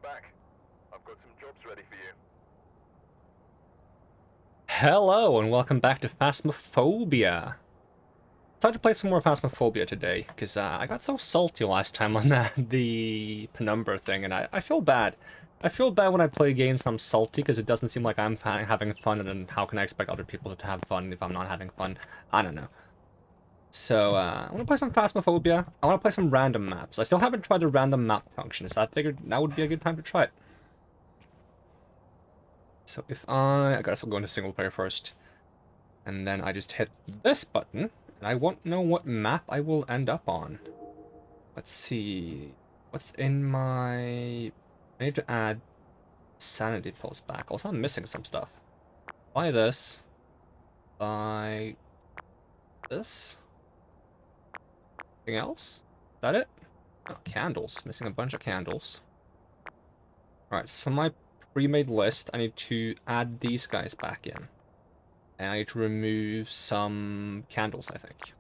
back. I've got some jobs ready for you. Hello, and welcome back to Phasmophobia. Decided to play some more Phasmophobia today, because I got so salty last time on the penumbra thing, and I feel bad. I feel bad when I play games and I'm salty, because it doesn't seem like I'm having fun, and then how can I expect other people to have fun if I'm not having fun? I don't know. So, I want to play some Phasmophobia. I want to play some random maps. I still haven't tried the random map function, so I figured that would be a good time to try it. So if I guess I'll go into single player first. And then I just hit this button, and I won't know what map I will end up on. Let's see. What's in my... I need to add sanity pills back. Also, I'm missing some stuff. Buy this. Buy this. Anything else? Is that it? Oh, candles. Missing a bunch of candles. Alright, so my pre-made list, I need to add these guys back in. And I need to remove some candles, I think.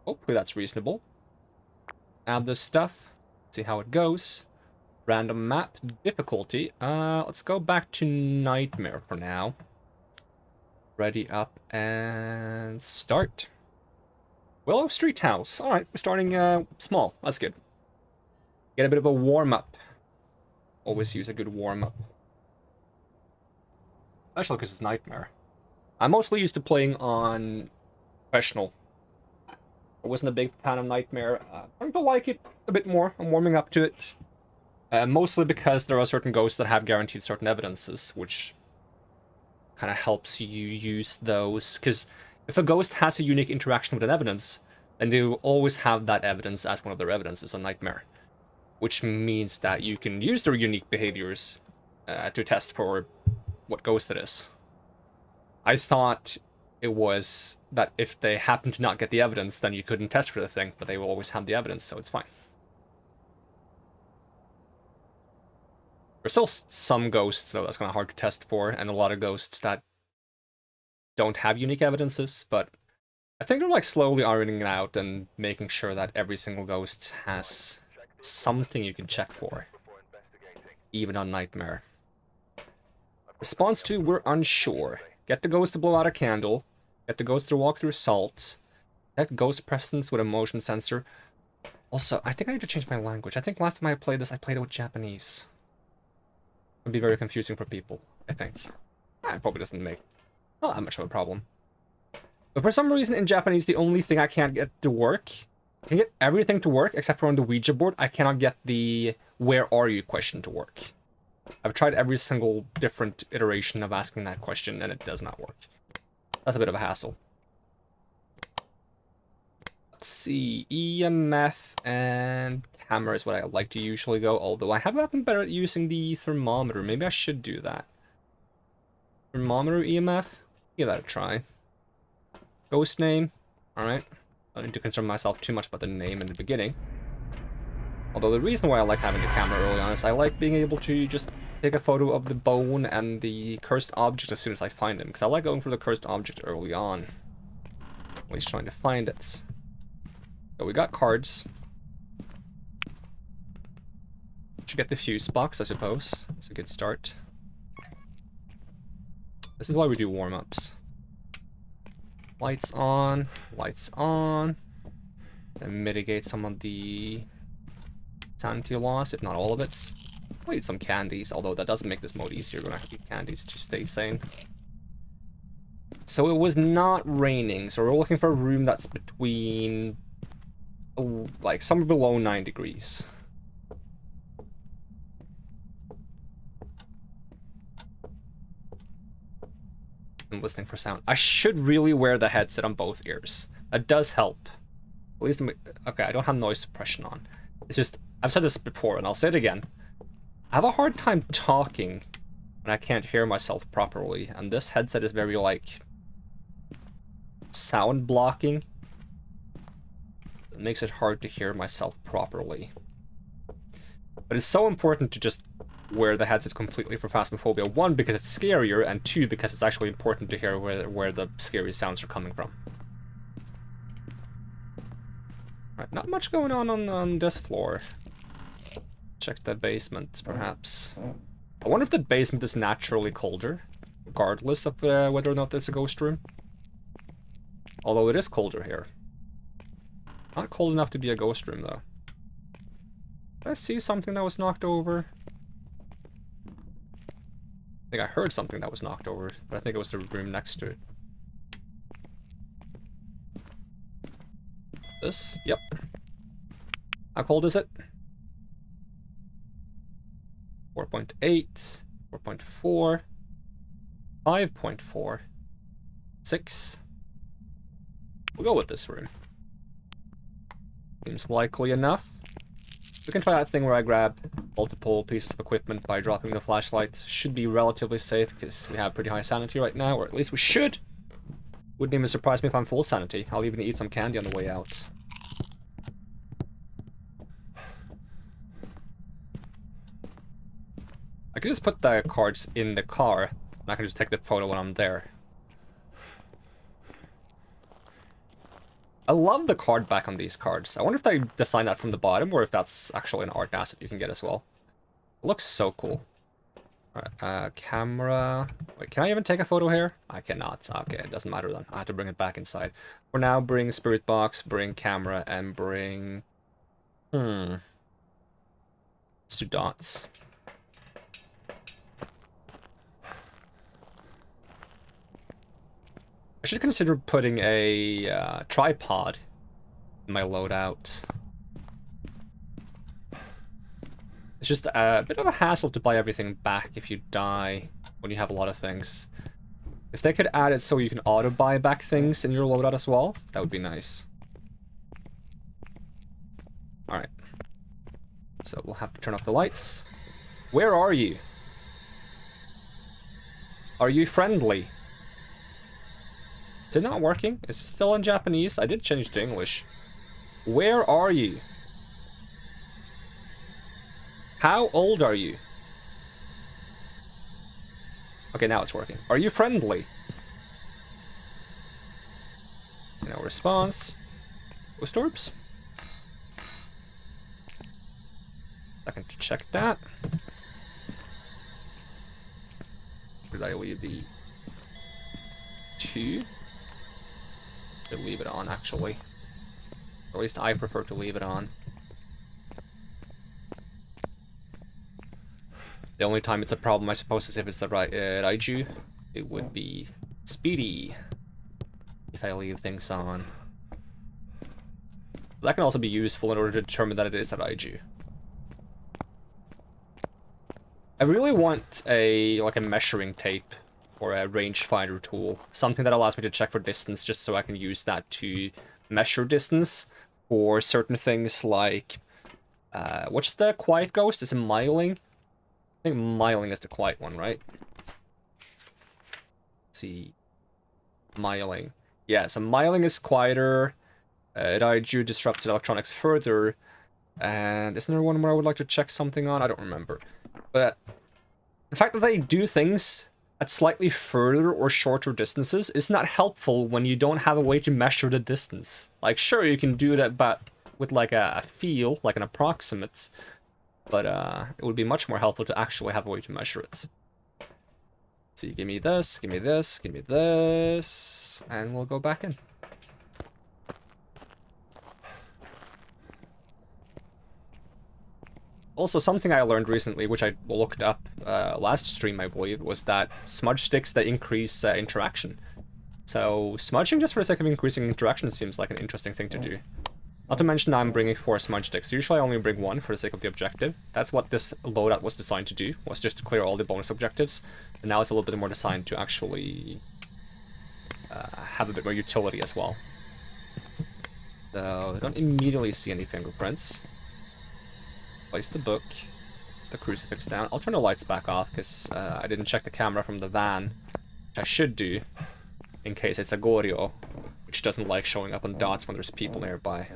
Hopefully that's reasonable. Add this stuff. See how it goes. Random map difficulty. Let's go back to Nightmare for now. Ready up and start. Willow Street House. Alright, we're starting small. That's good. Get a bit of a warm-up. Always use a good warm-up. Especially because it's Nightmare. I'm mostly used to playing on Professional. I wasn't a big fan of Nightmare. I'm starting to like it a bit more. I'm warming up to it. Mostly because there are certain ghosts that have guaranteed certain evidences, which kind of helps you use those. Because if a ghost has a unique interaction with an evidence, then they will always have that evidence as one of their evidences on Nightmare. Which means that you can use their unique behaviors to test for what ghost it is. I thought it was that if they happen to not get the evidence, then you couldn't test for the thing, but they will always have the evidence, so it's fine. There's still some ghosts, though, that's kind of hard to test for, and a lot of ghosts that don't have unique evidences, but I think they're like slowly ironing it out and making sure that every single ghost has something you can check for, even on Nightmare. Response to, we're unsure. Get the ghost to blow out a candle. Get the ghost to walk through salt. Detect ghost presence with a motion sensor. Also, I think I need to change my language. I think last time I played this, I played it with Japanese. It would be very confusing for people, I think. It probably doesn't make not that much of a problem. But for some reason in Japanese, the only thing I can't get to work... I can get everything to work, except for on the Ouija board. I cannot get the "where are you" question to work. I've tried every single different iteration of asking that question, and it does not work. That's a bit of a hassle. Let's see. EMF and camera is what I like to usually go, although I haven't been better at using the thermometer. Maybe I should do that. Thermometer EMF? Give that a try. Ghost name. Alright. I don't need to concern myself too much about the name in the beginning. Although the reason why I like having the camera early on is I like being able to just take a photo of the bone and the cursed object as soon as I find them. Because I like going for the cursed object early on. Always trying to find it. So we got cards. Should get the fuse box, I suppose. It's a good start. This is why we do warm-ups. Lights on, and mitigate some of the sanity loss, if not all of it. I'll eat some candies, although that doesn't make this mode easier when I eat candies to stay sane. So it was not raining, so we're looking for a room that's between, like, somewhere below 9 degrees. I'm listening for sound. I should really wear the headset on both ears. That does help. At least, okay, I don't have noise suppression on. It's just, I've said this before, and I'll say it again. I have a hard time talking when I can't hear myself properly, and this headset is very, like, sound blocking. It makes it hard to hear myself properly. But it's so important to just wear the headset completely for Phasmophobia. One, because it's scarier, and two, because it's actually important to hear where the scary sounds are coming from. Right, not much going on this floor. Check the basement, perhaps. I wonder if the basement is naturally colder, regardless of whether or not it's a ghost room. Although it is colder here. Not cold enough to be a ghost room, though. Did I see something that was knocked over? I think I heard something that was knocked over, but I think it was the room next to it. This? Yep. How cold is it? 4.8, 4.4, 5.4, 6. We'll go with this room. Seems likely enough. We can try that thing where I grab multiple pieces of equipment by dropping the flashlight. Should be relatively safe because we have pretty high sanity right now, or at least we should. Wouldn't even surprise me if I'm full sanity. I'll even eat some candy on the way out. I could just put the cards in the car, and I can just take the photo when I'm there. I love the card back on these cards. I wonder if they design that from the bottom, or if that's actually an art asset you can get as well. It looks so cool. Alright, camera... Wait, can I even take a photo here? I cannot. Okay, it doesn't matter then. I have to bring it back inside. For now, bring spirit box, bring camera, and bring... Let's do dots. I should consider putting a tripod in my loadout. It's just a bit of a hassle to buy everything back if you die when you have a lot of things. If they could add it so you can auto-buy back things in your loadout as well, that would be nice. Alright. So we'll have to turn off the lights. Where are you? Are you friendly? Is it not working? Is it still in Japanese? I did change to English. Where are you? How old are you? Okay, now it's working. Are you friendly? No response. Ghost orbs? Second to check that. Did I leave the 2? To leave it on, actually. Or at least I prefer to leave it on. The only time it's a problem, I suppose, is if it's the Raiju. It would be speedy if I leave things on. That can also be useful in order to determine that it is a Raiju. I really want a measuring tape or a rangefinder tool, something that allows me to check for distance, just so I can use that to measure distance for certain things like, what's the quiet ghost? Is it miling? I think miling is the quiet one, right? Let's see, miling. Yeah, so miling is quieter. Raiju disrupts electronics further, and isn't there one where I would like to check something on? I don't remember, but the fact that they do things at slightly further or shorter distances is not helpful when you don't have a way to measure the distance. Like, sure, you can do that, but with like a feel, like an approximate, but it would be much more helpful to actually have a way to measure it. Let's see, give me this, give me this, give me this, and we'll go back in. Also, something I learned recently, which I looked up last stream, I believe, was that smudge sticks that increase interaction. So smudging just for the sake of increasing interaction seems like an interesting thing to do. Not to mention I'm bringing 4 smudge sticks. Usually I only bring 1 for the sake of the objective. That's what this loadout was designed to do, was just to clear all the bonus objectives. And now it's a little bit more designed to actually have a bit more utility as well. So I don't immediately see any fingerprints. Place the book, the crucifix down. I'll turn the lights back off because I didn't check the camera from the van, which I should do in case it's a Goryo, which doesn't like showing up on dots when there's people nearby.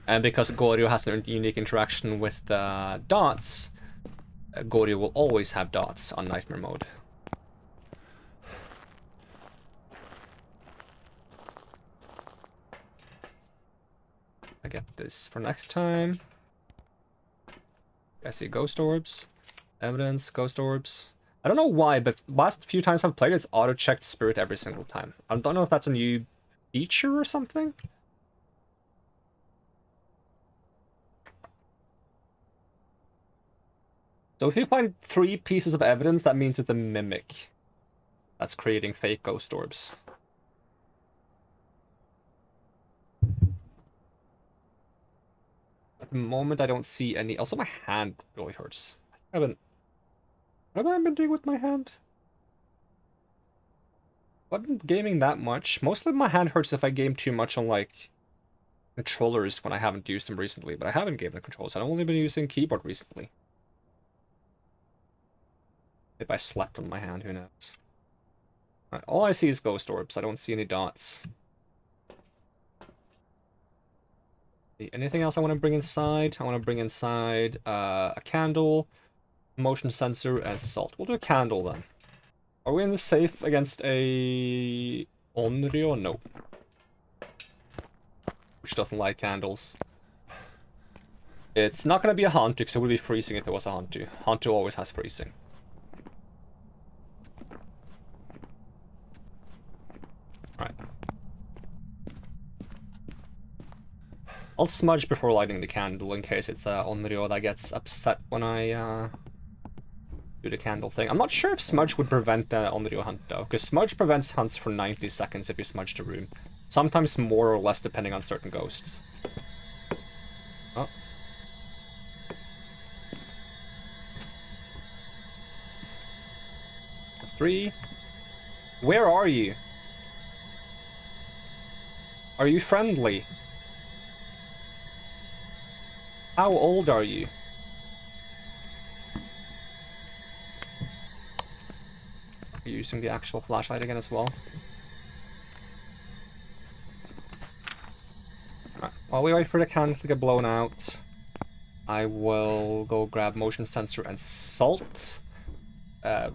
And because Goryo has a unique interaction with the dots, Goryo will always have dots on Nightmare mode. I get this for next time. I see ghost orbs. Evidence, ghost orbs. I don't know why, but last few times I've played, it's auto-checked spirit every single time. I don't know if that's a new feature or something. So if you find 3 pieces of evidence, that means it's a mimic that's creating fake ghost orbs. At the moment, I don't see any. Also, my hand really hurts. What have I been doing with my hand? I've been gaming that much. Mostly my hand hurts if I game too much on, like, controllers when I haven't used them recently, but I haven't gamed the controllers. I've only been using keyboard recently. If I slept on my hand, who knows? Right, all I see is ghost orbs. I don't see any dots. Anything else I want to bring inside? I want to bring inside a candle, motion sensor, and salt. We'll do a candle then. Are we in the safe against a Onryo? No. Which doesn't light candles. It's not going to be a Hantu, because it would be freezing if it was a Hantu. Hantu always has freezing. Alright. I'll smudge before lighting the candle in case it's Onryo that gets upset when I do the candle thing. I'm not sure if smudge would prevent Onryo hunt though, because smudge prevents hunts for 90 seconds if you smudge the room. Sometimes more or less depending on certain ghosts. Oh. Three. Where are you? Are you friendly? How old are you? Are you using the actual flashlight again as well? Alright, while we wait for the candle to get blown out, I will go grab motion sensor and salt.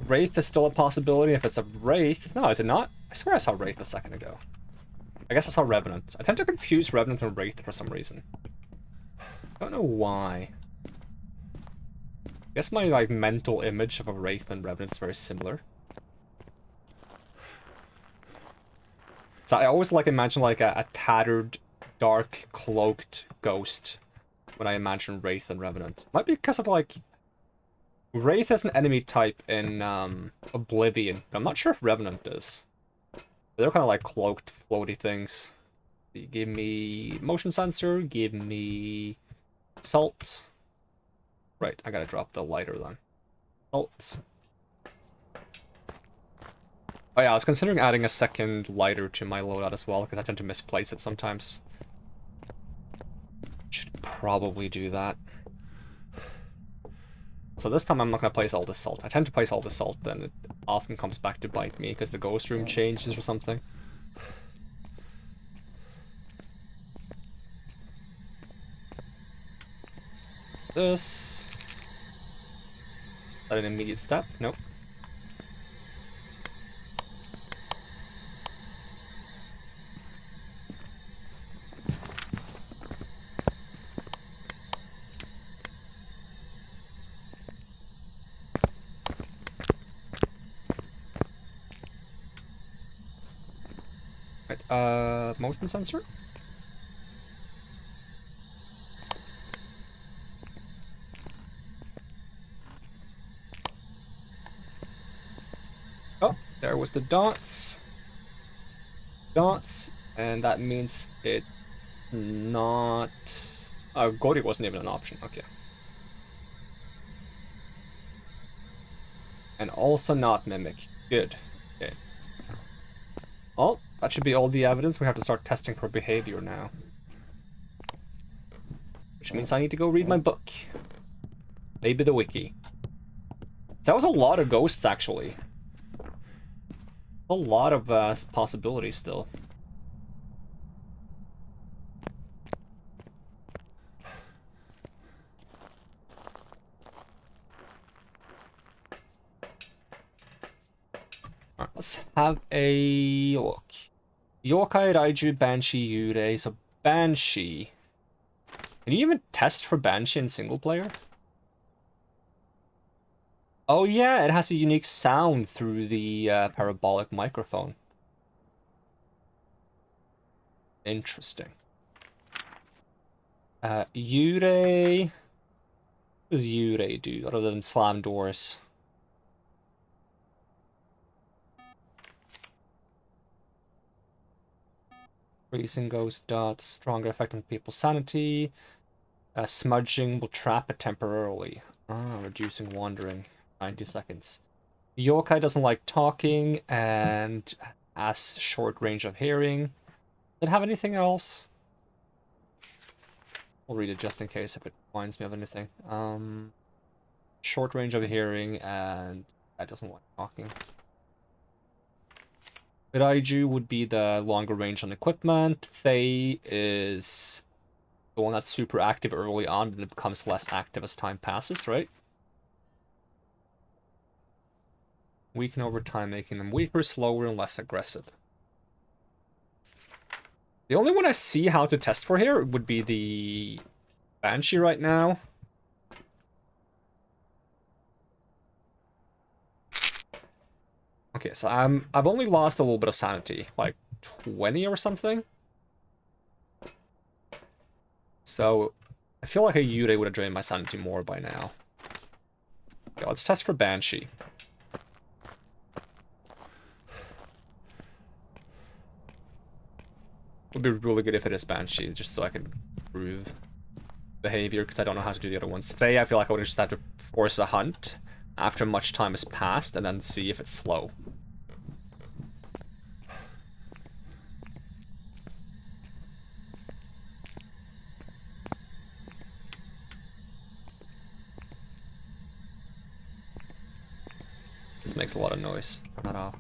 Wraith is still a possibility if it's a Wraith. No, is it not? I swear I saw Wraith a second ago. I guess I saw Revenant. I tend to confuse Revenant and Wraith for some reason. I don't know why. I guess my like mental image of a Wraith and Revenant is very similar. So I always like imagine like a tattered, dark, cloaked ghost when I imagine Wraith and Revenant. Might be because of like Wraith is an enemy type in Oblivion, but I'm not sure if Revenant is. They're kind of like cloaked, floaty things. Give me motion sensor, give me salt. Right, I gotta drop the lighter then. Salt. Oh yeah, I was considering adding a second lighter to my loadout as well, because I tend to misplace it sometimes. Should probably do that. So this time I'm not gonna place all the salt. I tend to place all the salt, then it often comes back to bite me, because the ghost room changes or something. This. Is that an immediate step? Nope. Right, motion sensor? Oh, there was the dots. Dots, and that means it not... Oh, Gori wasn't even an option, okay. And also not Mimic. Good. Okay. Well, that should be all the evidence. We have to start testing for behavior now. Which means I need to go read my book. Maybe the wiki. That was a lot of ghosts, actually. A lot of possibilities still. Alright, let's have a look. Yokai, Raiju, Banshee, Yurei. So Banshee. Can you even test for Banshee in single player? Oh yeah, it has a unique sound through the parabolic microphone. Interesting. Yurei... What does Yurei do other than slam doors? Freezing ghost dots, stronger effect on people's sanity. Smudging will trap it temporarily. Reducing wandering. 90 seconds. Yokai doesn't like talking and has short range of hearing. Does it have anything else? We'll read it just in case if it reminds me of anything. Short range of hearing and that doesn't like talking. Raiju would be the longer range on equipment. Thay is the one that's super active early on, and it becomes less active as time passes, right? Weaken over time, making them weaker, slower, and less aggressive. The only one I see how to test for here would be the Banshee right now. Okay, so I've only lost a little bit of sanity, like 20 or something. So I feel like a Yurei would have drained my sanity more by now. Okay, let's test for Banshee. Would be really good if it is Banshee, just so I can prove behavior, because I don't know how to do the other ones. Thay, I feel like I would have just had to force a hunt after much time has passed, and then see if it's slow. This makes a lot of noise. Turn that off.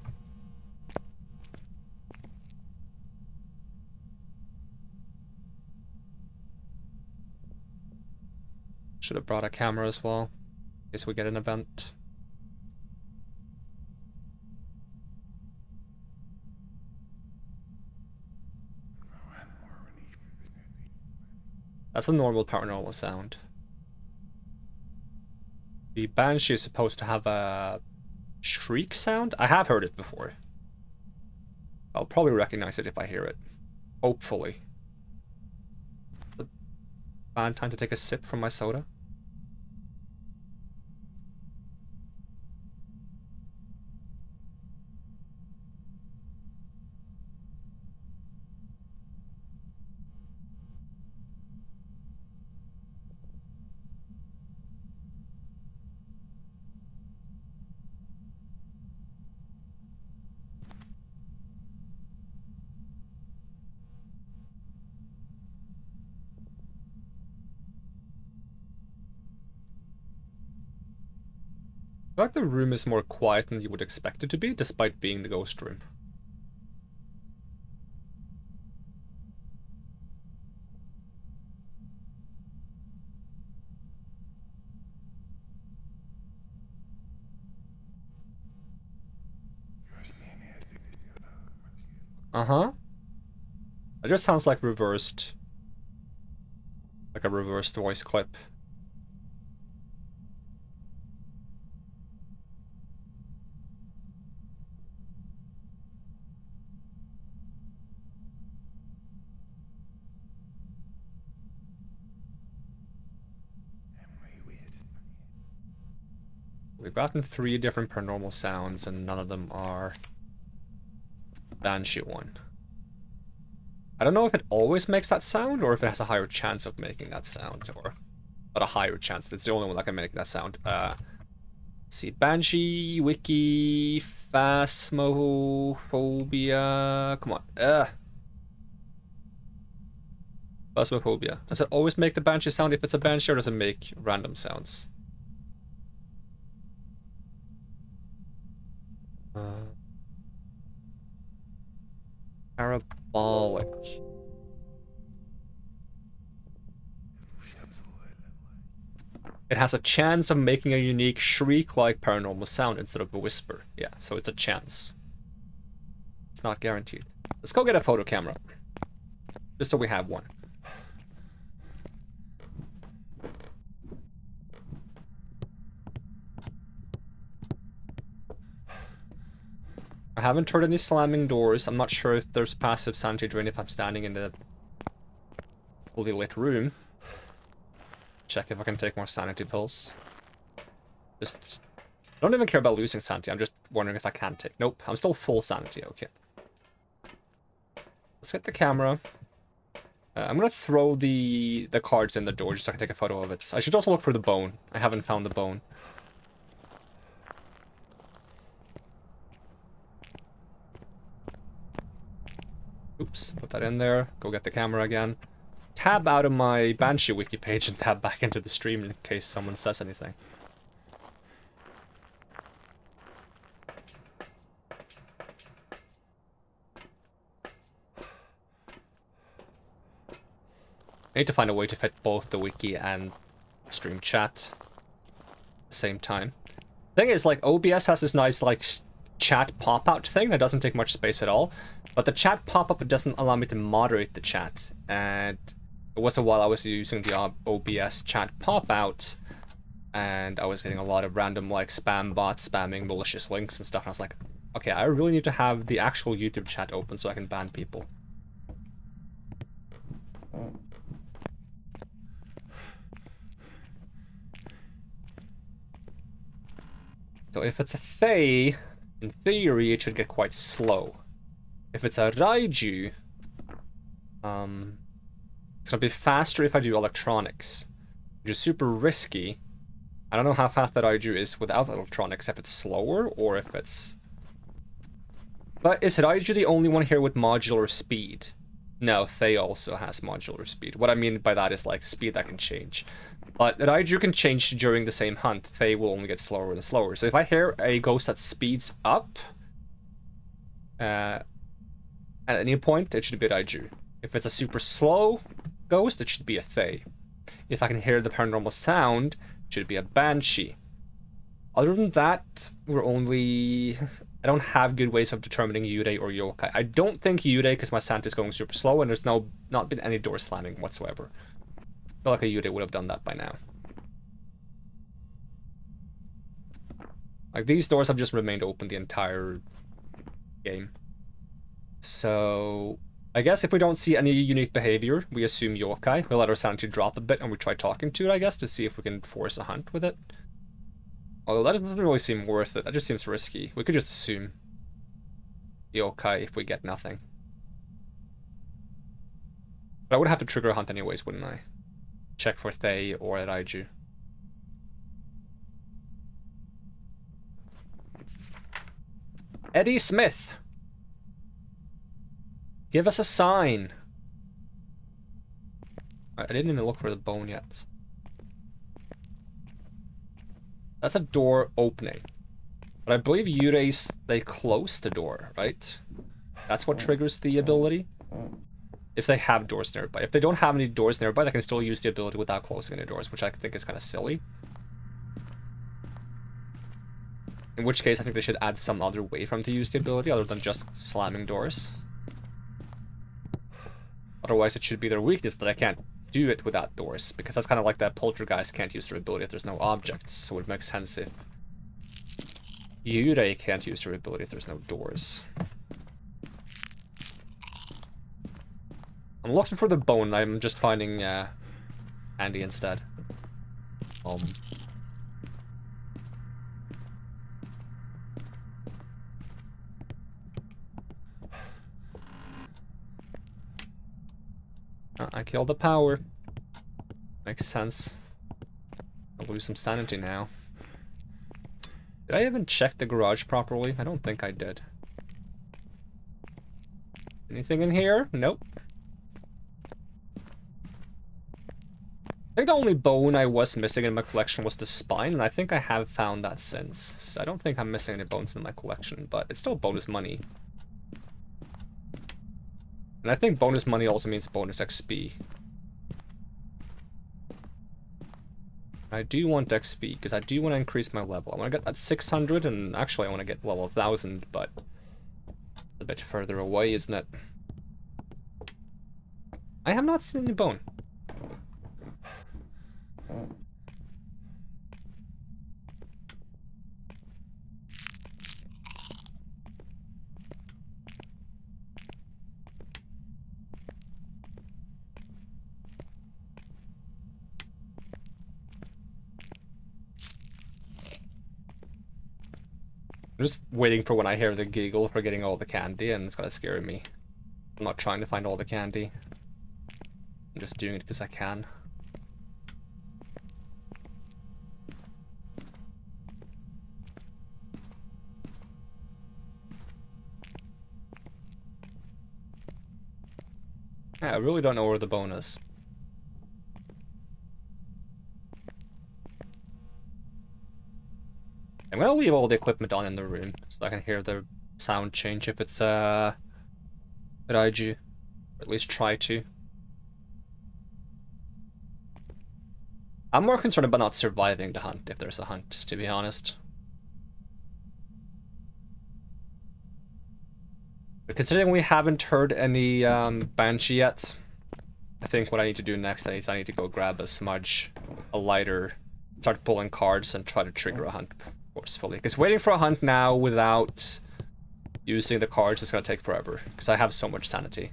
Should have brought a camera as well, in case we get an event. That's a normal paranormal sound. The Banshee is supposed to have a shriek sound? I have heard it before. I'll probably recognize it if I hear it. Hopefully. Bad time to take a sip from my soda. I feel like the room is more quiet than you would expect it to be, despite being the ghost room. Uh-huh. It just sounds like reversed. Like a reversed voice clip. We've gotten 3 different paranormal sounds, and none of them are Banshee one. I don't know if it always makes that sound, or if it has a higher chance of making that sound, or not a higher chance. It's the only one that can make that sound. Let's see, Banshee, Wiki, Phasmophobia. Come on. Phasmophobia. Does it always make the Banshee sound if it's a Banshee, or does it make random sounds? Parabolic. It has a chance of making a unique shriek-like paranormal sound instead of a whisper. Yeah, so it's a chance. It's not guaranteed. Let's go get a photo camera. Just so we have one. I haven't heard any slamming doors. I'm not sure if there's passive sanity drain if I'm standing in the fully lit room. Check if I can take more sanity pills. Just... I don't even care about losing sanity. I'm just wondering if I can take... Nope, I'm still full sanity. Okay. Let's get the camera. I'm gonna throw the cards in the door just so I can take a photo of it. I should also look for the bone. I haven't found the bone. Oops, put that in there. Go get the camera again. Tab out of my Banshee wiki page and tab back into the stream in case someone says anything. I need to find a way to fit both the wiki and stream chat at the same time. Thing is, like, OBS has this nice, like, chat pop-out thing that doesn't take much space at all. But the chat pop-up doesn't allow me to moderate the chat. And it was a while I was using the OBS chat pop-out. And I was getting a lot of random, like, spam bots spamming malicious links and stuff. And I was like, okay, I really need to have the actual YouTube chat open so I can ban people. So if it's a Thay, in theory, it should get quite slow. If it's a Raiju, it's gonna be faster if I do electronics, which is super risky. I don't know how fast that Raiju is without electronics, if it's slower or if it's... But is Raiju the only one here with modular speed? No, Thay also has modular speed. What I mean by that is like speed that can change. But Raiju can change during the same hunt. Thay will only get slower and slower. So if I hear a ghost that speeds up, at any point, it should be Raiju. If it's a super slow ghost, it should be a Thay. If I can hear the paranormal sound, it should be a Banshee. Other than that, we're only... I don't have good ways of determining Yurei or Yokai. I don't think Yurei because my sanity is going super slow and there's not been any door slamming whatsoever. I feel like a Yurei would have done that by now. Like, these doors have just remained open the entire game. So, I guess if we don't see any unique behavior, we assume Yokai. We let our sanity drop a bit and we try talking to it, I guess, to see if we can force a hunt with it. Although that doesn't really seem worth it. That just seems risky. We could just assume Yokai if we get nothing. But I would have to trigger a hunt anyways, wouldn't I? Check for Thay or Raiju. Eddie Smith. Give us a sign. I didn't even look for the bone yet. That's a door opening. But I believe Yureis, they close the door, right? That's what triggers the ability. If they have doors nearby. If they don't have any doors nearby, they can still use the ability without closing any doors, which I think is kind of silly. In which case, I think they should add some other way for them to use the ability other than just slamming doors. Otherwise, it should be their weakness that I can't do it without doors, because that's kind of like that poltergeist can't use their ability if there's no objects, so it would make sense if Yurei can't use their ability if there's no doors. I'm looking for the bone, I'm just finding Andy instead. I killed the power. Makes sense. I'll lose some sanity now. Did I even check the garage properly? I don't think I did. Anything in here? Nope. I think the only bone I was missing in my collection was the spine, and I think I have found that since. So I don't think I'm missing any bones in my collection, but it's still bonus money. And I think bonus money also means bonus XP. I do want XP, because I do want to increase my level. I want to get that 600, and actually I want to get level 1000, but it's a bit further away, isn't it? I have not seen any bone. just waiting for when I hear the giggle for getting all the candy, and it's gonna scare me. I'm not trying to find all the candy. I'm just doing it because I can. Yeah, I really don't know where the bone is. I'm gonna leave all the equipment on in the room so I can hear the sound change if it's Raiju. Or at least try to. I'm more concerned about not surviving the hunt if there's a hunt, to be honest. But considering we haven't heard any Banshee yet, I think what I need to do next is I need to go grab a smudge, a lighter, start pulling cards, and try to trigger a hunt forcefully. Because waiting for a hunt now without using the cards is going to take forever, because I have so much sanity.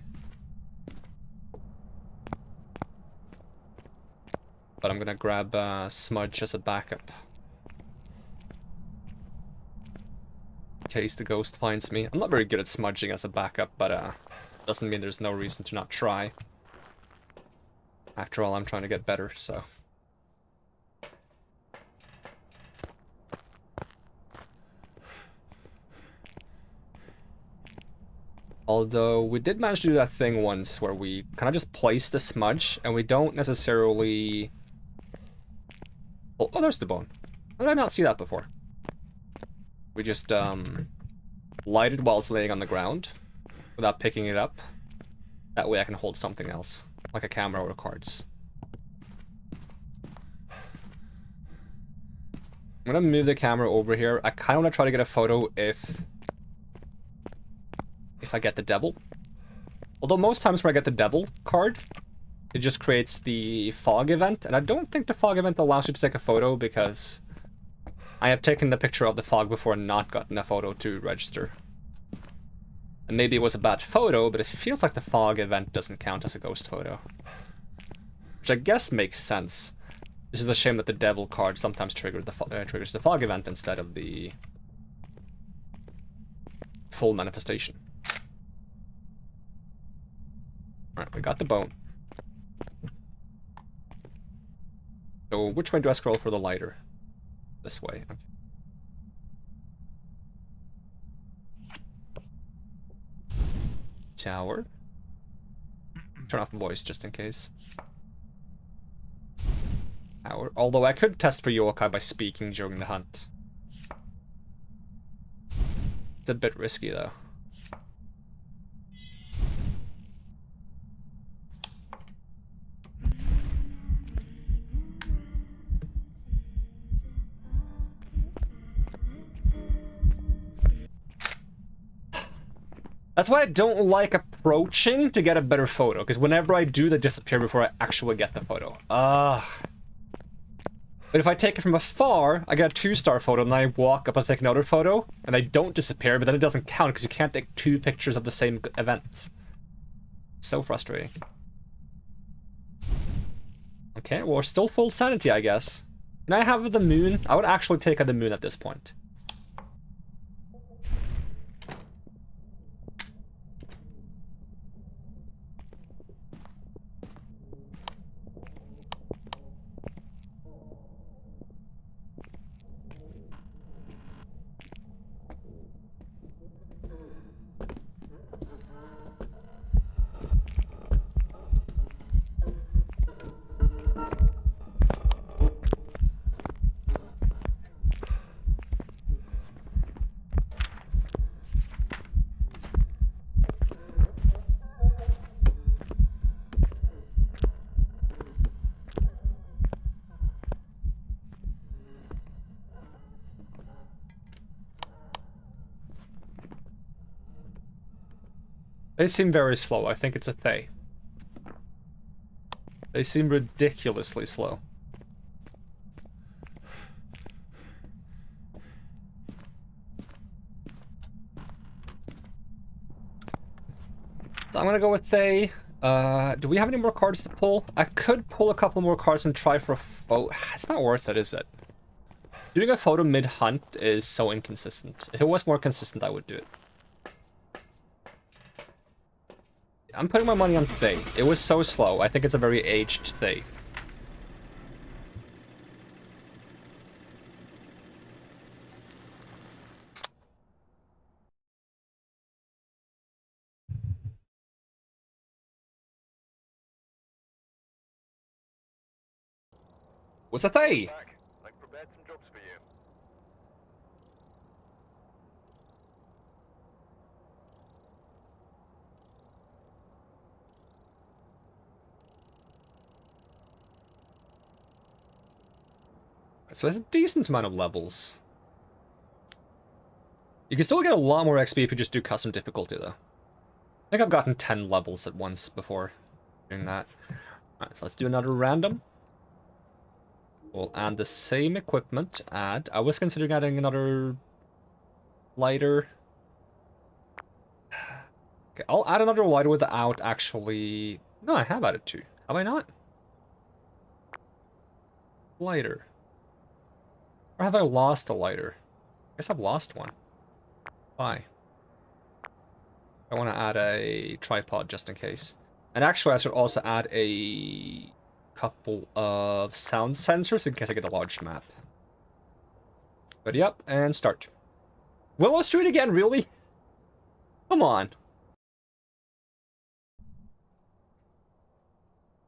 But I'm going to grab smudge as a backup. In case the ghost finds me. I'm not very good at smudging as a backup, but doesn't mean there's no reason to not try. After all, I'm trying to get better, so... Although, we did manage to do that thing once where we kind of just place the smudge, and we don't necessarily... Oh, there's the bone. How did I not see that before? We just, light it while it's laying on the ground, without picking it up. That way I can hold something else, like a camera or cards. I'm gonna move the camera over here. I kind of want to try to get a photo if I get the devil. Although most times when I get the devil card, it just creates the fog event, and I don't think the fog event allows you to take a photo because I have taken the picture of the fog before and not gotten a photo to register. And maybe it was a bad photo, but it feels like the fog event doesn't count as a ghost photo. Which I guess makes sense. This is a shame that the devil card sometimes triggers the fog event instead of the full manifestation. Alright, we got the bone. So which way do I scroll for the lighter? This way. Okay. Tower. Turn off voice just in case. Tower. Although I could test for yokai by speaking during the hunt. It's a bit risky though. That's why I don't like approaching to get a better photo, because whenever I do, they disappear before I actually get the photo. But if I take it from afar, I get a 2-star photo, and then I walk up and take another photo, and they don't disappear, but then it doesn't count because you can't take 2 pictures of the same event. So frustrating. Okay, well, we're still full sanity, I guess. Can I have the moon? I would actually take the moon at this point. They seem very slow. I think it's a Thay. They seem ridiculously slow. So I'm gonna go with Thay. Do we have any more cards to pull? I could pull a couple more cards and try for a photo. It's not worth it, is it? Doing a photo mid-hunt is so inconsistent. If it was more consistent, I would do it. I'm putting my money on Thay. It was so slow. I think it's a very aged Thay. Was a Thay? Back. I've prepared some jobs for you. So it's a decent amount of levels. You can still get a lot more XP if you just do custom difficulty, though. I think I've gotten 10 levels at once before doing that. Alright, so let's do another random. We'll add the same equipment. I was considering adding another lighter. Okay, I'll add another lighter without actually... No, I have added 2. Have I not? Lighter. Or have I lost a lighter? I guess I've lost one. Why? I want to add a tripod just in case. And actually, I should also add a couple of sound sensors in case I get a large map. Ready up and start. Willow Street again, really? Come on.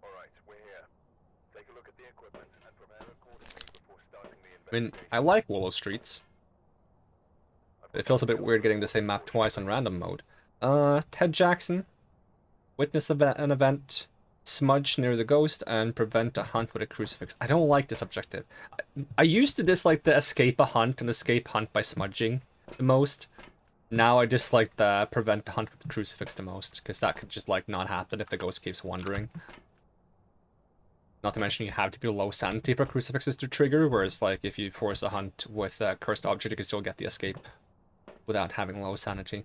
Alright, we're here. Take a look at the equipment and prepare accordingly before starting the I mean, investigation. I like Willow Streets. But it feels a bit weird getting the same map twice on random mode. Ted Jackson. Witness an event. Smudge near the ghost and prevent a hunt with a crucifix. I don't like this objective. I used to dislike the escape a hunt and escape hunt by smudging the most. Now I dislike the prevent a hunt with the crucifix the most, because that could just like not happen if the ghost keeps wandering. Not to mention you have to be low sanity for crucifixes to trigger, whereas like if you force a hunt with a cursed object you can still get the escape without having low sanity.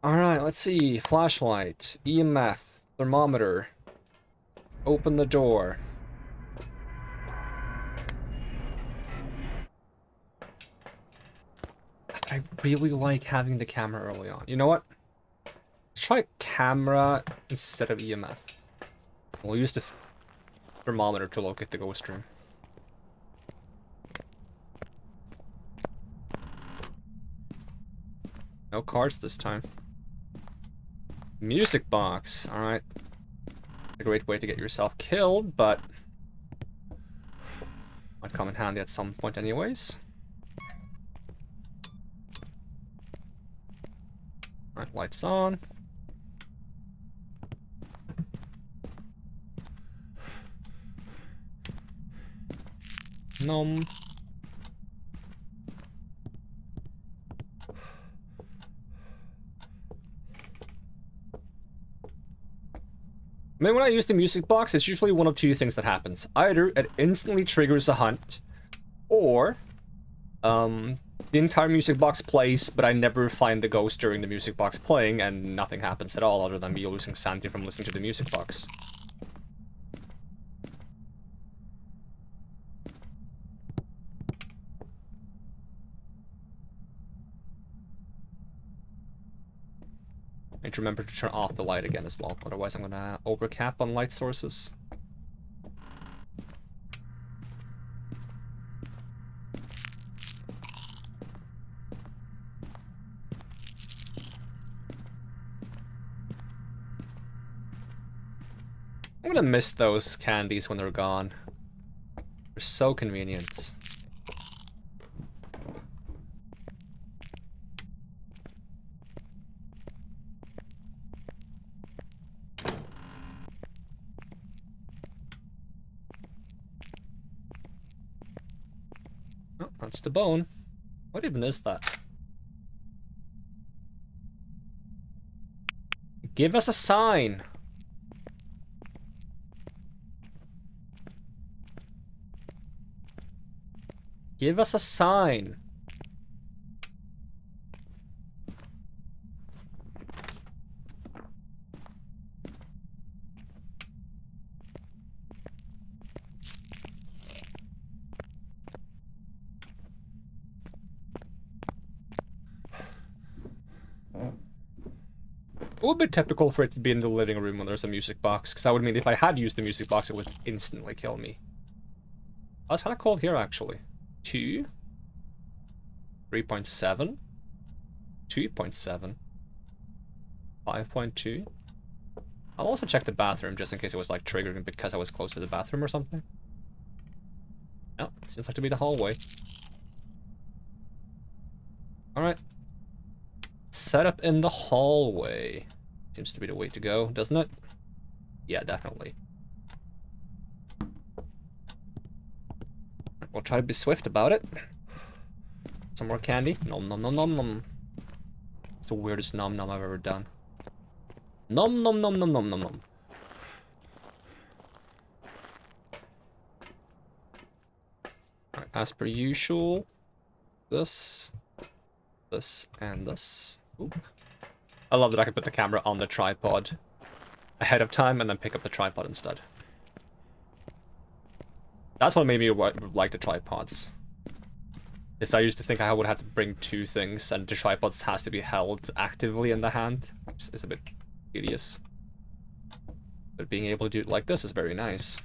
Alright, let's see. Flashlight, EMF, thermometer. Open the door. I really like having the camera early on. You know what? Let's try camera instead of EMF. We'll use the thermometer to locate the ghost room. No cards this time. Music box. Alright. A great way to get yourself killed, but might come in handy at some point anyways. Alright, lights on. Nom. I mean, when I use the music box, it's usually one of two things that happens. Either it instantly triggers a hunt, or the entire music box plays, but I never find the ghost during the music box playing, and nothing happens at all other than me losing sanity from listening to the music box. Need to remember to turn off the light again as well, otherwise I'm gonna overcap on light sources. I'm gonna miss those candies when they're gone. They're so convenient. Oh, that's the bone. What even is that? Give us a sign! Give us a sign! It would be typical for it to be in the living room when there's a music box, because that would mean if I had used the music box, it would instantly kill me. Oh, it's kind of cold here, actually. 2? 3.7? 2.7? 5.2? I'll also check the bathroom, just in case it was, like, triggering because I was close to the bathroom or something. No, it seems like to be the hallway. Alright. Setup in the hallway. Seems to be the way to go, doesn't it? Yeah, definitely. We'll try to be swift about it. Some more candy. Nom nom nom nom nom. It's the weirdest nom nom I've ever done. Nom nom nom nom nom nom nom. Alright, as per usual. This, and this. Oop. I love that I can put the camera on the tripod ahead of time and then pick up the tripod instead. That's what made me like the tripods. Is I used to think I would have to bring two things, and the tripods has to be held actively in the hand. It's a bit tedious. But being able to do it like this is very nice.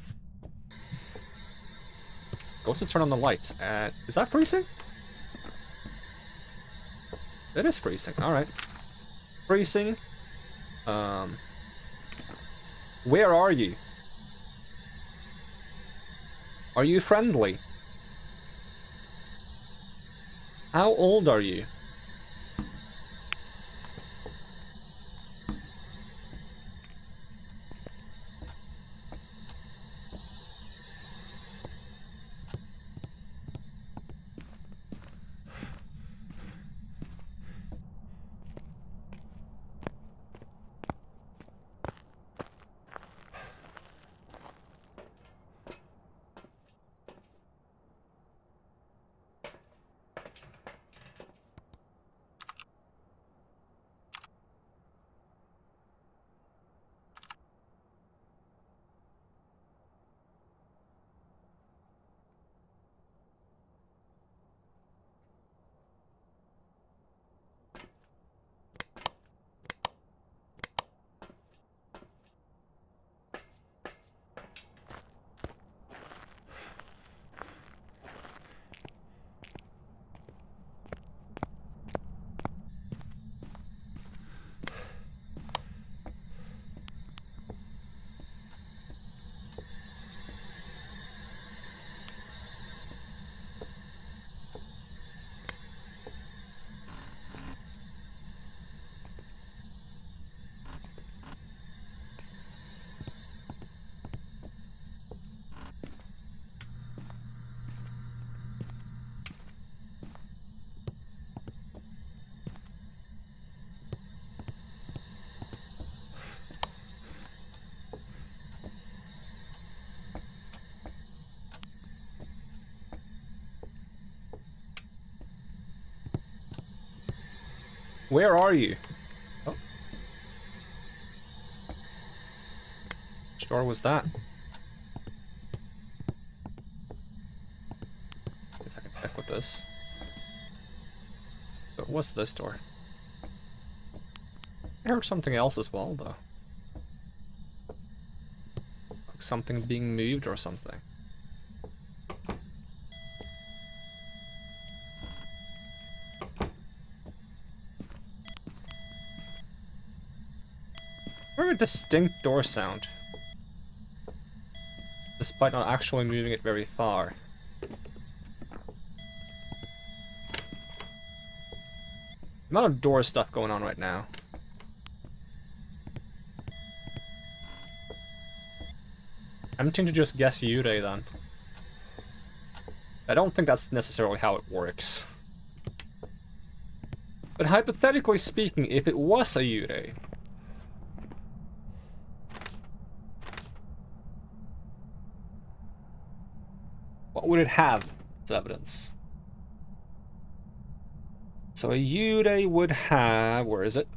Goes to turn on the light. Is that freezing? It is freezing. Alright. Freezing. Where are you? Are you friendly? How old are you? Where are you? Oh. Which door was that? Guess I can check with this. But what's this door? I heard something else as well, though. Like something being moved or something. Very distinct door sound. Despite not actually moving it very far. Amount of door stuff going on right now. I'm tempting to just guess Yurei then. I don't think that's necessarily how it works. But hypothetically speaking, if it was a Yurei, what would it have as evidence? So a Yurei would have... where is it?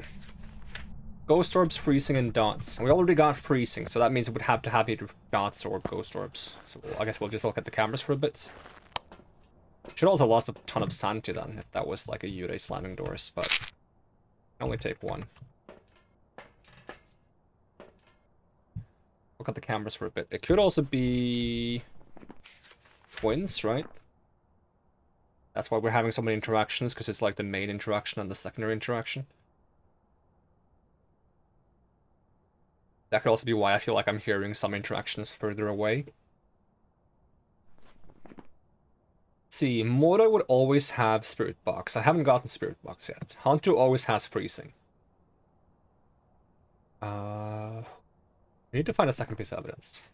Ghost orbs, freezing, and dots. And we already got freezing, so that means it would have to have either dots or ghost orbs. So I guess we'll just look at the cameras for a bit. Should also lost a ton of sanity then, if that was like a Yurei slamming doors, but I only take one. look at the cameras for a bit. It could also be twins, right? That's why we're having so many interactions, because it's like the main interaction and the secondary interaction. That could also be why I feel like I'm hearing some interactions further away. Let's see, Mora would always have Spirit Box. I haven't gotten Spirit Box yet. Hunter always has Freezing. We need to find a second piece of evidence.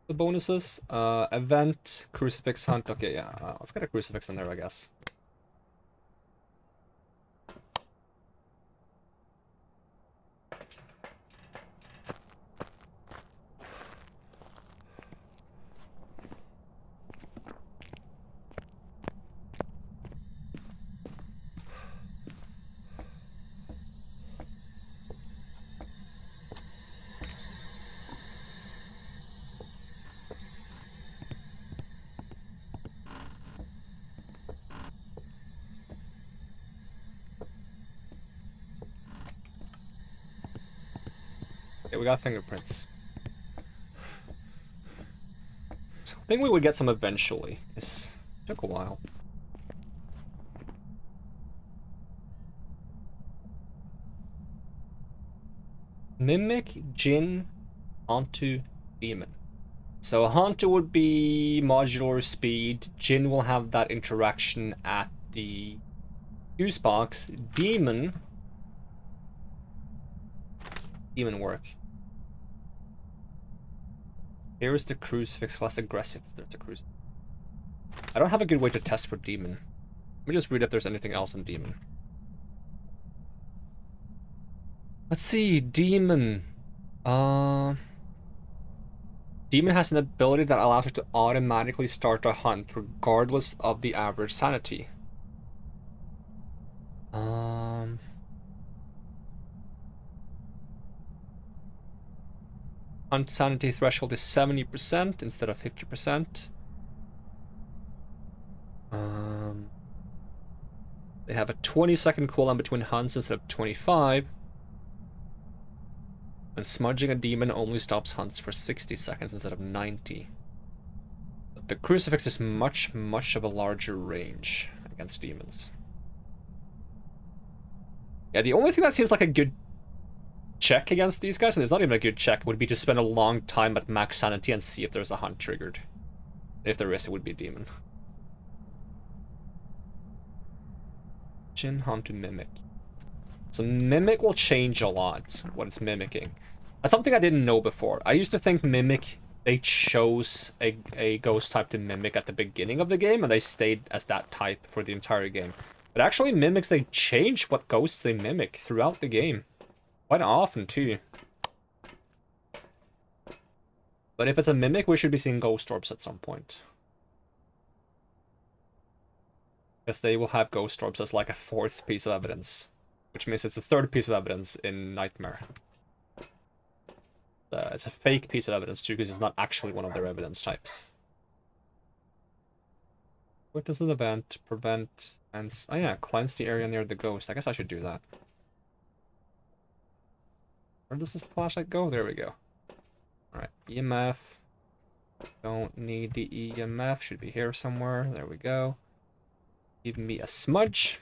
The bonuses, event, crucifix hunt. Okay, yeah, let's get a crucifix in there, I guess. Okay, we got fingerprints. So I think we would get some eventually. It took a while. Mimic, Jinn, onto Demon. So Hunter would be modular speed. Jinn will have that interaction at the fuse box. Demon work. Here is the crucifix less aggressive. There's a crucifix. I don't have a good way to test for Demon. Let me just read if there's anything else in Demon. Let's see, Demon. Demon has an ability that allows her to automatically start a hunt regardless of the average sanity. Hunt sanity threshold is 70% instead of 50%. They have a 20-second cooldown between hunts instead of 25. And smudging a demon only stops hunts for 60 seconds instead of 90. But the crucifix is much of a larger range against demons. Yeah, the only thing that seems like a good check against these guys, and it's not even a good check, would be to spend a long time at max sanity and see if there's a hunt triggered. If there is, it would be a demon. Jinn, Hunt to Mimic. So Mimic will change a lot, what it's mimicking. That's something I didn't know before. I used to think Mimic, they chose a ghost type to mimic at the beginning of the game, and they stayed as that type for the entire game. But actually Mimics, they change what ghosts they mimic throughout the game. Quite often, too. But if it's a Mimic, we should be seeing Ghost Orbs at some point. Because they will have Ghost Orbs as like a fourth piece of evidence. Which means it's the third piece of evidence in Nightmare. It's a fake piece of evidence too, because it's not actually one of their evidence types. What does an event prevent and... Oh yeah, cleanse the area near the ghost. I guess I should do that. Where does this flashlight go? There we go. Alright, EMF. Don't need the EMF. Should be here somewhere. There we go. Give me a smudge.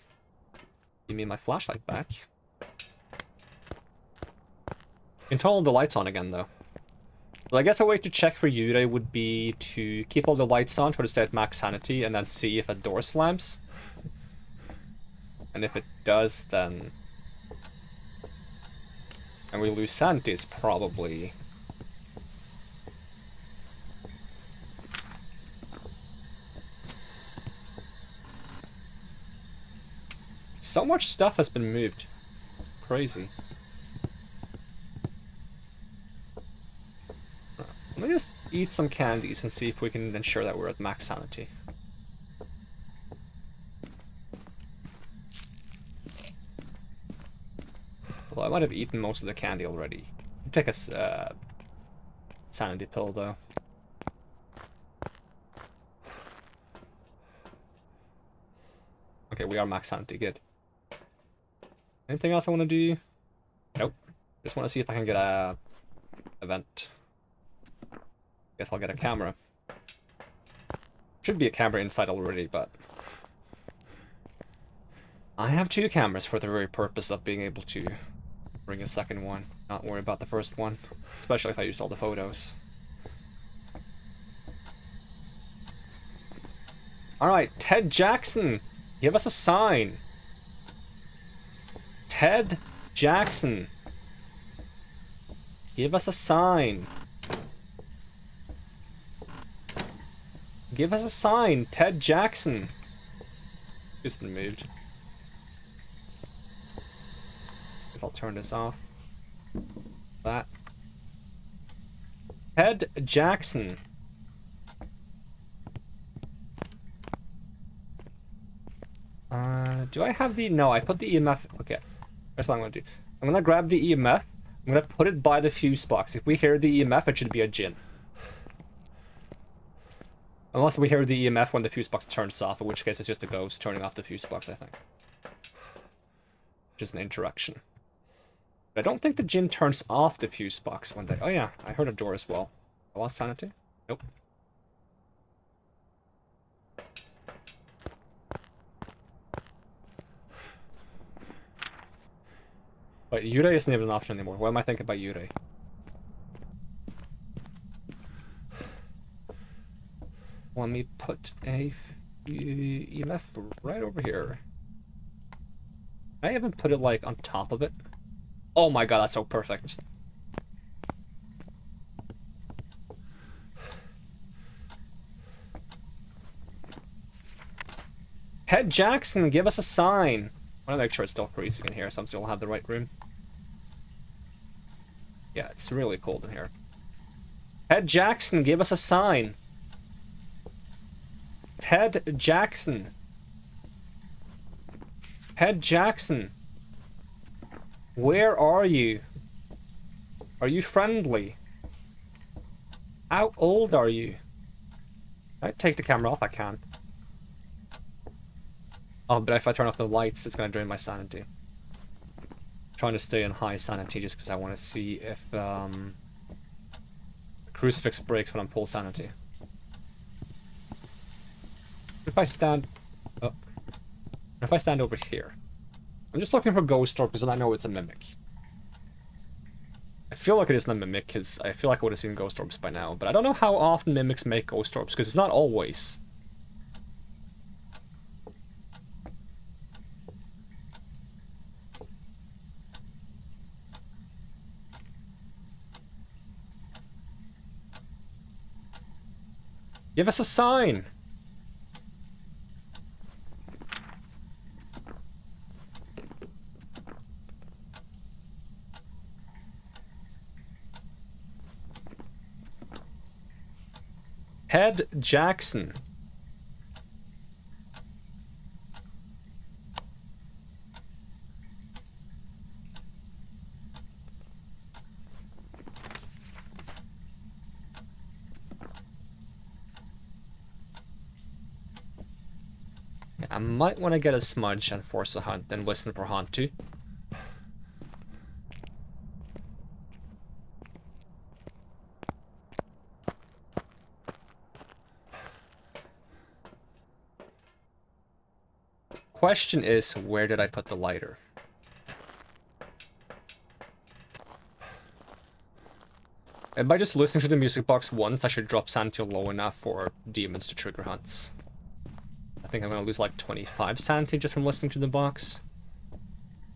Give me my flashlight back. You can turn all the lights on again, though. Well, I guess a way to check for Yurei would be to keep all the lights on, try to stay at max sanity, and then see if a door slams. And if it does, then... And we lose sanity, it's probably... So much stuff has been moved. Crazy. Let me just eat some candies and see if we can ensure that we're at max sanity. Well, I might have eaten most of the candy already. Take a sanity pill, though. Okay, we are max sanity, good. Anything else I want to do? Nope. Just want to see if I can get a event. Guess I'll get a camera. Should be a camera inside already, but I have 2 cameras for the very purpose of being able to bring a second one. Not worry about the first one, especially if I used all the photos. Alright, Ted Jackson, give us a sign. Ted Jackson, give us a sign. Give us a sign, Ted Jackson. It's been moved. Guess I'll turn this off. That. Ted Jackson. Do I have the... No, I put the EMF... Okay, that's what I'm going to do. I'm going to grab the EMF. I'm going to put it by the fuse box. If we hear the EMF, it should be a Jinn. Unless we hear the EMF when the fuse box turns off, in which case it's just a ghost turning off the fuse box, I think. Just an interaction. But I don't think the Jinn turns off the fuse box when they... Oh yeah, I heard a door as well. I lost sanity? Nope. But Yurei isn't even an option anymore. What am I thinking about Yurei? Let me put a EMF right over here. I haven't put it like on top of it. Oh my god, that's so perfect. Ted Jackson, give us a sign. I want to make sure it's still freezing in here, so I'm still have the right room. Yeah, it's really cold in here. Ted Jackson, give us a sign. Ted Jackson. Ted Jackson. Where are you? Are you friendly? How old are you? Can I take the camera off? I can. Oh, but if I turn off the lights, it's going to drain my sanity. I'm trying to stay in high sanity just because I want to see if the crucifix breaks when I'm full sanity. If I stand... Oh. If I stand over here. I'm just looking for ghost orb because I know it's a mimic. I feel like it isn't a mimic because I feel like I would have seen ghost orbs by now. But I don't know how often mimics make ghost orbs because it's not always. Give us a sign! Ted Jackson. I might want to get a smudge and force a hunt, then listen for hunt too. Question is, where did I put the lighter? And by just listening to the music box once, I should drop sanity low enough for demons to trigger hunts. I think I'm gonna lose like 25 sanity just from listening to the box.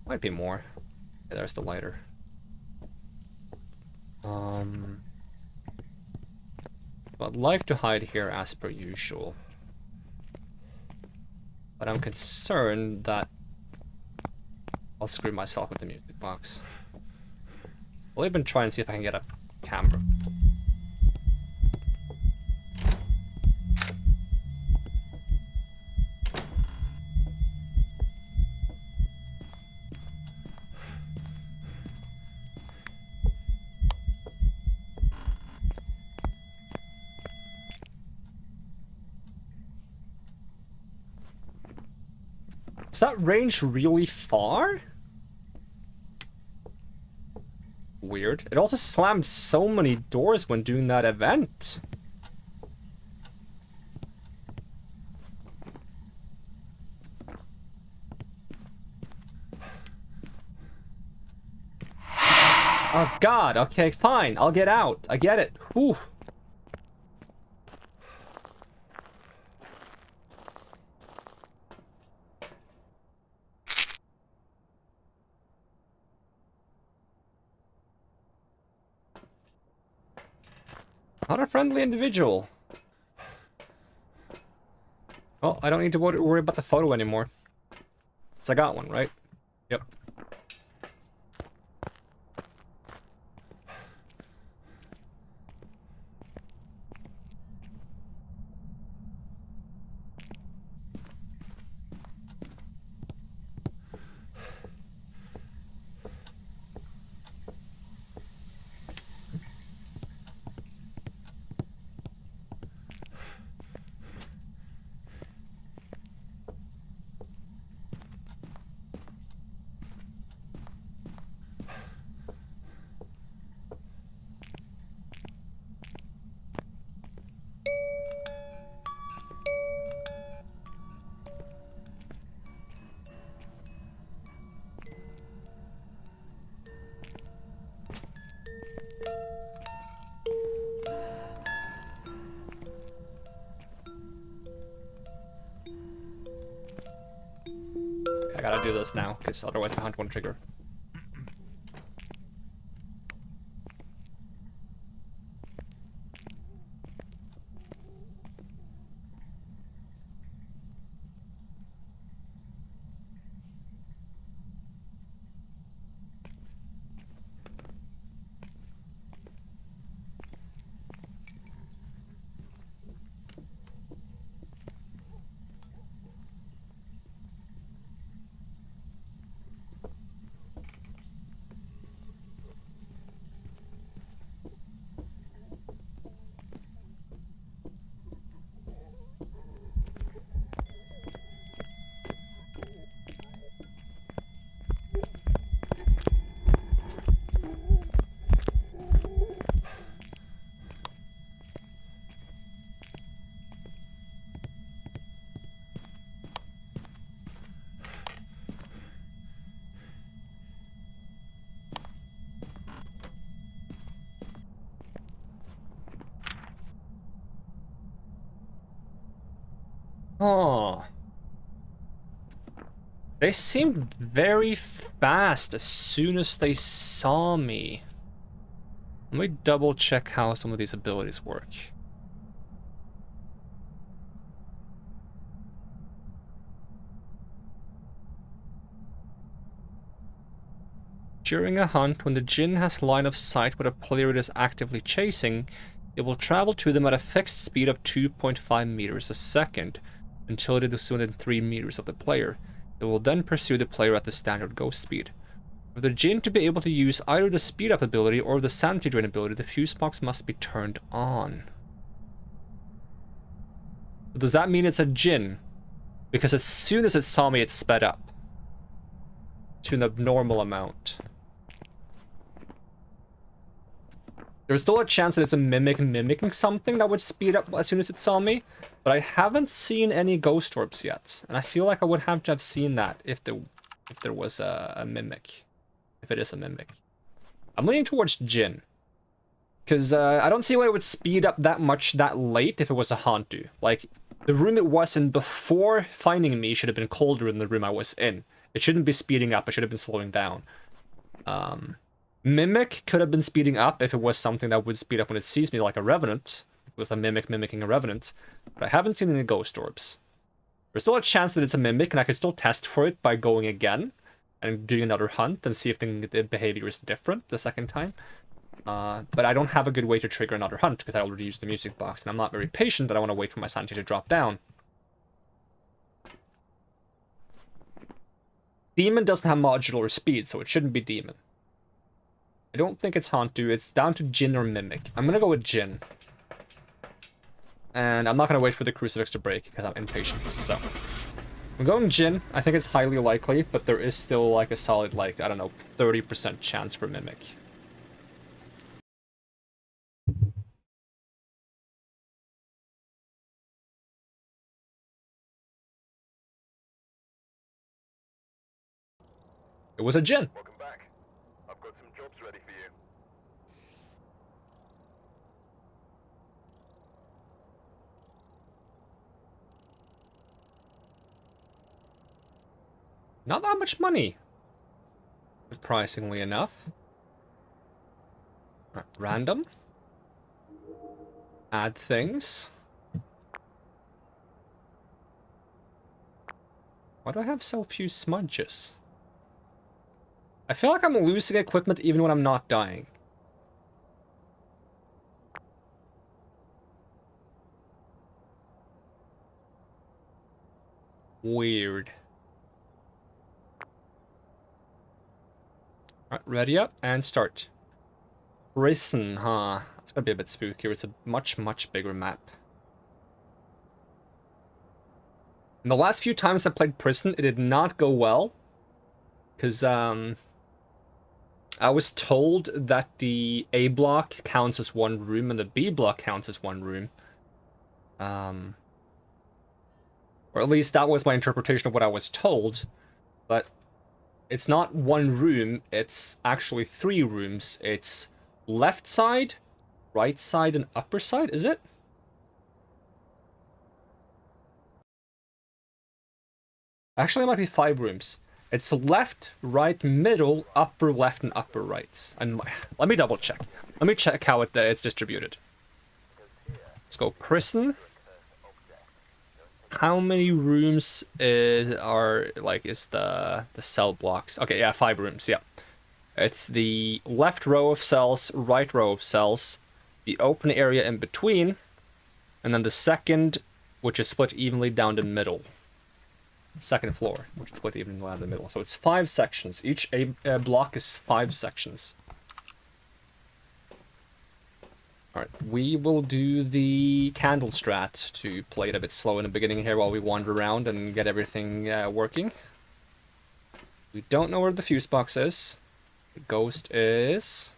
Might be more. Yeah, there's the lighter. I'd like to hide here as per usual. But I'm concerned that I'll screw myself with the music box. I'll even try and see if I can get a camera. Is that range really far? Weird. It also slammed so many doors when doing that event. Oh god, okay, fine. I'll get out. I get it. Whew. Not a friendly individual. Well, I don't need to worry about the photo anymore. So I got one, right? Yep. I gotta do this now, because otherwise the hunt won't trigger. Oh. They seemed very fast as soon as they saw me. Let me double check how some of these abilities work. During a hunt, when the Jinn has line of sight with a player it is actively chasing, it will travel to them at a fixed speed of 2.5 meters a second, until it is within 3 meters of the player. It will then pursue the player at the standard ghost speed. For the Jinn to be able to use either the speed up ability or the sanity drain ability, the fuse box must be turned on. So does that mean it's a Jinn? Because as soon as it saw me, it sped up to an abnormal amount. There's still a chance that it's a mimic mimicking something that would speed up as soon as it saw me, but I haven't seen any ghost orbs yet, and I feel like I would have to have seen that if there was a mimic, if it is a mimic. I'm leaning towards Jinn, because I don't see why it would speed up that much that late if it was a Hantu. Like, the room it was in before finding me should have been colder than the room I was in. It shouldn't be speeding up, it should have been slowing down. Mimic could have been speeding up if it was something that would speed up when it sees me, like a Revenant. If it was a Mimic mimicking a Revenant. But I haven't seen any Ghost Orbs. There's still a chance that it's a Mimic, and I could still test for it by going again and doing another hunt and see if the behavior is different the second time. But I don't have a good way to trigger another hunt because I already used the music box, and I'm not very patient that I want to wait for my sanity to drop down. Demon doesn't have modular speed, so it shouldn't be Demon. I don't think it's Hantu. It's down to Jinn or Mimic. I'm gonna go with Jinn. And I'm not gonna wait for the crucifix to break because I'm impatient, so. I'm going Jin. I think it's highly likely, but there is still like a solid, like, I don't know, 30% chance for Mimic. It was a Jin. Welcome back. I've got some jobs ready for you. Not that much money, surprisingly enough. Right, random. Add things. Why do I have so few smudges? I feel like I'm losing equipment even when I'm not dying. Weird. Alright, ready up and start. Prison, huh? It's gonna be a bit spookier. It's a much, much bigger map. And the last few times I played Prison, it did not go well. Because, I was told that the A block counts as one room and the B block counts as one room. Or at least that was my interpretation of what I was told. But it's not one room, it's actually 3 rooms. It's left side, right side, and upper side, is it? Actually, it might be 5 rooms. It's left, right, middle, upper left, and upper right. And let me double check. Let me check how it's distributed. Let's go prison. How many rooms is the cell blocks? Okay, yeah, 5 rooms, yeah. It's the left row of cells, right row of cells, the open area in between, and then the second, which is split evenly down the middle. Second floor, which is split evenly down the middle. So it's 5 sections. Each block is 5 sections. Alright, we will do the candle strat to play it a bit slow in the beginning here while we wander around and get everything working. We don't know where the fuse box is. The ghost is...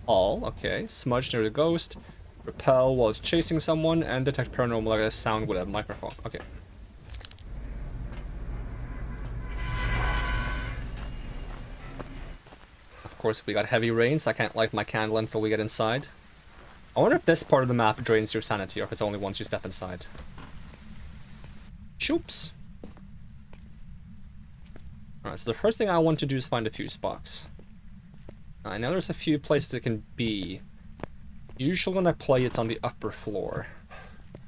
all, okay. Smudge near the ghost. Repel while it's chasing someone, and detect paranormal sound with a microphone. Okay. Of course, we got heavy rain, so I can't light my candle until we get inside. I wonder if this part of the map drains your sanity, or if it's only once you step inside. Shoops. Alright, so the first thing I want to do is find a fuse box. I know there's a few places it can be. Usually when I play, it's on the upper floor.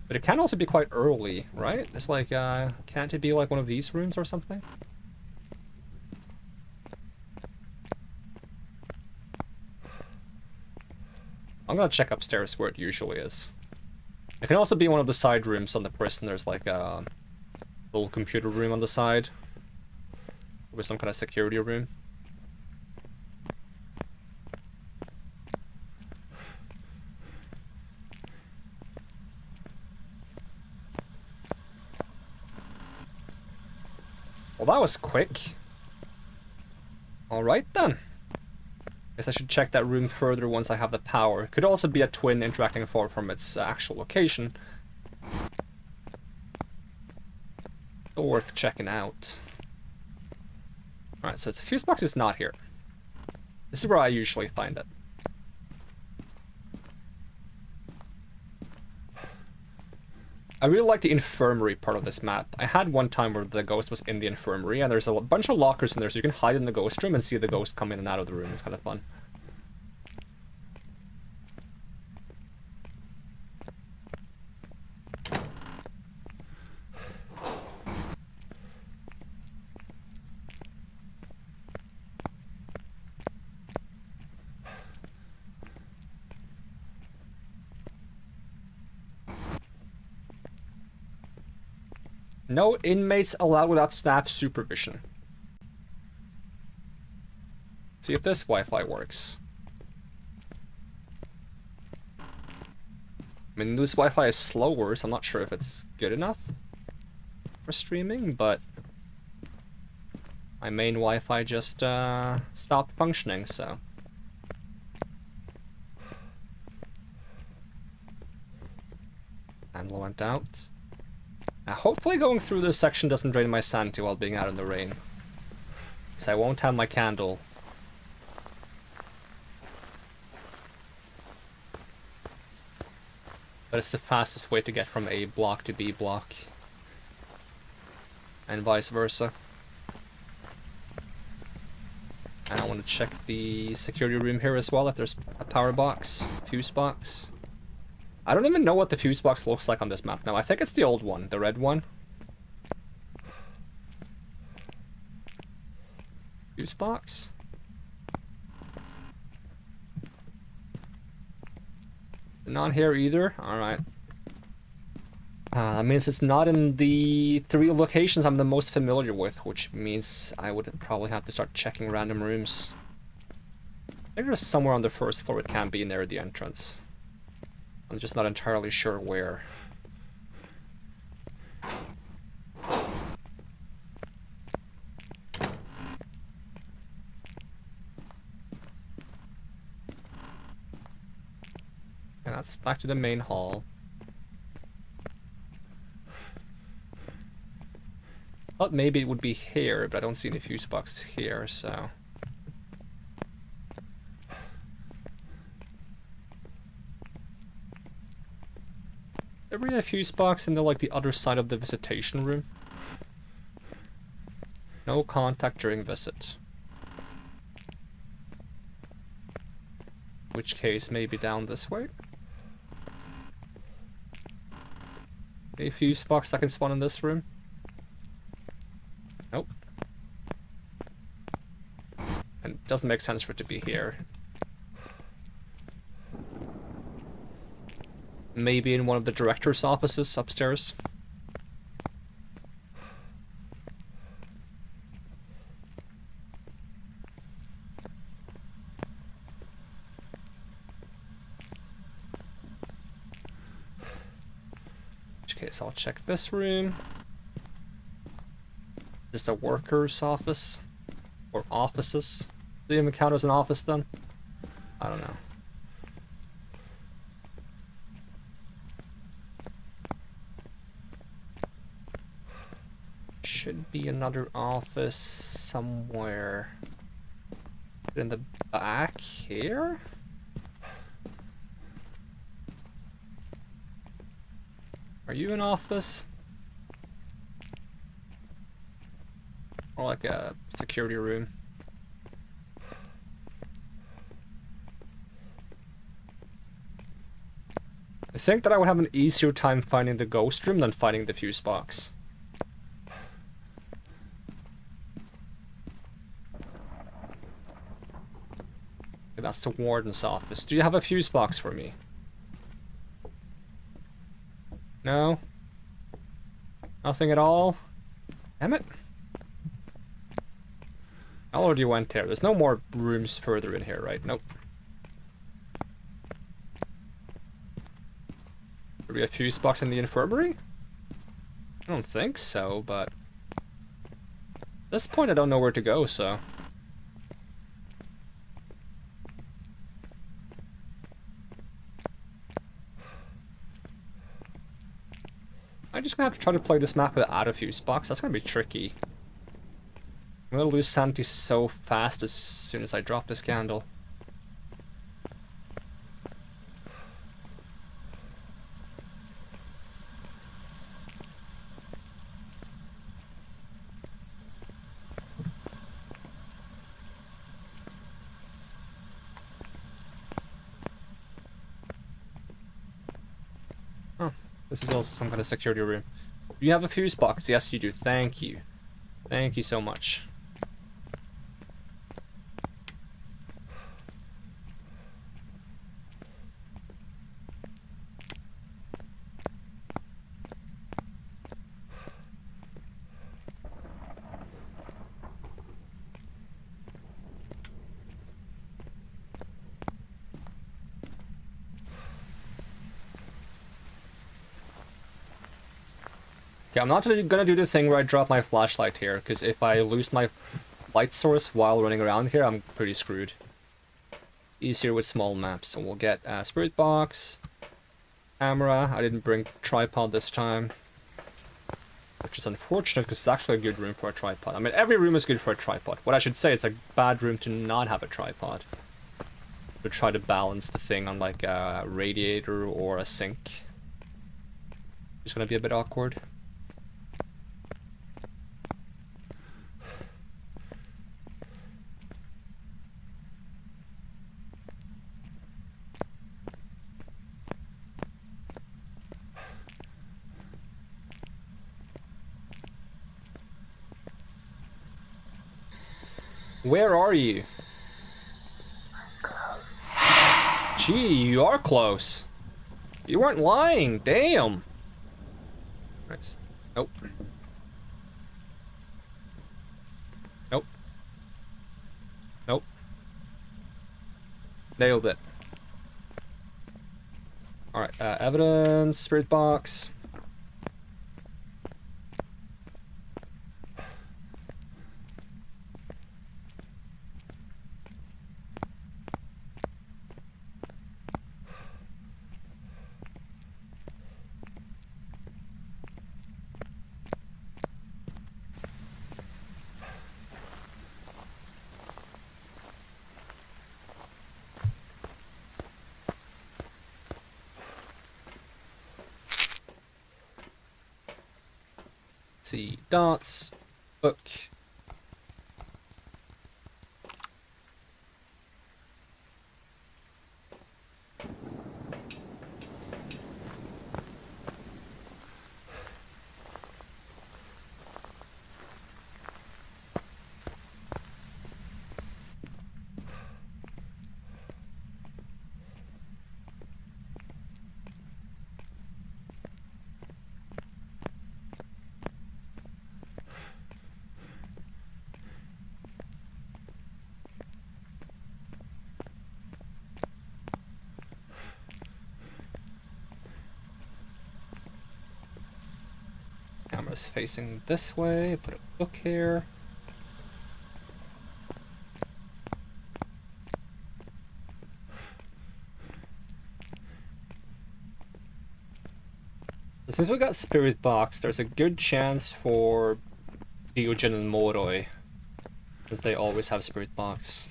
But it can also be quite early, right? It's like, can't it be like one of these rooms or something? I'm gonna check upstairs where it usually is. It can also be one of the side rooms on the prison. There's like a little computer room on the side. With some kind of security room. Well, that was quick. Alright then. Guess I should check that room further once I have the power. It could also be a twin interacting far from its actual location. Still worth checking out. Alright, so the fuse box is not here. This is where I usually find it. I really like the infirmary part of this map. I had one time where the ghost was in the infirmary, and there's a bunch of lockers in there, so you can hide in the ghost room and see the ghost come in and out of the room. It's kind of fun. No inmates allowed without staff supervision. See if this Wi-Fi works. I mean, this Wi-Fi is slower, so I'm not sure if it's good enough. for streaming, but my main Wi-Fi just stopped functioning, so. Candle went out. Now, hopefully going through this section doesn't drain my sanity while being out in the rain. Because I won't have my candle. But it's the fastest way to get from A block to B block. And vice versa. And I want to check the security room here as well, if there's a power box, fuse box. I don't even know what the fuse box looks like on this map now. I think it's the old one, the red one. Fuse box? Not here either. Alright. That means it's not in the 3 locations I'm the most familiar with, which means I would probably have to start checking random rooms. I think there's somewhere on the first floor it can be near the entrance. I'm just not entirely sure where. And that's back to the main hall. Thought maybe it would be here, but I don't see any fuse box here, so. There be a fuse box in the the other side of the visitation room. No contact during visit. Which case, maybe down this way. A fuse box that can spawn in this room. Nope. And it doesn't make sense for it to be here. Maybe in one of the director's offices upstairs. In which case, I'll check this room. Just a worker's office. Or offices. Do you even count as an office then? I don't know. Should be another office somewhere in the back here. Are you an office? Or like a security room? I think that I would have an easier time finding the ghost room than finding the fuse box. That's the warden's office. Do you have a fuse box for me? No? Nothing at all? Damn it. I already went there. There's no more rooms further in here, right? Nope. Could be a fuse box in the infirmary? I don't think so, but at this point I don't know where to go, so. I'm just gonna have to try to play this map without a fuse box. That's gonna be tricky. I'm gonna lose sanity so fast as soon as I drop this candle. Oh, this is also some kind of security room. You have a fuse box? Yes, you do. Thank you. Thank you so much. Okay, I'm not gonna do the thing where I drop my flashlight here, because if I lose my light source while running around here, I'm pretty screwed. Easier with small maps, so we'll get a spirit box, camera. I didn't bring tripod this time, which is unfortunate because it's actually a good room for a tripod. I mean, every room is good for a tripod. What I should say, it's a bad room to not have a tripod. To try to balance the thing on like a radiator or a sink. It's gonna be a bit awkward. Where are you? Gee, you are close. You weren't lying, damn. Nice. Nope. Nope. Nope. Nailed it. Alright, evidence, spirit box. See, dots, book. Camera's facing this way, put a book here. Since we got Spirit Box, there's a good chance for Diogen and Moroi, because they always have Spirit Box.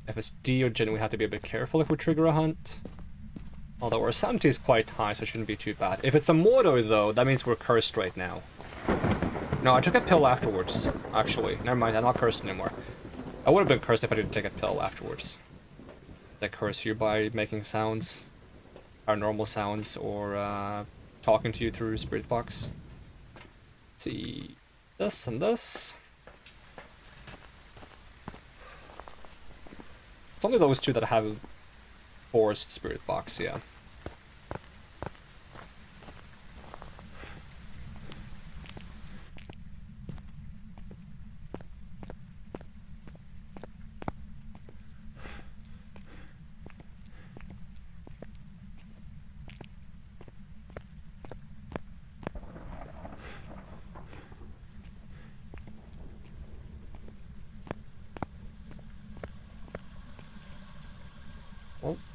If it's Diogen, we have to be a bit careful if we trigger a hunt. Although our sanity is quite high, so it shouldn't be too bad. If it's a Moroi, though, that means we're cursed right now. No, I took a pill afterwards, actually. Never mind, I'm not cursed anymore. I would have been cursed if I didn't take a pill afterwards. They curse you by making sounds, paranormal sounds, or talking to you through Spirit Box. Let's see, this and this. It's only those two that have forced Spirit Box, yeah.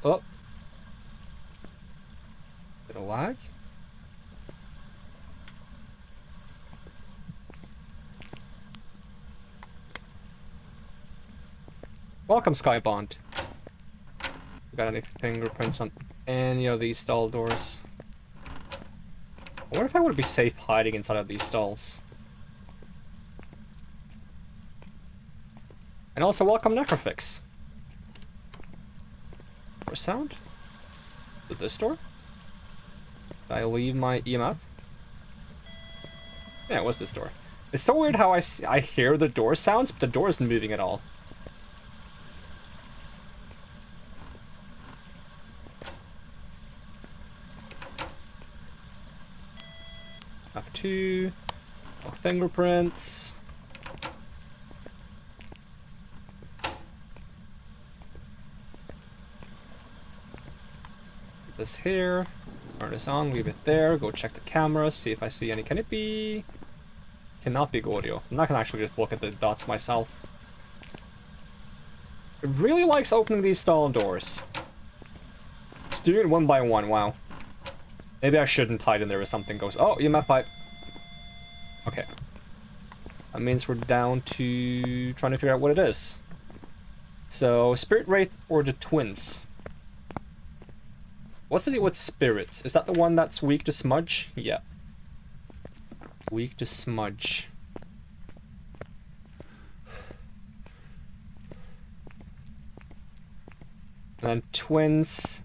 Oh. Bit of lag. Welcome, Skybond. Got any fingerprints on any of these stall doors? I wonder if I would be safe hiding inside of these stalls. And also, welcome, Necrofix. For sound? Is it this door? Did I leave my EMF? Yeah, it was this door. It's so weird how I hear the door sounds, but the door isn't moving at all. F2. No fingerprints. This here. Turn this on, leave it there, go check the camera, see if I see any. Can it be... Cannot be audio. I'm not gonna actually just look at the dots myself. It really likes opening these stall doors. It's doing it one by one, wow. Maybe I shouldn't hide in there if something goes... Oh, EMF pipe. Okay. That means we're down to trying to figure out what it is. So, Spirit Wraith or the Twins? What's the deal with spirits? Is that the one that's weak to smudge? Yeah. Weak to smudge. And twins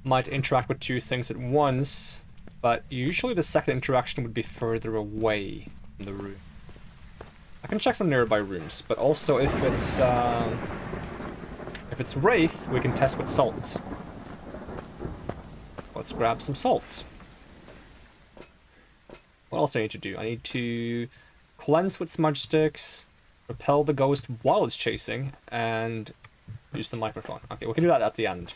might interact with two things at once, but usually the second interaction would be further away from the room. I can check some nearby rooms, but also if it's Wraith, we can test with salt. Let's grab some salt. What else do I need to do? I need to cleanse with smudge sticks, repel the ghost while it's chasing, and use the microphone. Okay, we can do that at the end.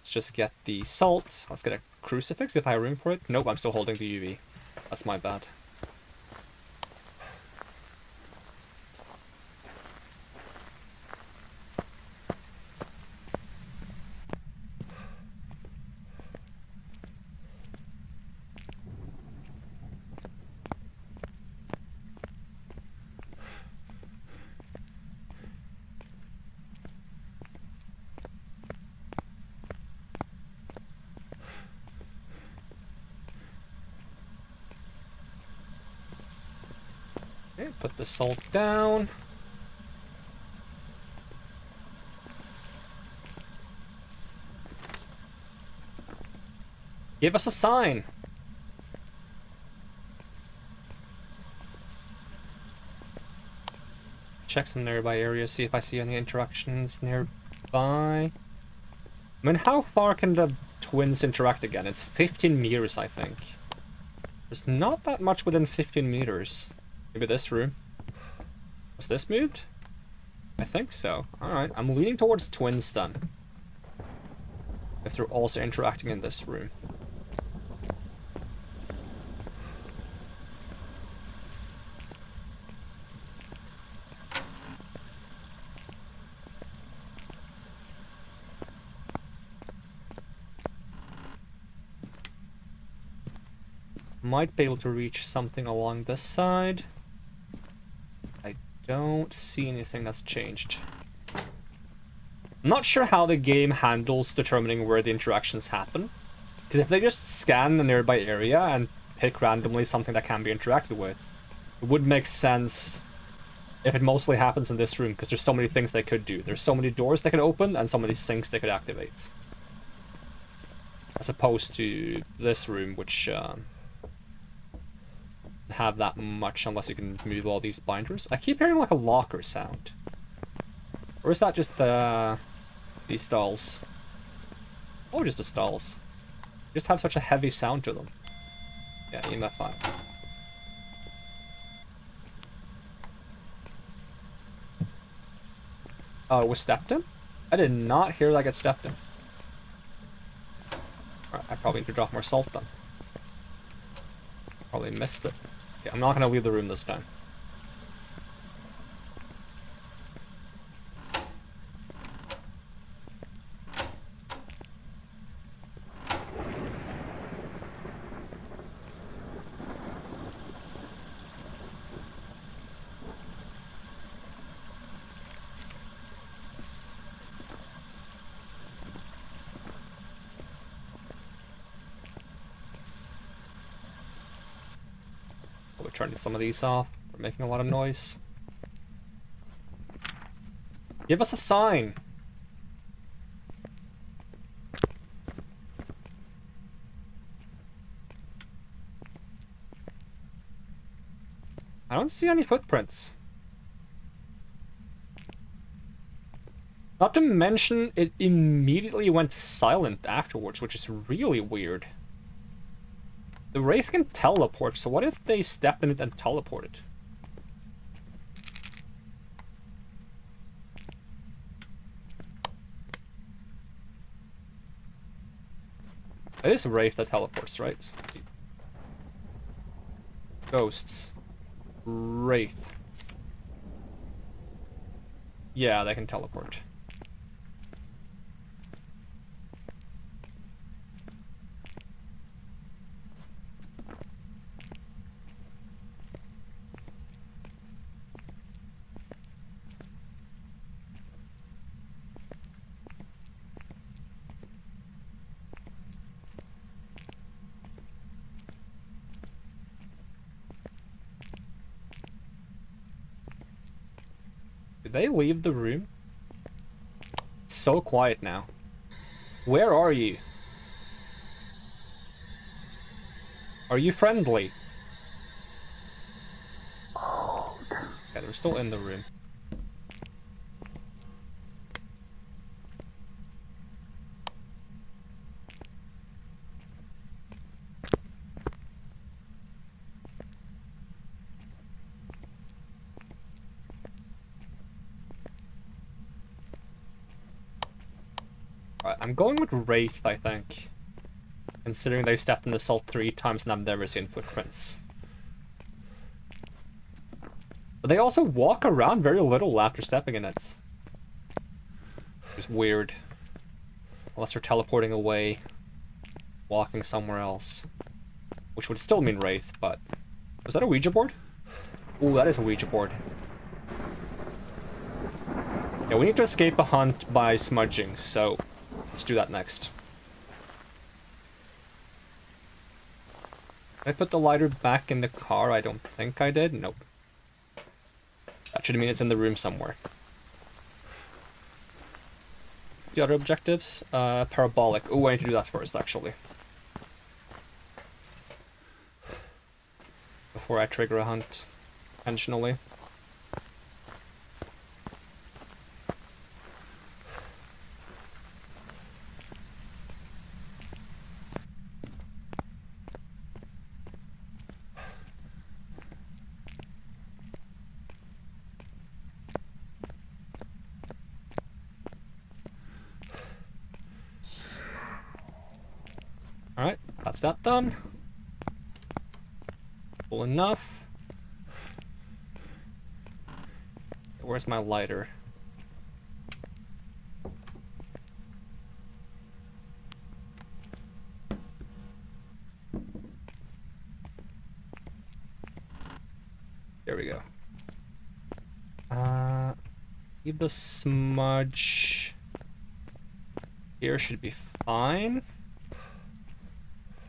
Let's just get the salt. Let's get a crucifix if I have room for it. Nope, I'm still holding the UV. That's my bad. Okay, put the salt down. Give us a sign. Check some nearby areas, see if I see any interactions nearby. I mean, how far can the twins interact again? It's 15 meters, I think. There's not that much within 15 meters. Maybe this room. Was this moved? I think so. Alright, I'm leaning towards twins then. If they're also interacting in this room. Might be able to reach something along this side. I don't see anything that's changed. I'm not sure how the game handles determining where the interactions happen. Because if they just scan the nearby area and pick randomly something that can be interacted with, it would make sense if it mostly happens in this room, because there's so many things they could do. There's so many doors they could open and so many sinks they could activate. As opposed to this room, which have that much unless you can move all these binders. I keep hearing like a locker sound. Or is that just these stalls? Oh, just the stalls. Just have such a heavy sound to them. Yeah, EMF 5. Oh, it was stepped in? I did not hear that get stepped in. Alright, I probably need to drop more salt then. Probably missed it. Okay, I'm not gonna leave the room this time. Turning some of these off. They're making a lot of noise. Give us a sign. I don't see any footprints. Not to mention, it immediately went silent afterwards, which is really weird. The Wraith can teleport, so what if they stepped in it and teleported? It is Wraith that teleports, right? Ghosts. Wraith. Yeah, they can teleport. Did they leave the room? It's so quiet now. Where are you? Are you friendly? Yeah, they're still in the room. Alright, I'm going with Wraith, I think. Considering they stepped in the salt 3 times and I've never seen footprints. But they also walk around very little after stepping in it. It's weird. Unless they're teleporting away, walking somewhere else. Which would still mean Wraith, but... Was that a Ouija board? Ooh, that is a Ouija board. Yeah, we need to escape a hunt by smudging, so... Let's do that next. Did I put the lighter back in the car? I don't think I did. Nope. That should mean it's in the room somewhere. The other objectives? Parabolic. Oh, I need to do that first, actually. Before I trigger a hunt. Intentionally. Alright, that's that done. Full enough. Where's my lighter? There we go. Leave the smudge here, should be fine.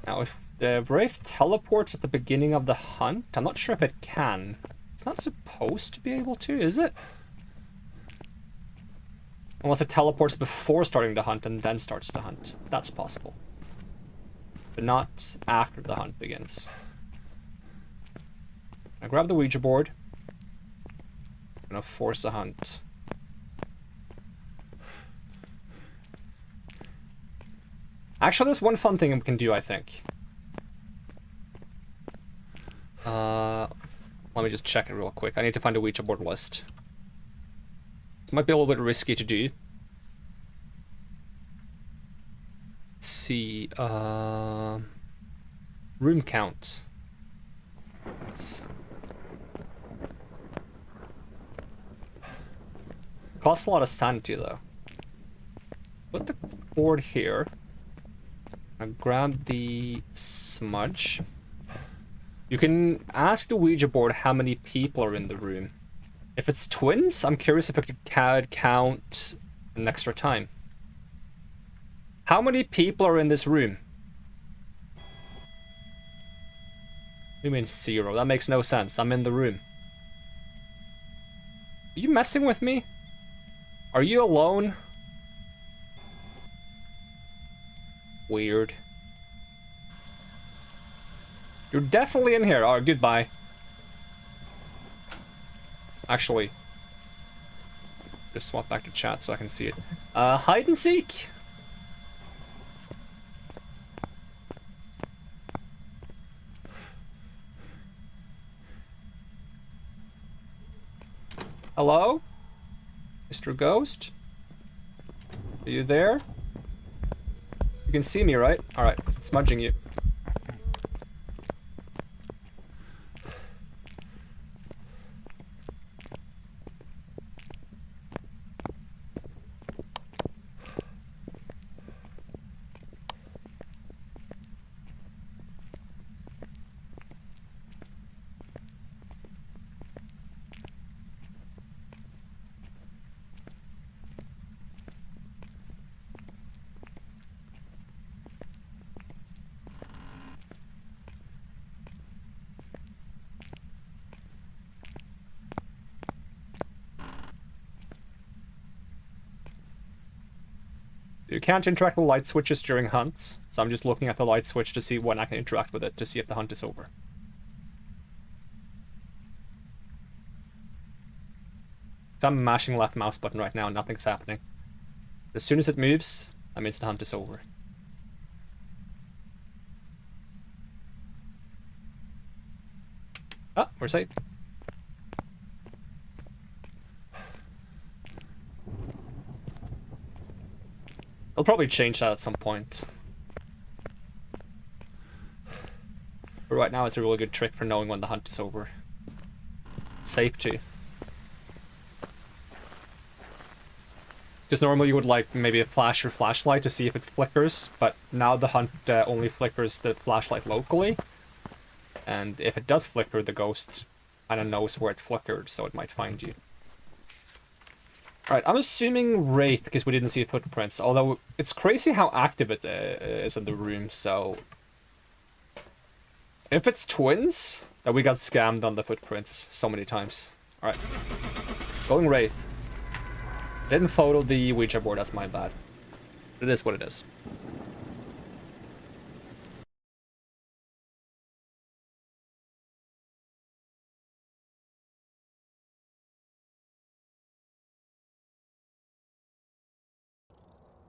Now, if the Wraith teleports at the beginning of the hunt, I'm not sure if it can. It's not supposed to be able to, is it? Unless it teleports before starting the hunt and then starts the hunt. That's possible. But not after the hunt begins. I grab the Ouija board. I'm gonna force a hunt. Actually, there's one fun thing we can do, I think. Let me just check it real quick. I need to find a Ouija board list. This might be a little bit risky to do. Let's see, room count. Costs a lot of sanity, though. Put the board here. I grab the smudge. You can ask the Ouija board how many people are in the room. If it's twins, I'm curious if it could count an extra time. How many people are in this room? You mean 0? That makes no sense. I'm in the room. Are you messing with me? Are you alone? Weird. You're definitely in here. Oh, goodbye. Actually, just swap back to chat so I can see it. Hide and seek. Hello? Mr. Ghost? Are you there? You can see me, right? Alright, smudging you. You can't interact with light switches during hunts, so I'm just looking at the light switch to see when I can interact with it to see if the hunt is over. So I'm mashing left mouse button right now and nothing's happening. As soon as it moves, that means the hunt is over. Ah, we're safe. I'll probably change that at some point. But right now it's a really good trick for knowing when the hunt is over. Safe too. Because normally you would like maybe flash your flashlight to see if it flickers, but now the hunt only flickers the flashlight locally. And if it does flicker, the ghost kind of knows where it flickered, so it might find you. Alright, I'm assuming Wraith, because we didn't see footprints, although it's crazy how active it is in the room, so... If it's twins, then we got scammed on the footprints so many times. Alright. Going Wraith. Didn't photo the Ouija board, that's my bad. It is what it is.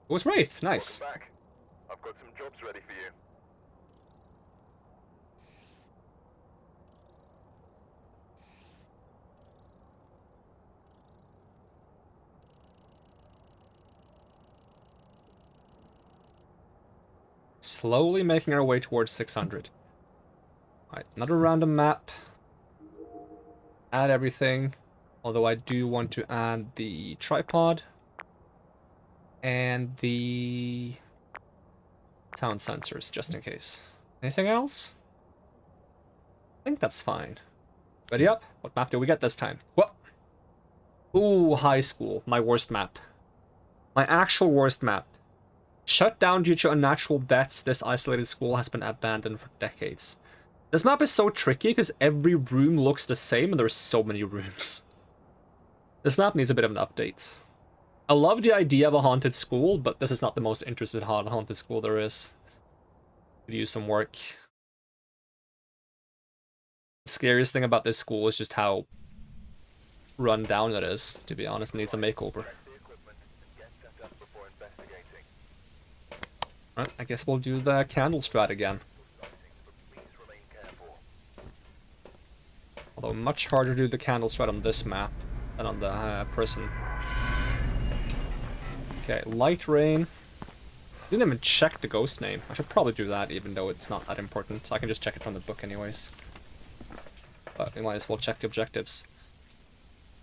It was Wraith, nice. Welcome back. I've got some jobs ready for you. Slowly making our way towards 600. Alright, another random map. Add everything. Although I do want to add the tripod. And the sound sensors, just in case. Anything else? I think that's fine. Ready up? What map do we get this time? What? Ooh, high school. My worst map. My actual worst map. Shut down due to unnatural deaths, this isolated school has been abandoned for decades. This map is so tricky because every room looks the same and there's so many rooms. This map needs a bit of an update. I love the idea of a haunted school, but this is not the most interesting haunted school there is. Could use some work. The scariest thing about this school is just how run down it is, to be honest. It needs a makeover. Alright, I guess we'll do the candle strat again. Although much harder to do the candle strat on this map than on the prison. Okay, light rain. Didn't even check the ghost name. I should probably do that, even though it's not that important. I can just check it from the book anyways. But we might as well check the objectives.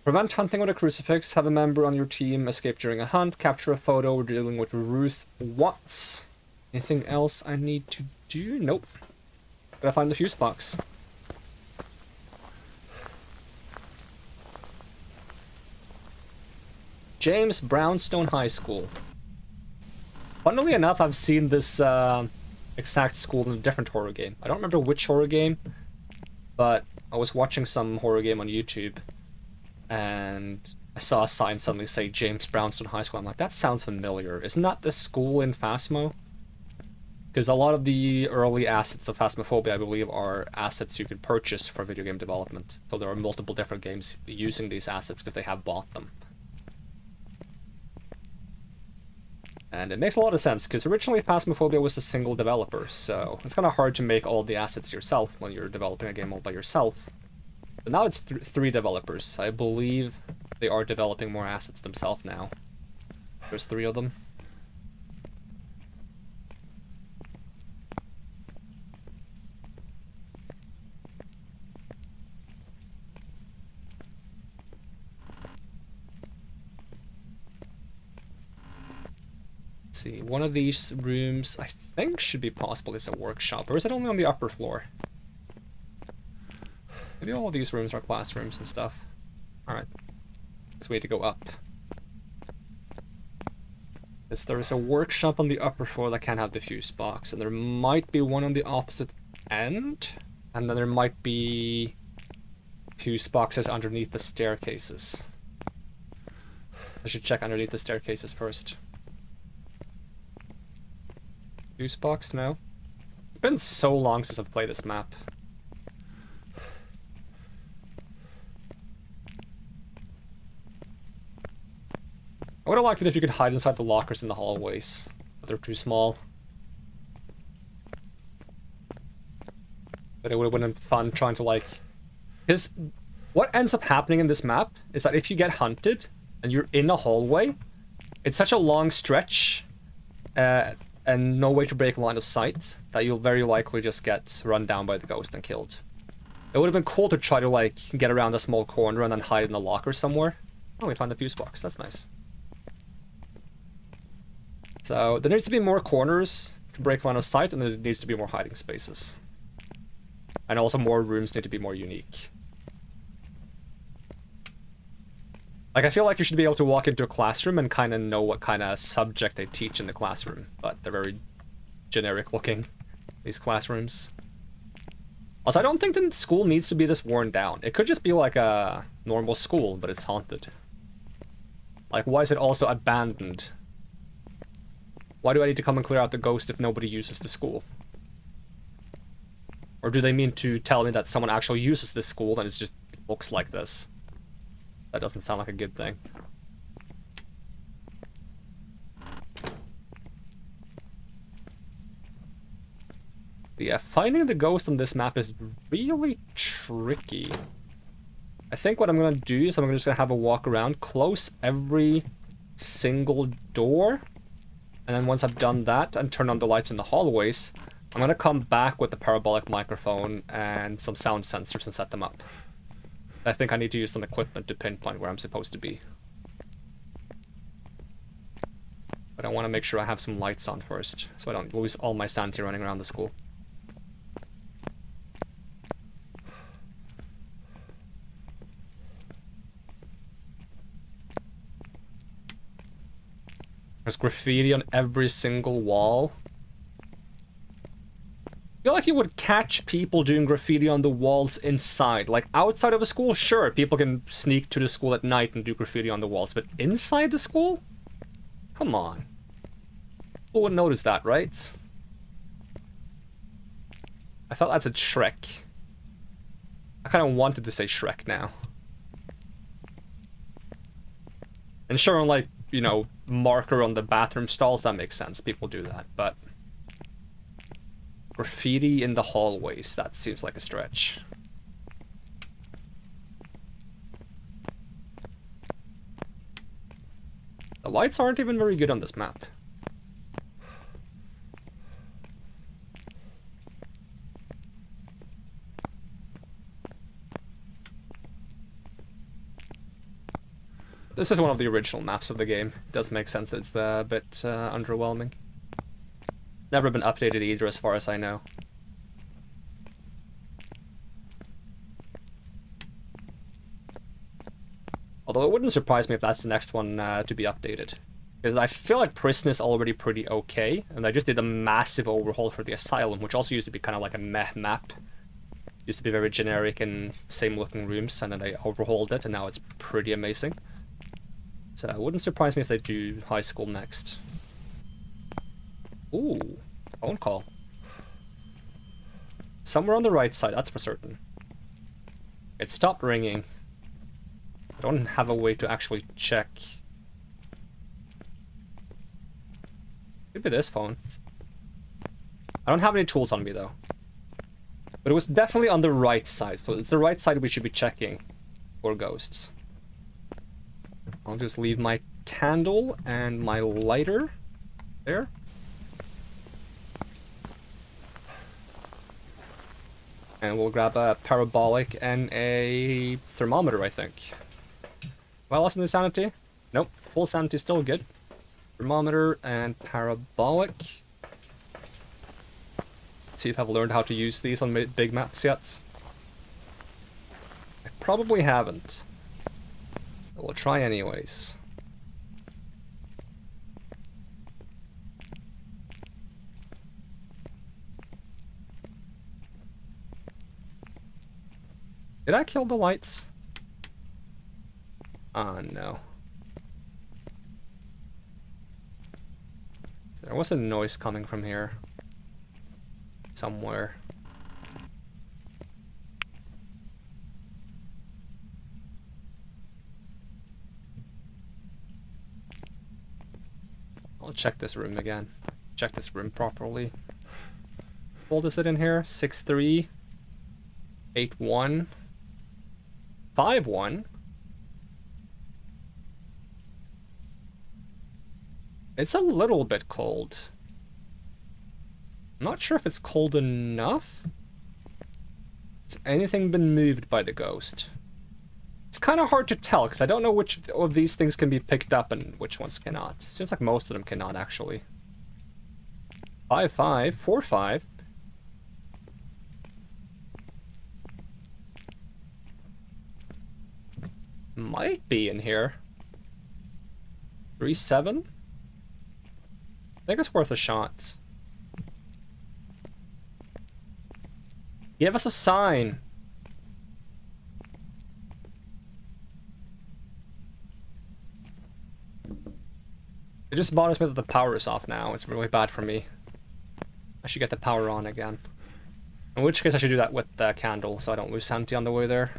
Prevent hunting with a crucifix. Have a member on your team escape during a hunt. Capture a photo. We're dealing with Ruth Watts. Anything else I need to do? Nope. Gotta find the fuse box. James Brownstone High School. Funnily enough, I've seen this exact school in a different horror game. I don't remember which horror game, but I was watching some horror game on YouTube, and I saw a sign suddenly say James Brownstone High School. I'm like, that sounds familiar. Isn't that the school in Phasmo? Because a lot of the early assets of Phasmophobia, I believe, are assets you could purchase for video game development. So there are multiple different games using these assets because they have bought them. And it makes a lot of sense, because originally Phasmophobia was a single developer, so it's kind of hard to make all the assets yourself when you're developing a game all by yourself. But now it's three developers. I believe they are developing more assets themselves now. There's 3 of them. Let's see, one of these rooms I think should be possible is a workshop, or is it only on the upper floor? Maybe all of these rooms are classrooms and stuff. Alright. Let's wait to go up. Because there is a workshop on the upper floor that can have the fuse box, and there might be one on the opposite end, and then there might be fuse boxes underneath the staircases. I should check underneath the staircases first. Fuse box? No. It's been so long since I've played this map. I would have liked it if you could hide inside the lockers in the hallways, but they're too small. But it would have been fun trying to, like... Because what ends up happening in this map is that if you get hunted and you're in a hallway, it's such a long stretch and no way to break line of sight that you'll very likely just get run down by the ghost and killed. It would have been cool to try to, like, get around a small corner and then hide in a locker somewhere. Oh, we found the fuse box. That's nice. So, there needs to be more corners to break line of sight, and there needs to be more hiding spaces. And also more rooms need to be more unique. Like, I feel like you should be able to walk into a classroom and kind of know what kind of subject they teach in the classroom. But they're very generic looking, these classrooms. Also, I don't think the school needs to be this worn down. It could just be like a normal school, but it's haunted. Like, why is it also abandoned? Why do I need to come and clear out the ghost if nobody uses the school? Or do they mean to tell me that someone actually uses this school and it just looks like this? That doesn't sound like a good thing. But yeah, finding the ghost on this map is really tricky. I think what I'm gonna do is I'm just gonna have a walk around, close every single door, and then once I've done that and turn on the lights in the hallways, I'm gonna come back with the parabolic microphone and some sound sensors and set them up. I think I need to use some equipment to pinpoint where I'm supposed to be. But I want to make sure I have some lights on first, so I don't lose all my sanity running around the school. There's graffiti on every single wall. I feel like you would catch people doing graffiti on the walls inside. Like, outside of a school, sure, people can sneak to the school at night and do graffiti on the walls, but inside the school? Come on. People would notice that, right? I thought that's a Shrek. I kind of wanted to say Shrek now. And sure, like, you know, marker on the bathroom stalls, that makes sense. People do that, but... graffiti in the hallways, that seems like a stretch. The lights aren't even very good on this map. This is one of the original maps of the game. It does make sense that it's a bit underwhelming. Never been updated either, as far as I know. Although it wouldn't surprise me if that's the next one to be updated. Because I feel like Prison is already pretty okay, and I just did a massive overhaul for the Asylum, which also used to be kind of like a meh map. Used to be very generic and same looking rooms, and then they overhauled it, and now it's pretty amazing. So it wouldn't surprise me if they do High School next. Ooh, phone call. Somewhere on the right side, that's for certain. It stopped ringing. I don't have a way to actually check. Maybe this phone. I don't have any tools on me though. But it was definitely on the right side, so it's the right side we should be checking for ghosts. I'll just leave my candle and my lighter there. And we'll grab a parabolic and a thermometer, I think. Well, lost any sanity? Nope, full sanity still good. thermometer and parabolic. Let's see if I've learned how to use these on big maps yet. I probably haven't. But we'll try anyways. Did I kill the lights? Ah, no. There was a noise coming from here. Somewhere. I'll check this room again. Check this room properly. What old is it in here? 6-3, 8-1, 5-1. It's a little bit cold. I'm not sure if it's cold enough. Has anything been moved by the ghost? It's kind of hard to tell, because I don't know which of these things can be picked up and which ones cannot. Seems like most of them cannot, actually. 5-5, 4-5. Might be in here. 3-7? I think it's worth a shot. Give us a sign. It just bothers me that the power is off now. It's really bad for me. I should get the power on again. In which case I should do that with the candle so I don't lose sanity on the way there.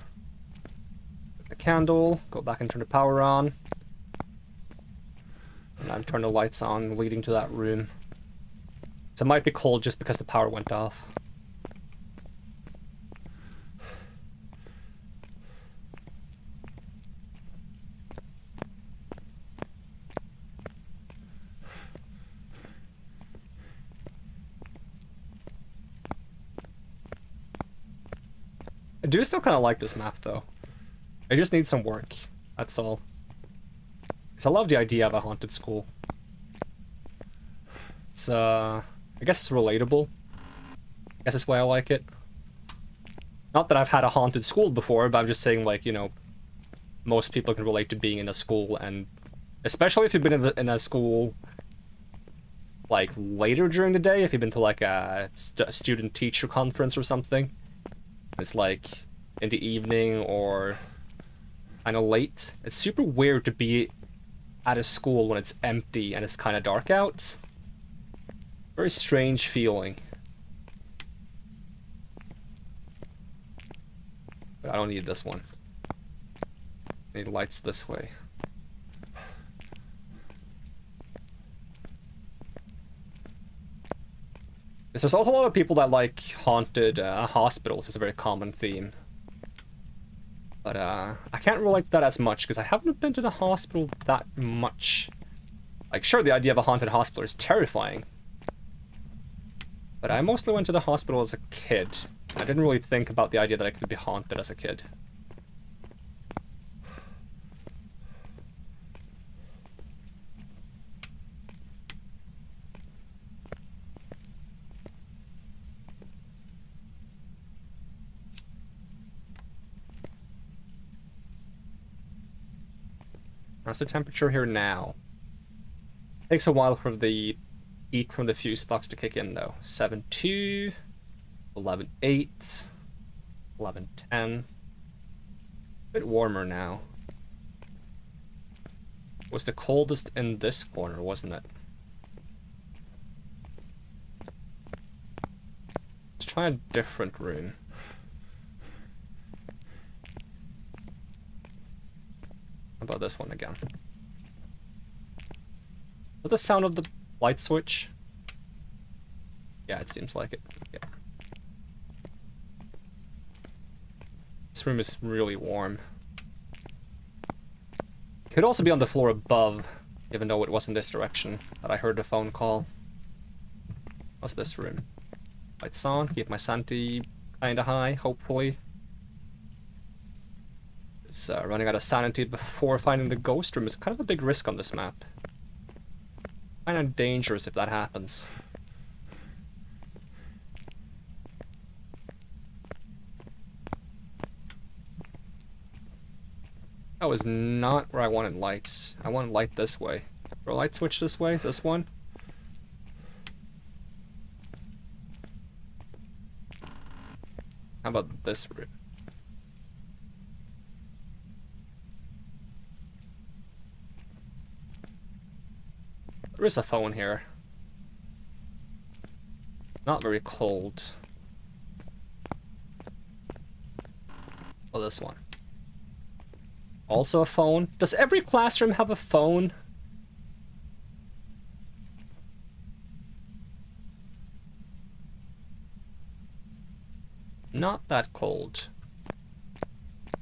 Put the candle, go back and turn the power on. And then turn the lights on leading to that room. So it might be cold just because the power went off. I do still kind of like this map, though. I just need some work. That's all. Because I love the idea of a haunted school. It's, I guess it's relatable. I guess that's why I like it. Not that I've had a haunted school before, but I'm just saying, like, you know, most people can relate to being in a school, and especially if you've been in a school, like, later during the day, if you've been to, like, a student-teacher conference or something. It's like in the evening or kind of late. It's super weird to be at a school when it's empty and it's kind of dark out. Very strange feeling. But I don't need this one. I need lights this way. There's also a lot of people that like haunted hospitals. It's a very common theme. But I can't relate to that as much because I haven't been to the hospital that much. Like, sure, the idea of a haunted hospital is terrifying. But I mostly went to the hospital as a kid. I didn't really think about the idea that I could be haunted as a kid. How's the temperature here now? Takes a while for the heat from the fuse box to kick in, though. 7-2, 11-8, 11-10. A bit warmer now. Was the coldest in this corner, wasn't it? Let's try a different room. How about this one again? Is that the sound of the light switch? Yeah, it seems like it. Yeah. This room is really warm. Could also be on the floor above, even though it wasn't this direction that I heard the phone call. What's this room? Lights on, keep my sanity kinda high, hopefully. Running out of sanity before finding the ghost room is kind of a big risk on this map. Kind of dangerous if that happens. That was not where I wanted lights. I wanted light this way. Or light switch this way? This one? How about this route? There is a phone here. Not very cold. Oh, this one. Also a phone. Does every classroom have a phone? Not that cold.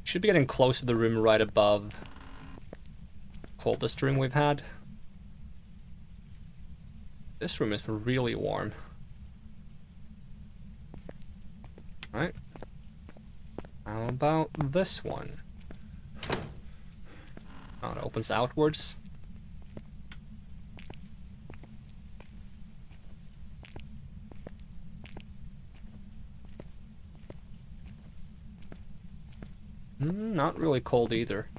Should be getting close to the room right above. Coldest room we've had. This room is really warm. Right. How about this one? Oh, it opens outwards. Not really cold either.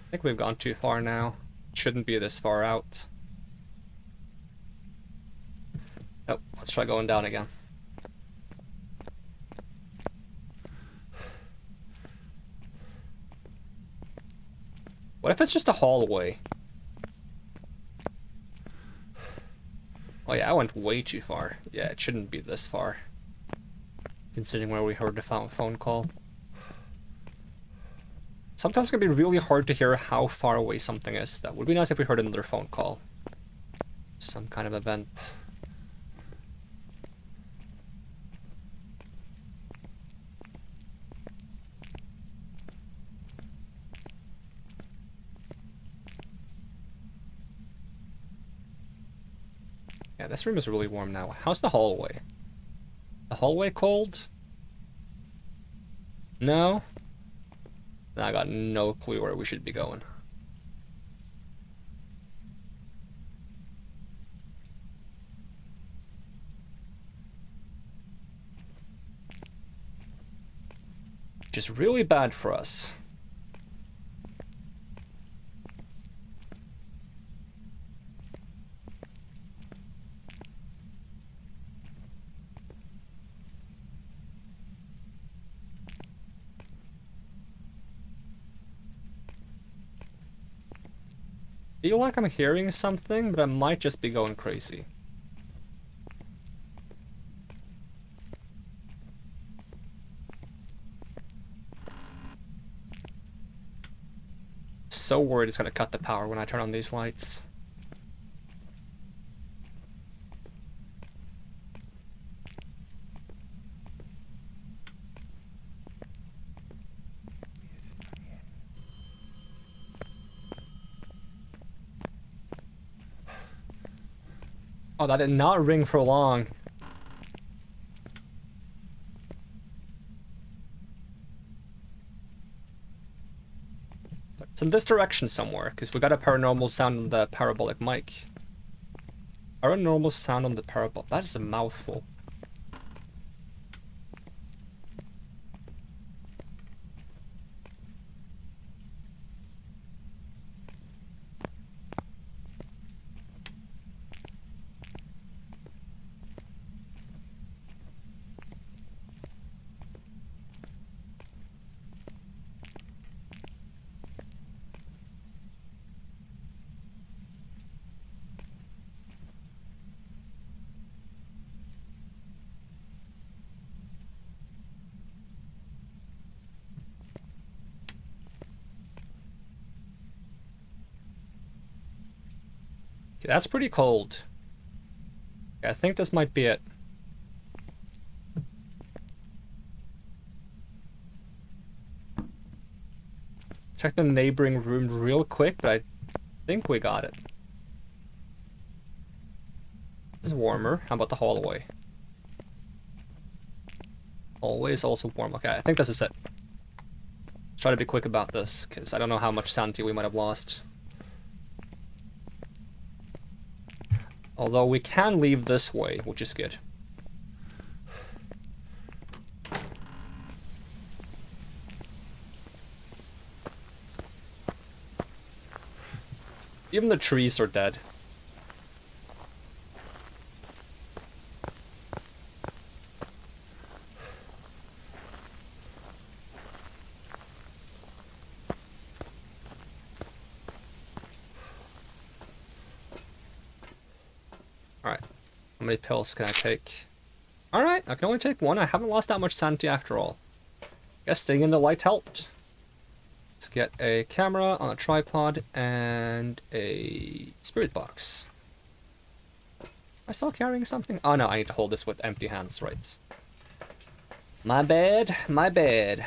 I think we've gone too far now. Shouldn't be this far out. Oh, let's try going down again. What if it's just a hallway? Oh yeah, I went way too far. Yeah, it shouldn't be this far. Considering where we heard the phone call. Sometimes it can be really hard to hear how far away something is. That would be nice if we heard another phone call. Some kind of event. Yeah, this room is really warm now. How's the hallway? The hallway cold? No? I got no clue where we should be going. Which is really bad for us. Feel like I'm hearing something, but I might just be going crazy. So worried it's gonna cut the power when I turn on these lights. Oh, that did not ring for long. It's in this direction somewhere, because we got a paranormal sound on the parabolic mic. Paranormal sound on the parabolic. That is a mouthful. Okay, that's pretty cold. Okay, I think this might be it. Check the neighboring room real quick, but I think we got it. This is warmer. How about the hallway? Hallway is also warm. Okay, I think this is it. Let's try to be quick about this, because I don't know how much sanity we might have lost. Although we can leave this way, which is good. Even the trees are dead. Alright. How many pills can I take? Alright, I can only take one. I haven't lost that much sanity after all. Guess staying in the light helped. Let's get a camera on a tripod and a spirit box. Am I still carrying something? Oh no, I need to hold this with empty hands, right. My bad, my bad.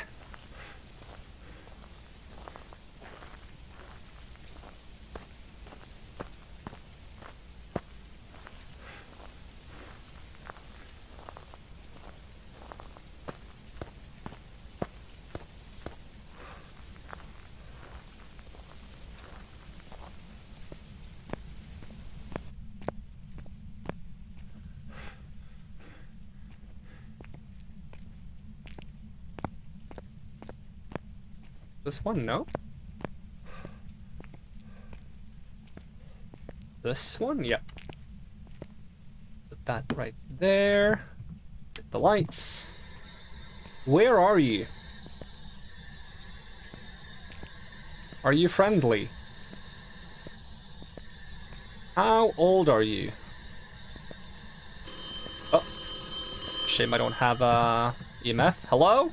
This one, no? This one, yep. Put that right there. Hit the lights. Where are you? Are you friendly? How old are you? Oh. Shame I don't have EMF. Hello?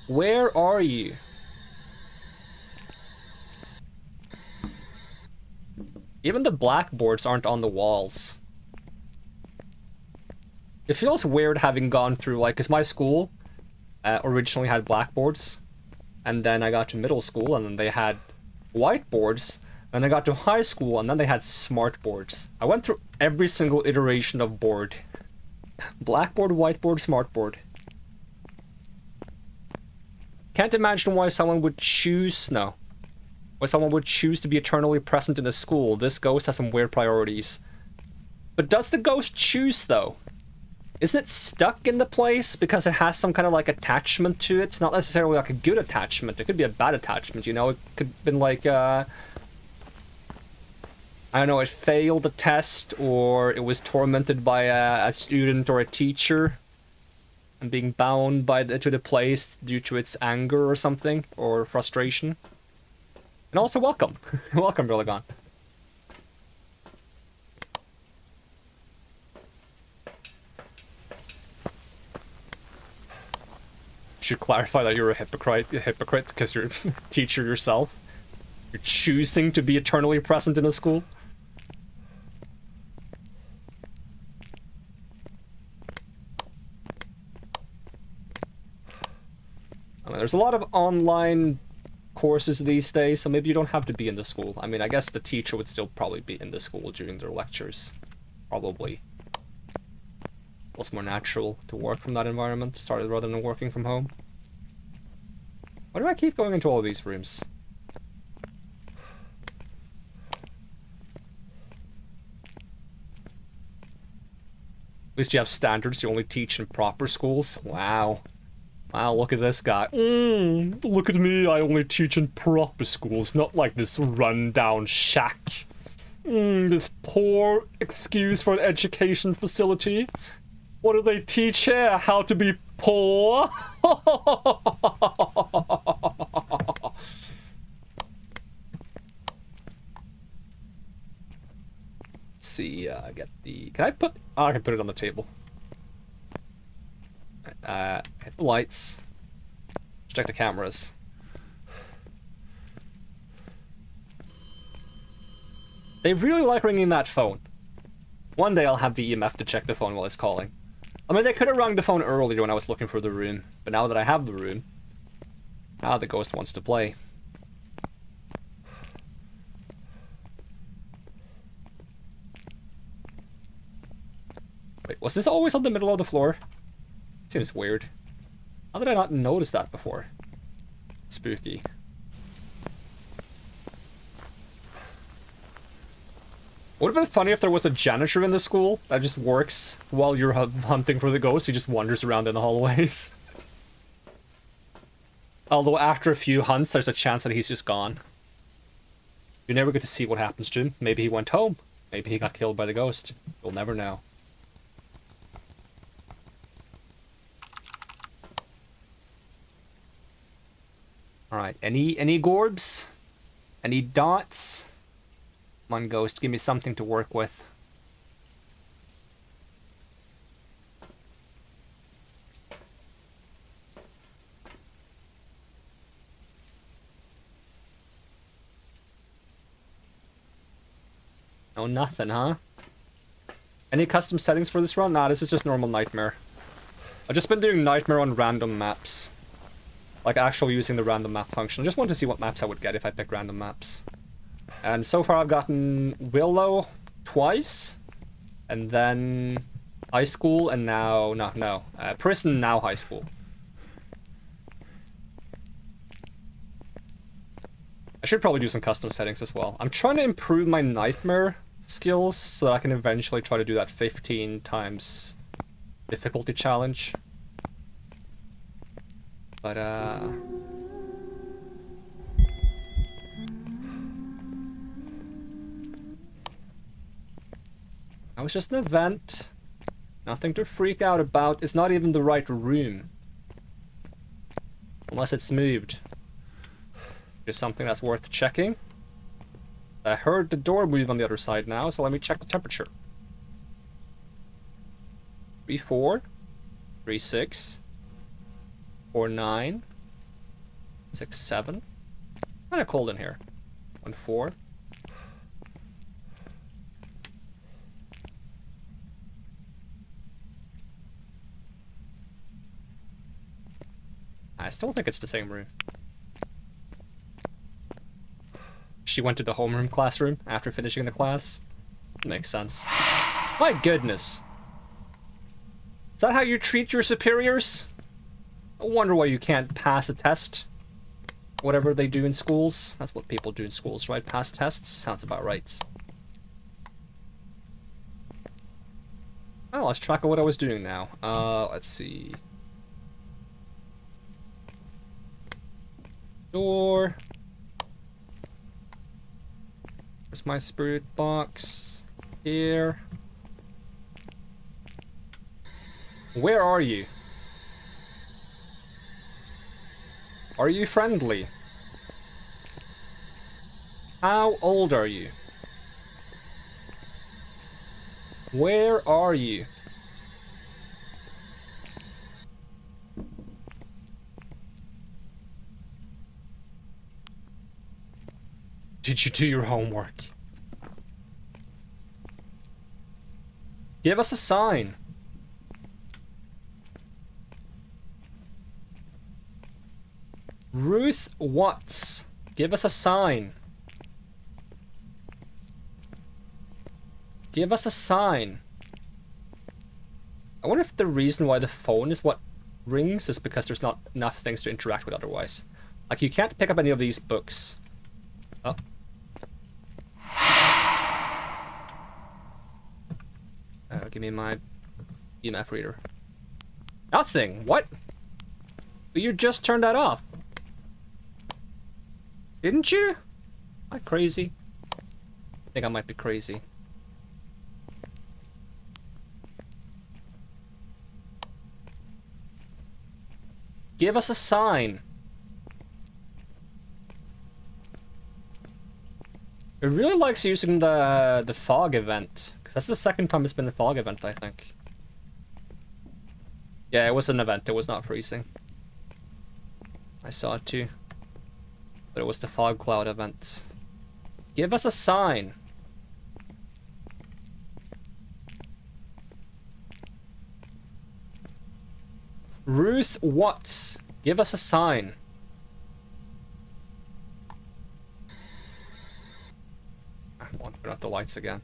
Where are you? Even the blackboards aren't on the walls. It feels weird having gone through, like, because my school originally had blackboards, and then I got to middle school, and then they had whiteboards, and I got to high school, and then they had smart boards. I went through every single iteration of board. Blackboard, whiteboard, smartboard. Can't imagine why someone would choose... No. Why someone would choose to be eternally present in a school. This ghost has some weird priorities. But does the ghost choose, though? Isn't it stuck in the place because it has some kind of, like, attachment to it? Not necessarily, like, a good attachment. It could be a bad attachment, you know? It could have been, like, I don't know, it failed a test, or it was tormented by a student or a teacher. And being bound to the place due to its anger or something, or frustration. And also welcome. Welcome, Billigon. Should clarify that you're a hypocrite because you're a teacher yourself. You're choosing to be eternally present in a school. I mean, there's a lot of online courses these days, so maybe you don't have to be in the school. I mean, I guess the teacher would still probably be in the school during their lectures. Probably. It's more natural to work from that environment, rather than working from home. Why do I keep going into all of these rooms? At least you have standards, you only teach in proper schools. Wow. Wow, look at this guy. Look at me, I only teach in proper schools, not like this run-down shack. This poor excuse for an education facility. What do they teach here? How to be poor? Let's see, get the... Can I put... Oh, I can put it on the table. Hit the lights. Check the cameras. They really like ringing that phone. One day I'll have the EMF to check the phone while it's calling. I mean, they could have rung the phone earlier when I was looking for the room, but now that I have the room... Ah, the ghost wants to play. Wait, was this always on the middle of the floor? Seems weird. How did I not notice that before? Spooky. Would have been funny if there was a janitor in the school that just works while you're hunting for the ghost. He just wanders around in the hallways. Although after a few hunts, there's a chance that he's just gone. You never get to see what happens to him. Maybe he went home. Maybe he got killed by the ghost. You'll never know. Alright, any gorbs? Any dots? Come on, ghost, give me something to work with. No, nothing, huh? Any custom settings for this run? Nah, this is just normal Nightmare. I've just been doing Nightmare on random maps. Like, actually using the random map function. I just wanted to see what maps I would get if I pick random maps. And so far I've gotten Willow twice, and then high school, and now, prison, now high school. I should probably do some custom settings as well. I'm trying to improve my Nightmare skills so that I can eventually try to do that 15 times difficulty challenge. But, that was just an event. Nothing to freak out about. It's not even the right room. Unless it's moved. Here's something that's worth checking. I heard the door move on the other side now, so let me check the temperature. 34, 36, 49, 67. Kind of cold in here. 14. I still think it's the same room. She went to the homeroom classroom after finishing the class. Makes sense. My goodness. Is that how you treat your superiors? I wonder why you can't pass a test. Whatever they do in schools. That's what people do in schools, right? Pass tests? Sounds about right. I lost track of what I was doing now. Let's see. Door. Where's my spirit box? Here. Where are you? Are you friendly? How old are you? Where are you? Did you do your homework? Give us a sign. Ruth Watts. Give us a sign. Give us a sign. I wonder if the reason why the phone is what rings is because there's not enough things to interact with otherwise. Like, you can't pick up any of these books. Oh. Give me my EMF reader. Nothing. What? But you just turned that off. Didn't you? Am I crazy? I think I might be crazy. Give us a sign. It really likes using the fog event. Because that's the second time it's been the fog event, I think. Yeah, it was an event. It was not freezing. I saw it too. But it was the fog cloud event. Give us a sign. Ruth Watts. Give us a sign. Turn off the lights again.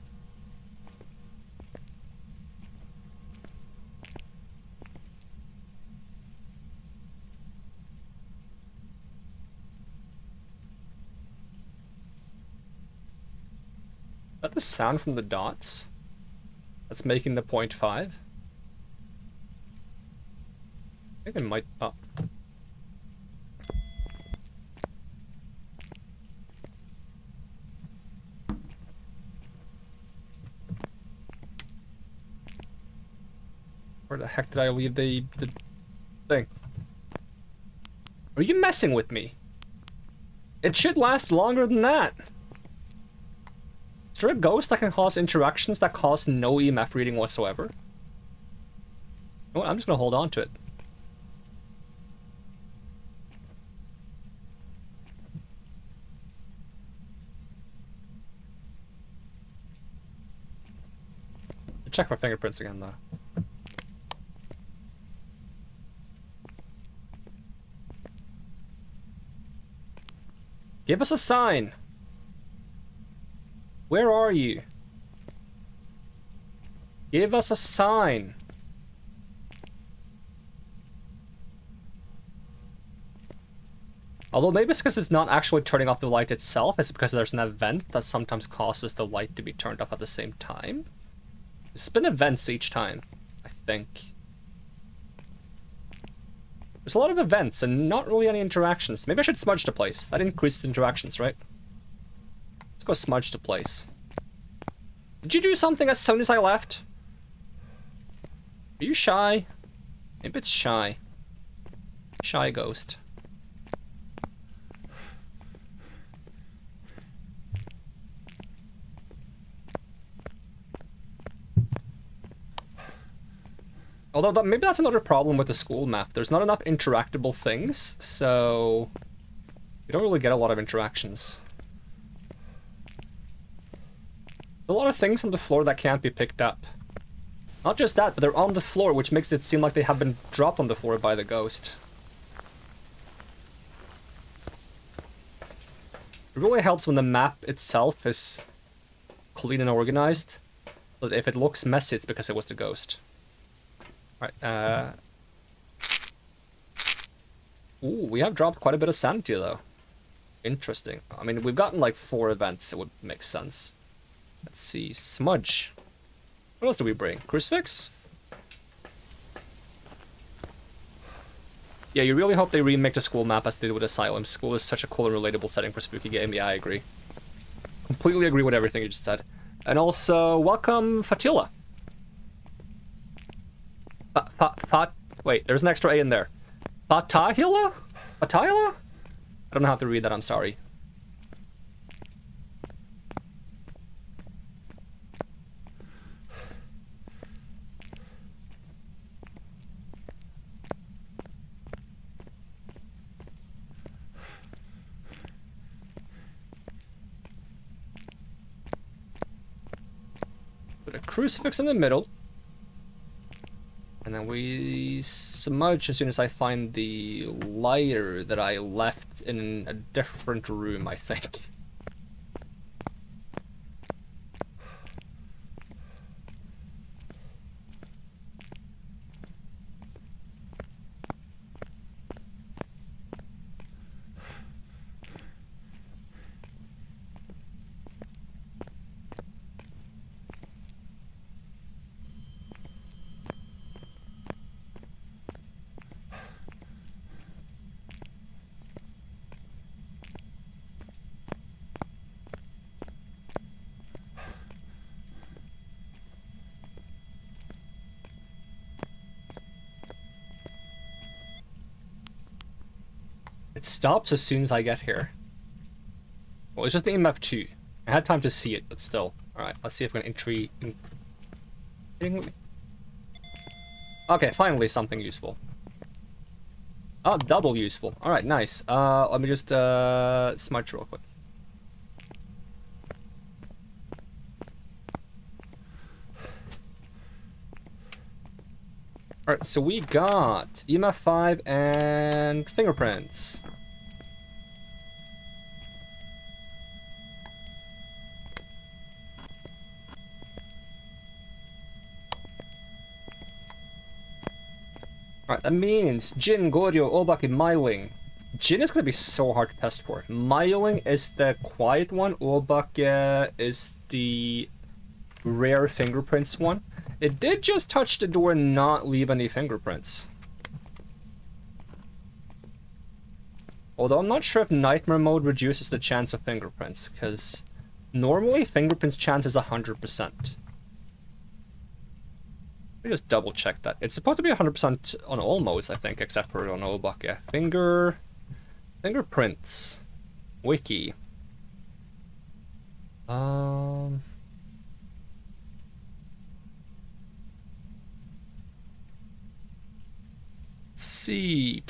Is that the sound from the dots? That's making the 0.5? I think it might... Oh. Where the heck did I leave the thing? Are you messing with me? It should last longer than that. Is there a ghost that can cause interactions that cause no EMF reading whatsoever? You know what? I'm just gonna hold on to it. Check my fingerprints again, though. Give us a sign. Where are you? Give us a sign. Although maybe it's because it's not actually turning off the light itself, it's because there's an event that sometimes causes the light to be turned off at the same time. It's been events each time, I think. There's a lot of events and not really any interactions. Maybe I should smudge the place. That increases interactions, right? Let's go smudge the place. Did you do something as soon as I left? Are you shy? Maybe it's shy. Shy ghost. Although maybe that's another problem with the school map. There's not enough interactable things, so you don't really get a lot of interactions. A lot of things on the floor that can't be picked up. Not just that, but they're on the floor, which makes it seem like they have been dropped on the floor by the ghost. It really helps when the map itself is clean and organized. But if it looks messy, it's because it was the ghost. Alright, ooh, we have dropped quite a bit of sanity, though. Interesting. I mean, we've gotten like 4 events, it would make sense. Let's see, smudge. What else do we bring? Crucifix? Yeah, you really hope they remake the school map as they did with Asylum. School is such a cool and relatable setting for a spooky game. Yeah, I agree. Completely agree with everything you just said. And also, welcome Fatila. Wait, there's an extra A in there. Fatahila? Fatahila? I don't know how to read that, I'm sorry. Put a crucifix in the middle. And then we smudge as soon as I find the lighter that I left in a different room, I think. It stops as soon as I get here. Well, it's just the EMF 2. I had time to see it, but still. Alright, let's see if we can entry... Okay, finally something useful. Oh, double useful. Alright, nice. Let me just smudge real quick. Alright, so we got EMF 5 and fingerprints. Alright, that means Jin, Goryo, Obaki, Myling. Jin is going to be so hard to test for. Myling is the quiet one. Obaki is the rare fingerprints one. It did just touch the door and not leave any fingerprints. Although I'm not sure if Nightmare mode reduces the chance of fingerprints, because normally fingerprints chance is 100%. Let me just double check that. It's supposed to be 100% on all modes, I think, except for on Obake. Fingerprints. Wiki. Let's see.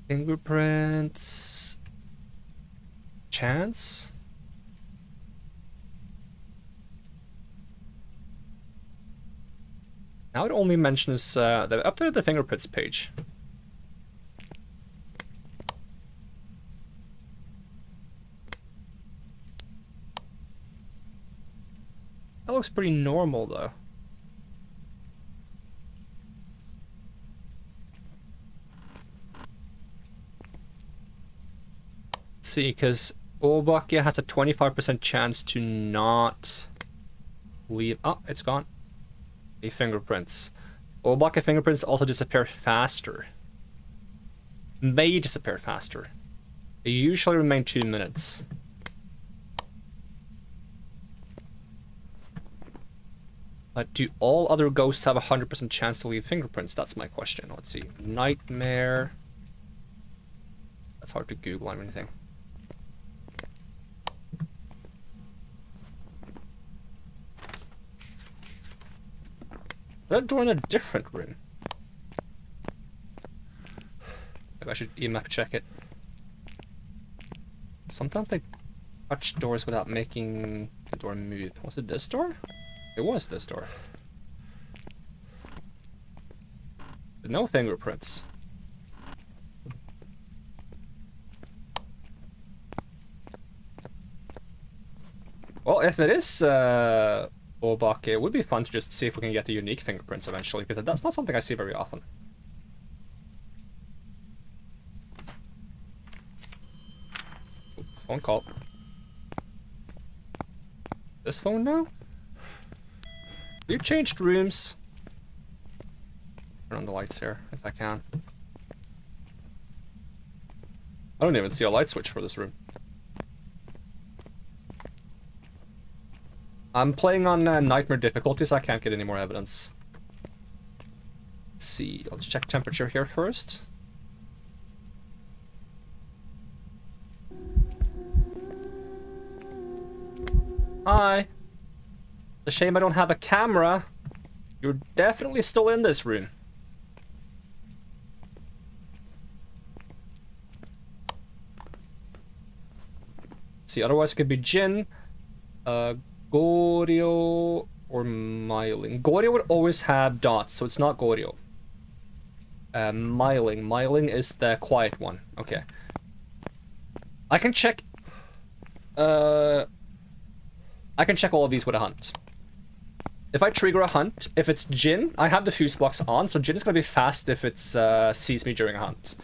Fingerprints. Chance? Now it only mentions they updated the fingerprints page. That looks pretty normal though. See, because Obake has a 25% chance to not leave. Oh, it's gone. The fingerprints. Obake fingerprints also disappear faster. May disappear faster. They usually remain 2 minutes. But do all other ghosts have a 100% chance to leave fingerprints? That's my question. Let's see. Nightmare. That's hard to Google or anything. That door in a different room. Maybe I should EMF check it. Sometimes they touch doors without making the door move. Was it this door? It was this door. But no fingerprints. Well, if it is Obake, it would be fun to just see if we can get the unique fingerprints eventually, because that's not something I see very often. Ooh, phone call. This phone now? You changed rooms. Turn on the lights here, if I can. I don't even see a light switch for this room. I'm playing on Nightmare difficulty, so I can't get any more evidence. Let's see, let's check temperature here first. Hi. It's a shame I don't have a camera. You're definitely still in this room. Let's see, otherwise it could be Jin, Goryo, or Myling. Goryo would always have dots, so it's not Goryo. Myling. Myling is the quiet one. Okay. I can check... I can check all of these with a hunt. If I trigger a hunt, if it's Jin, I have the fuse box on, so Jin is going to be fast if it sees me during a hunt.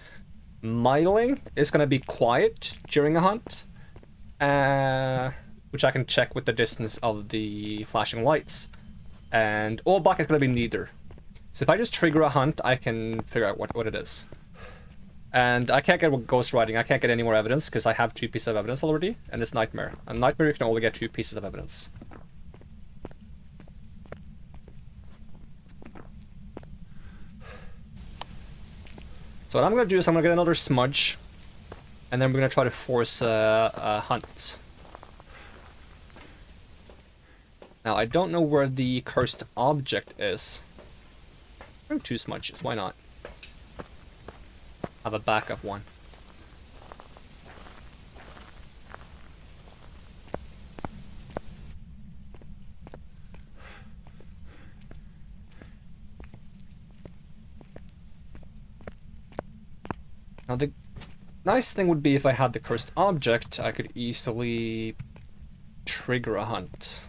Myling is going to be quiet during a hunt, which I can check with the distance of the flashing lights. And Obak is going to be neither. So if I just trigger a hunt, I can figure out what it is. And I can't get ghost writing. I can't get any more evidence because I have 2 pieces of evidence already, and it's Nightmare. And Nightmare, you can only get 2 pieces of evidence. So what I'm going to do is I'm going to get another smudge, and then we're going to try to force a hunt. Now, I don't know where the cursed object is. Bring 2 smudges, why not? Have a backup one. Now the nice thing would be if I had the cursed object, I could easily trigger a hunt.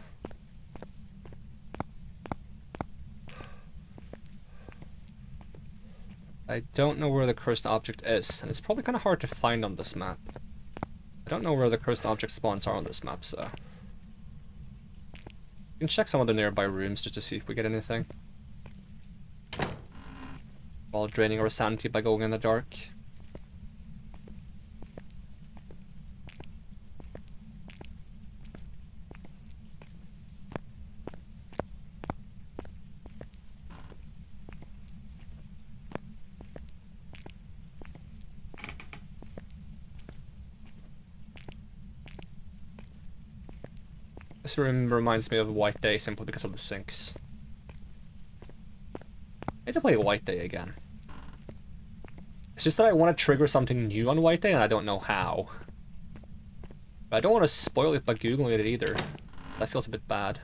I don't know where the cursed object is, and it's probably kind of hard to find on this map. I don't know where the cursed object spawns are on this map, so... We can check some of the nearby rooms just to see if we get anything. While draining our sanity by going in the dark. This room reminds me of White Day simply because of the sinks. I need to play White Day again. It's just that I want to trigger something new on White Day and I don't know how. But I don't want to spoil it by Googling it either. That feels a bit bad.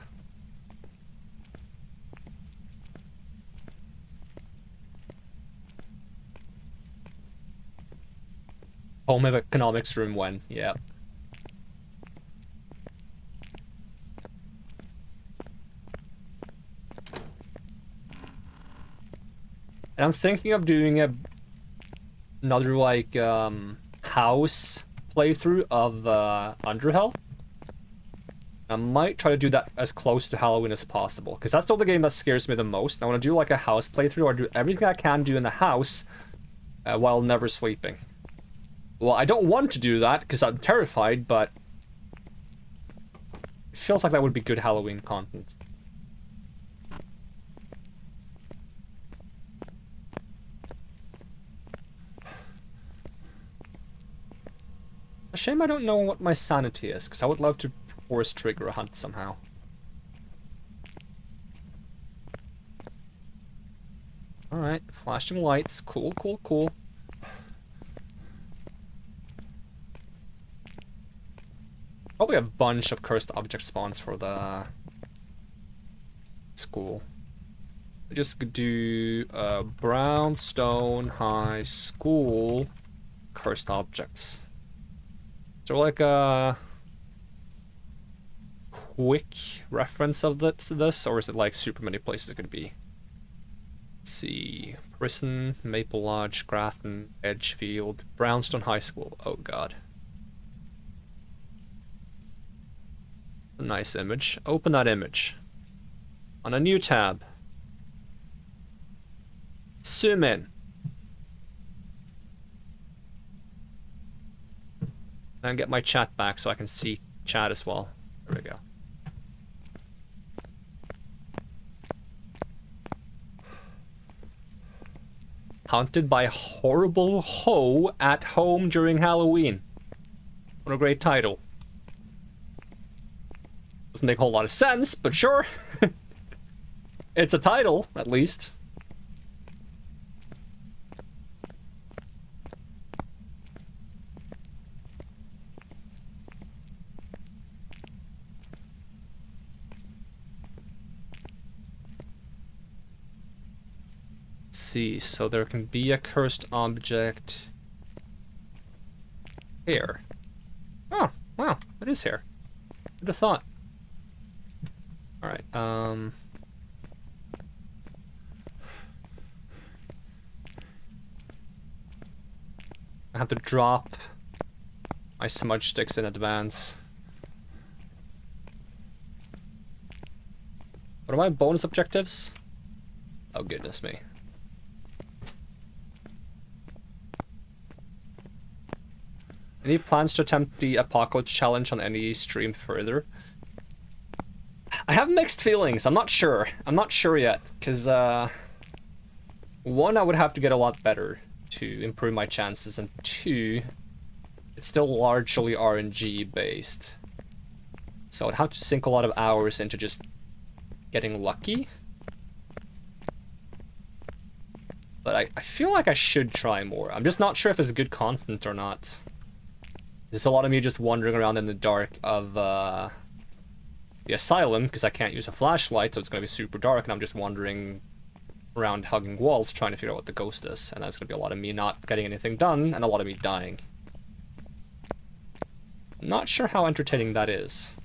Home economics room when, yeah. And I'm thinking of doing another like house playthrough of Underhell. I might try to do that as close to Halloween as possible, because that's still the game that scares me the most. I want to do like a house playthrough or do everything I can do in the house while never sleeping. Well, I don't want to do that because I'm terrified, but it feels like that would be good Halloween content. A shame I don't know what my sanity is, because I would love to force trigger a hunt somehow. Alright, flashing lights. Cool, cool, cool. Probably a bunch of cursed object spawns for the school. I just could do Brownstone High School cursed objects. Is there like a quick reference of this, or is it like super many places it could be? Let's see. Prison, Maple Lodge, Grafton, Edgefield, Brownstone High School. Oh god. A nice image. Open that image. On a new tab. Zoom in. And get my chat back so I can see chat as well. There we go. Haunted by horrible hoe at home during Halloween. What a great title. Doesn't make a whole lot of sense, but sure. It's a title, at least. See, so there can be a cursed object here. Oh, wow, it is here. Who'd have thought? Alright, I have to drop my smudge sticks in advance. What are my bonus objectives? Oh, goodness me. Any plans to attempt the Apocalypse Challenge on any stream further? I have mixed feelings. I'm not sure. I'm not sure yet, because, one, I would have to get a lot better to improve my chances, and two, it's still largely RNG based. So I'd have to sink a lot of hours into just getting lucky. But I feel like I should try more. I'm just not sure if it's good content or not. There's a lot of me just wandering around in the dark of the asylum, because I can't use a flashlight, so it's going to be super dark, and I'm just wandering around hugging walls trying to figure out what the ghost is. And that's going to be a lot of me not getting anything done, and a lot of me dying. Not sure how entertaining that is.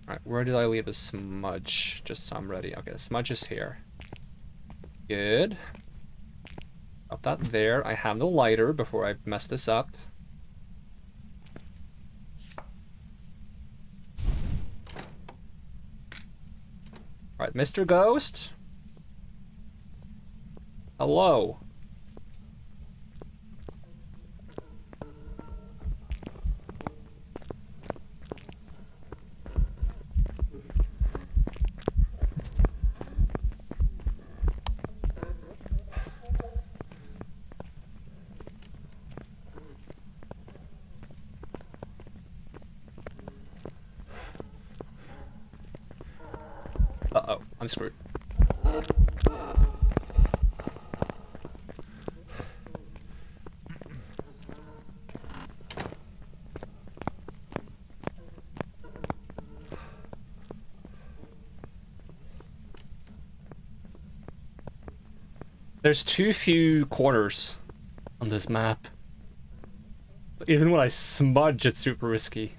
Alright, Where did I leave the smudge? Just so I'm ready. Okay, the smudge is here. Good. Got that there. I have the lighter before I mess this up. Alright, Mr. Ghost. Hello. Uh-oh, I'm screwed. There's too few corners on this map. Even when I smudge, it's super risky.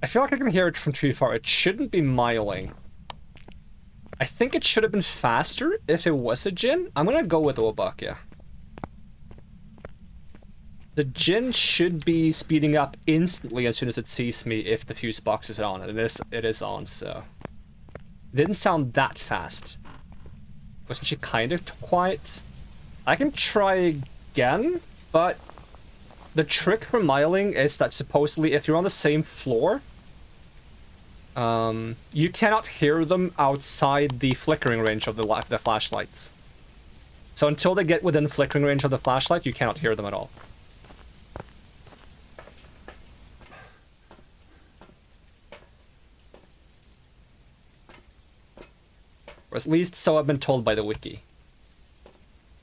I feel like I can hear it from too far. It shouldn't be miling. I think it should have been faster if it was a Jinn. I'm gonna go with Obak, yeah. The Jinn should be speeding up instantly as soon as it sees me if the fuse box is on. And it is on, so... It didn't sound that fast. Wasn't she kind of quiet? I can try again, but... The trick for miling is that supposedly if you're on the same floor... you cannot hear them outside the flickering range of the flashlights. So until they get within flickering range of the flashlight, you cannot hear them at all. Or at least so I've been told by the wiki.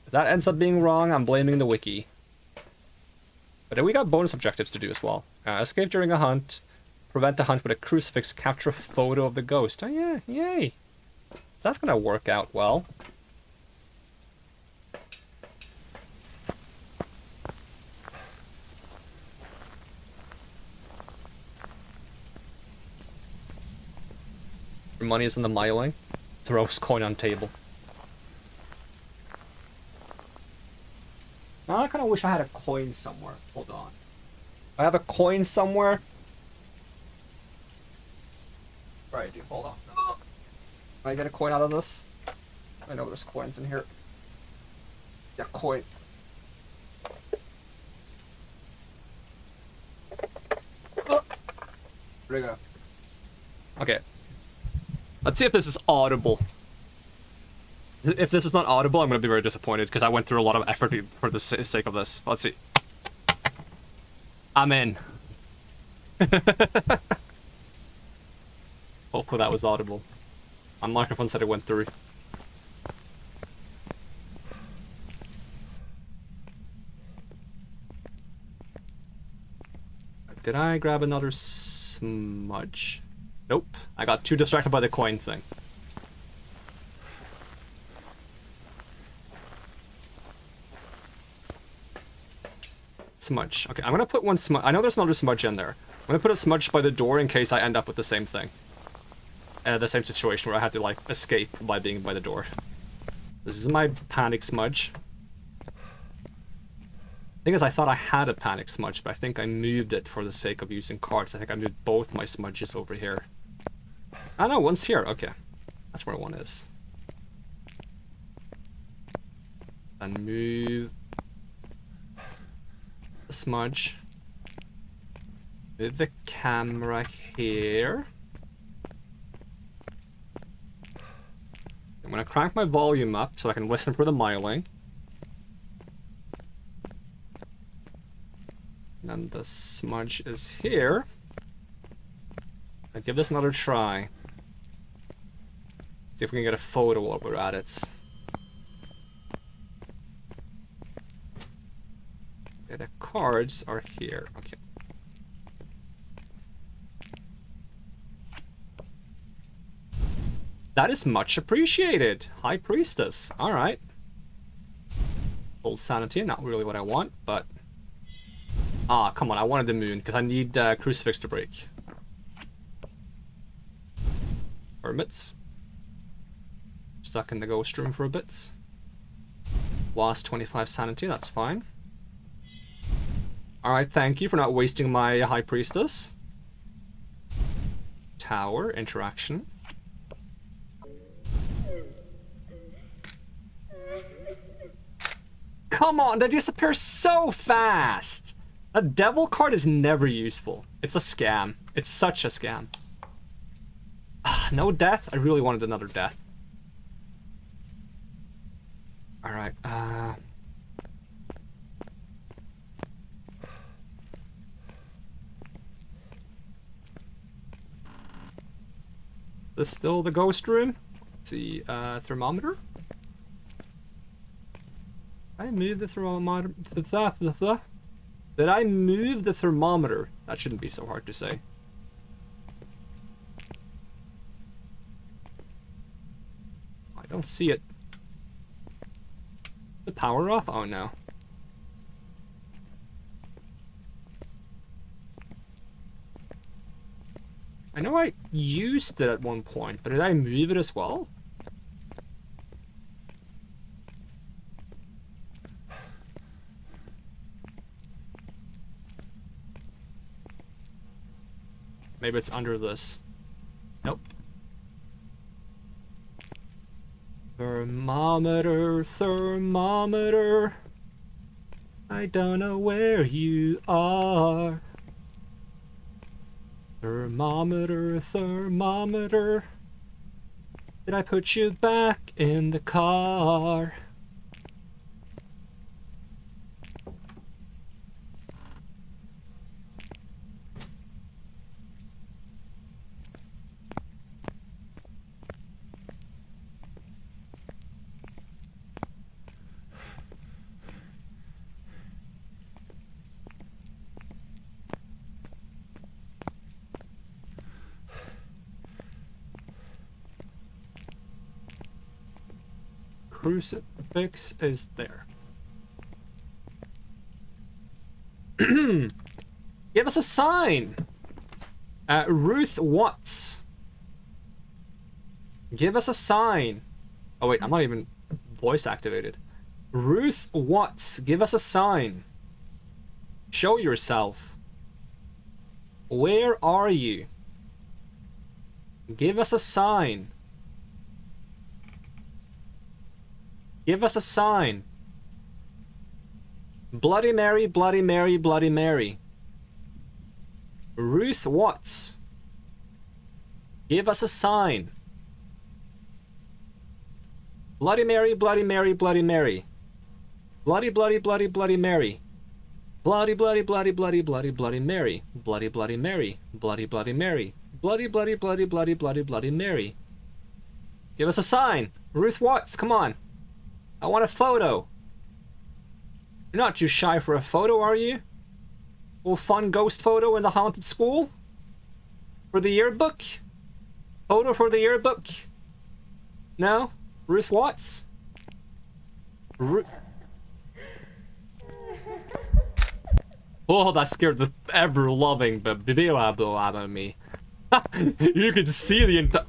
If that ends up being wrong, I'm blaming the wiki. But then we got bonus objectives to do as well. Escape during a hunt. Prevent a hunt with a crucifix. Capture a photo of the ghost. Oh yeah, yay. So that's gonna work out well. Your money is in the miling. Throws coin on table. Now I kind of wish I had a coin somewhere. Hold on. I have a coin somewhere. Right, dude, hold on. Can I get a coin out of this? I know there's coins in here. Yeah, coin. Oh. There we go. Okay. Let's see if this is audible. If this is not audible, I'm going to be very disappointed because I went through a lot of effort for the sake of this. Let's see. I'm in. Hopefully that was audible. My microphone said it went through. Did I grab another smudge? Nope. I got too distracted by the coin thing. Smudge. Okay, I'm gonna put one smudge. I know there's another smudge in there. I'm gonna put a smudge by the door in case I end up with the same thing. The same situation where I had to, like, escape by being by the door. This is my panic smudge. Thing is, I thought I had a panic smudge, but I think I moved it for the sake of using cards. I think I moved both my smudges over here. Oh no, one's here. Okay. That's where one is. And move the smudge. Move the camera here. I'm gonna crank my volume up so I can listen for the miling. And the smudge is here. I'll give this another try. See if we can get a photo while we're at it. Okay, the cards are here. Okay. That is much appreciated. High Priestess. Alright. Old sanity, not really what I want, but... Ah, come on, I wanted the moon, because I need Crucifix to break. Hermits. Stuck in the ghost room for a bit. Lost 25 sanity, that's fine. Alright, thank you for not wasting my High Priestess. Tower, interaction. Come on, they disappear so fast! A devil card is never useful. It's a scam. It's such a scam. No death? I really wanted another death. Alright, This still the ghost room? Let's see, thermometer? I move the thermometer. Did I move the thermometer? That shouldn't be so hard to say. I don't see it. The power off? Oh no. I know I used it at one point, but did I move it as well? Maybe it's under this. Nope. Thermometer, thermometer. I don't know where you are. Thermometer, thermometer. Did I put you back in the car? Crucifix is there. Give us a sign! Ruth Watts. Give us a sign. Oh wait, I'm not even voice activated. Ruth Watts, give us a sign. Show yourself. Where are you? Give us a sign. Give us a sign. Bloody Mary, Bloody Mary, Bloody Mary. Ruth Watts. Give us a sign. Bloody Mary, Bloody Mary, Bloody Mary. Bloody, bloody, bloody, bloody Mary. Bloody, bloody, bloody, bloody, bloody, bloody Mary. Bloody, bloody Mary. Bloody, bloody Mary. Bloody, bloody, bloody, bloody, bloody, bloody Mary. Give us a sign. Ruth Watts, come on. I want a photo. You're not too shy for a photo, are you? Little fun ghost photo in the haunted school? For the yearbook? Photo for the yearbook? No? Ruth Watts? Oh, that scared the ever-loving baby out of me. You could see the entire...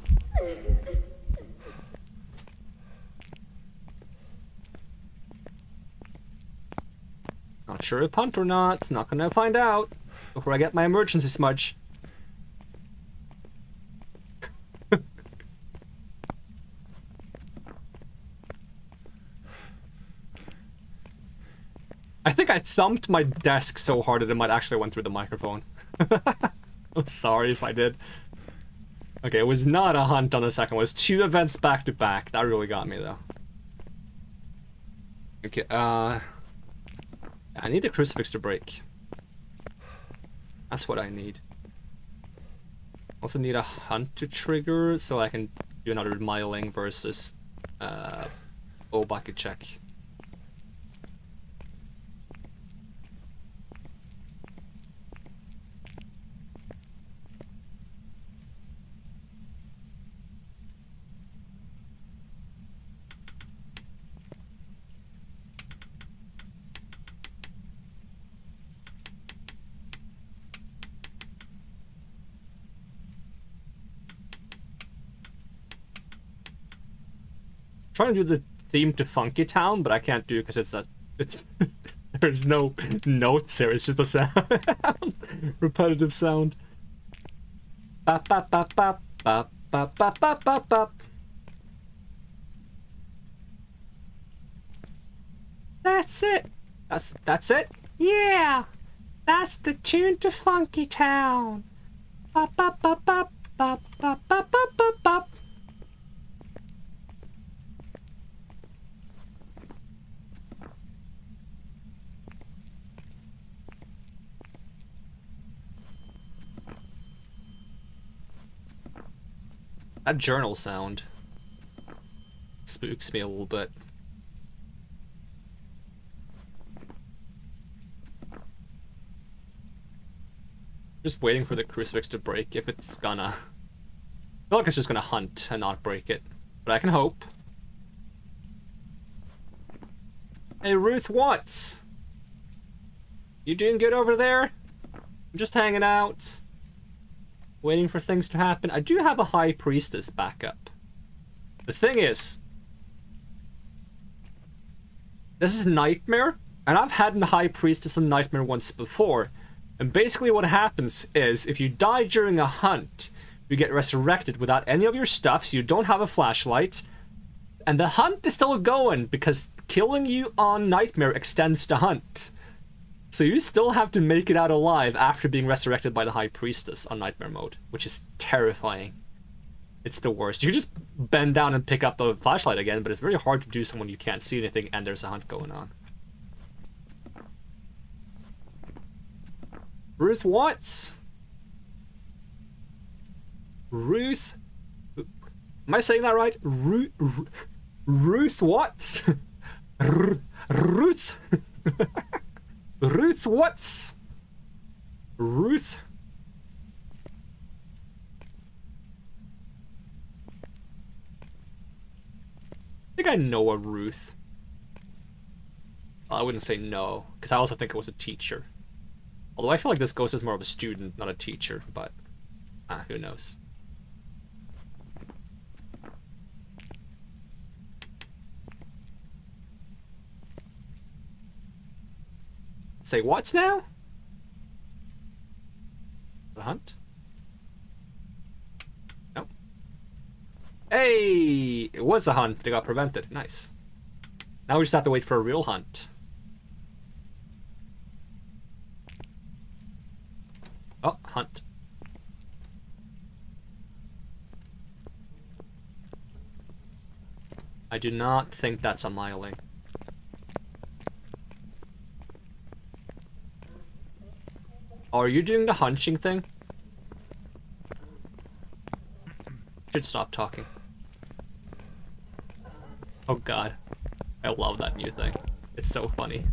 Not sure if hunt or not. Not gonna find out before I get my emergency smudge. I think I thumped my desk so hard that it might actually went through the microphone. I'm sorry if I did. Okay, it was not a hunt on the second. It was 2 events back to back. That really got me though. Okay, I need a crucifix to break. That's what I need. Also need a hunt to trigger so I can do another miling versus bucket check. trying to do the theme to Funky Town, but I can't do it because it's there's no notes here. It's just a sound, repetitive sound. Bop bop bop bop bop bop bop bop bop bop. That's it. That's it. Yeah, that's the tune to Funky Town. Bop bop bop bop bop bop bop bop bop bop. That journal sound spooks me a little bit. Just waiting for the crucifix to break if it's gonna. I feel like it's just gonna hunt and not break it. But I can hope. Hey, Ruth Watts! You doing good over there? I'm just hanging out. Waiting for things to happen. I do have a High Priestess backup. The thing is, this is Nightmare, and I've had a High Priestess in Nightmare once before. And basically what happens is, if you die during a hunt, you get resurrected without any of your stuff, so you don't have a flashlight. And the hunt is still going, because killing you on Nightmare extends the hunt. So you still have to make it out alive after being resurrected by the High Priestess on Nightmare mode, which is terrifying. It's the worst. You just bend down and pick up the flashlight again, but it's very hard to do so when you can't see anything and there's a hunt going on. Ruth Watts? Ruth? Am I saying that right? Ruth Watts? Ruth? Ruth Watts? Ruth? I think I know a Ruth. I wouldn't say no, because I also think it was a teacher. Although I feel like this ghost is more of a student, not a teacher, but who knows. Say what now? The hunt? Nope. Hey! It was a hunt, but it got prevented. Nice. Now we just have to wait for a real hunt. Oh, hunt. I do not think that's a miling. Oh, are you doing the hunching thing? Should stop talking. Oh god. I love that new thing. It's so funny.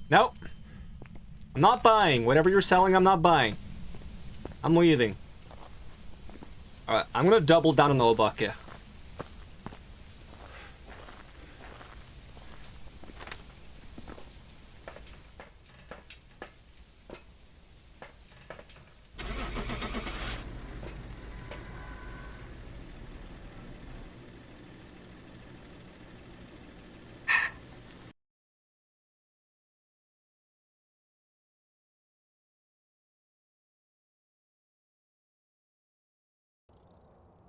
Nope. I'm not buying. Whatever you're selling, I'm not buying. I'm leaving. Alright, I'm gonna double down on the bucket.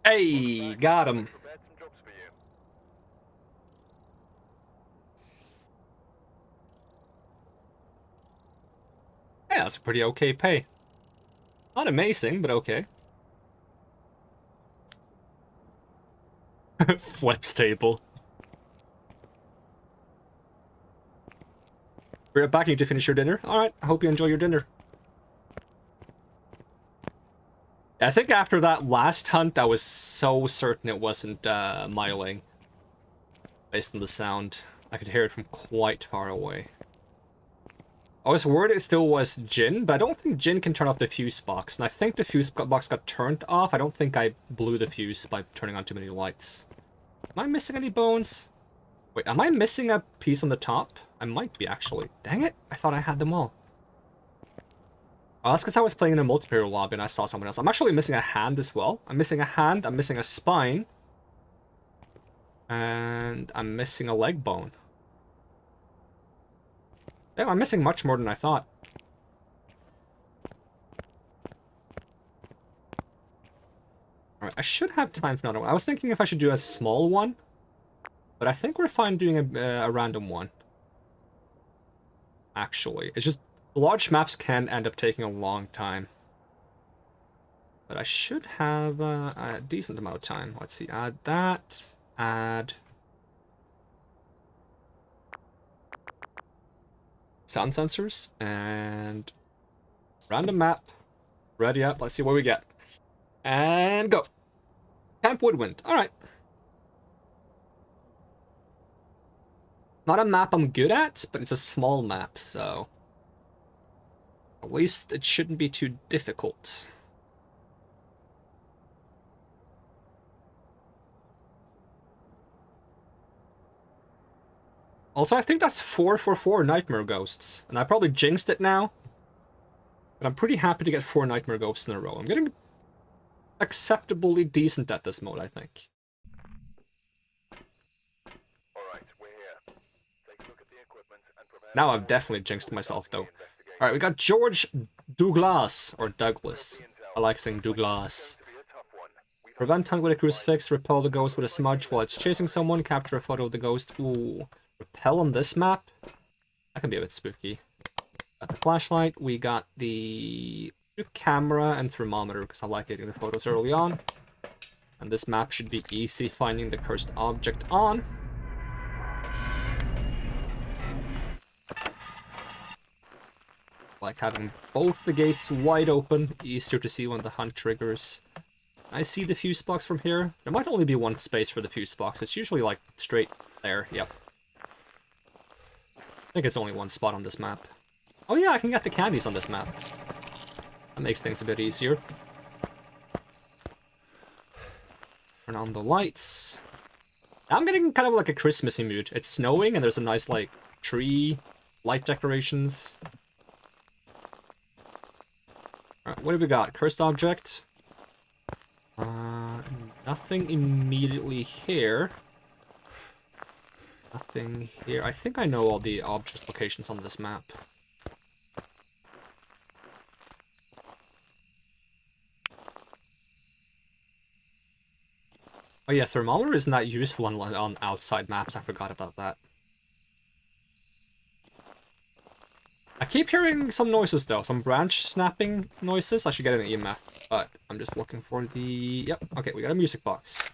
Hey, got him. Prepared some jobs for you. Yeah, that's a pretty okay pay. Not amazing, but okay. Flips table. We're back. You need to finish your dinner. All right. I hope you enjoy your dinner. I think after that last hunt, I was so certain it wasn't myling. Based on the sound, I could hear it from quite far away. I was worried it still was Jin, but I don't think Jin can turn off the fuse box. And I think the fuse box got turned off. I don't think I blew the fuse by turning on too many lights. Am I missing any bones? Wait, am I missing a piece on the top? I might be, actually. Dang it, I thought I had them all. Oh, that's because I was playing in a multiplayer lobby and I saw someone else. I'm actually missing a hand as well. I'm missing a hand, I'm missing a spine. And I'm missing a leg bone. Damn, I'm missing much more than I thought. Alright, I should have time for another one. I was thinking if I should do a small one. But I think we're fine doing a random one. Actually, it's just large maps can end up taking a long time. But I should have a decent amount of time. Let's see, add that, add sound sensors, and random map. Ready up, let's see what we get. And go. Camp Woodwind, alright. Not a map I'm good at, but it's a small map, so at least it shouldn't be too difficult. Also, I think that's 4 for 4 Nightmare Ghosts. And I probably jinxed it now. But I'm pretty happy to get 4 Nightmare Ghosts in a row. I'm getting acceptably decent at this mode, I think. Alright, we're here. Take a look at the equipment and prepare. Now I've definitely jinxed myself, though. Alright, we got George Douglas, or Douglas. I like saying Douglas. Prevent hunt with a crucifix, repel the ghost with a smudge while it's chasing someone, capture a photo of the ghost. Ooh, repel on this map? That can be a bit spooky. Got the flashlight, we got the camera and thermometer, because I like getting the photos early on. And this map should be easy finding the cursed object on. Like having both the gates wide open, easier to see when the hunt triggers. I see the fuse box from here. There might only be one space for the fuse box. It's usually like straight there. Yep. I think it's only one spot on this map. Oh yeah, I can get the candies on this map. That makes things a bit easier. Turn on the lights. I'm getting kind of like a Christmassy mood. It's snowing and there's a nice like tree, light decorations. Alright, what have we got? Cursed object. Nothing immediately here. Nothing here. I think I know all the object locations on this map. Oh yeah, thermometer isn't that useful on outside maps. I forgot about that. I keep hearing some noises though, some branch snapping noises. I should get an EMF, but I'm just looking for the... Yep, okay, we got a music box.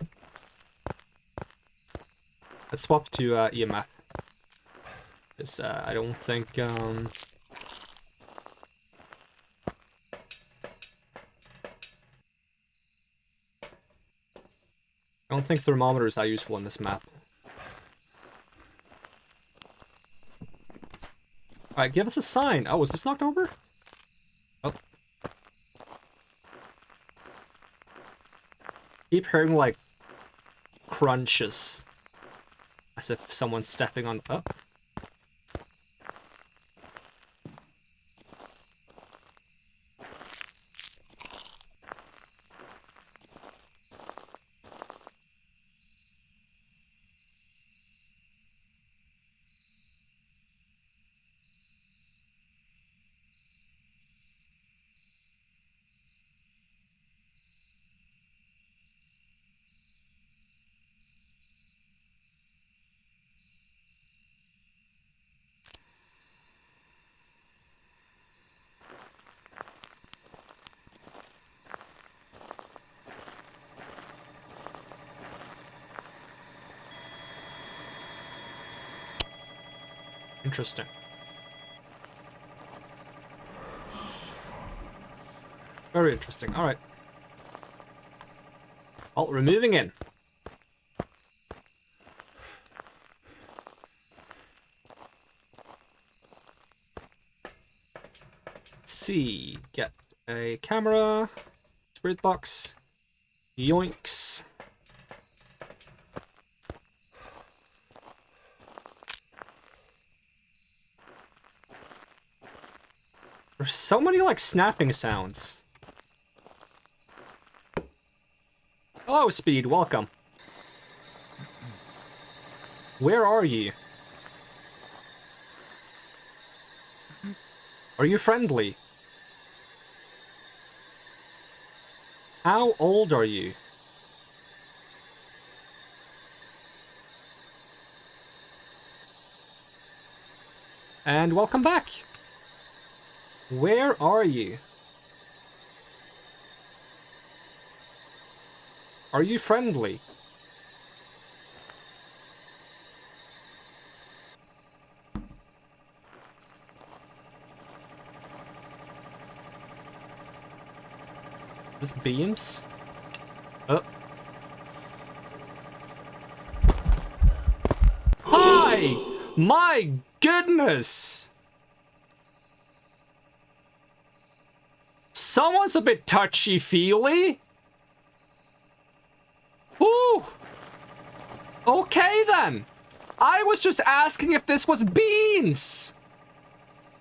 Let's swap to EMF. Because I don't think... I don't think thermometer is that useful in this map. Alright, give us a sign. Oh, is this knocked over? Oh. Keep hearing, like, crunches. As if someone's stepping on... Oh. Interesting. Very interesting. All right. Well, we're moving in. Let's see. Get a camera. Spirit box. Yoinks. There's so many, like, snapping sounds. Hello, Speed. Welcome. Where are you? Are you friendly? How old are you? And welcome back. Where are you? Are you friendly? This beans? Oh. Hi! My goodness! Someone's a bit touchy-feely. Ooh! Okay then. I was just asking if this was beans.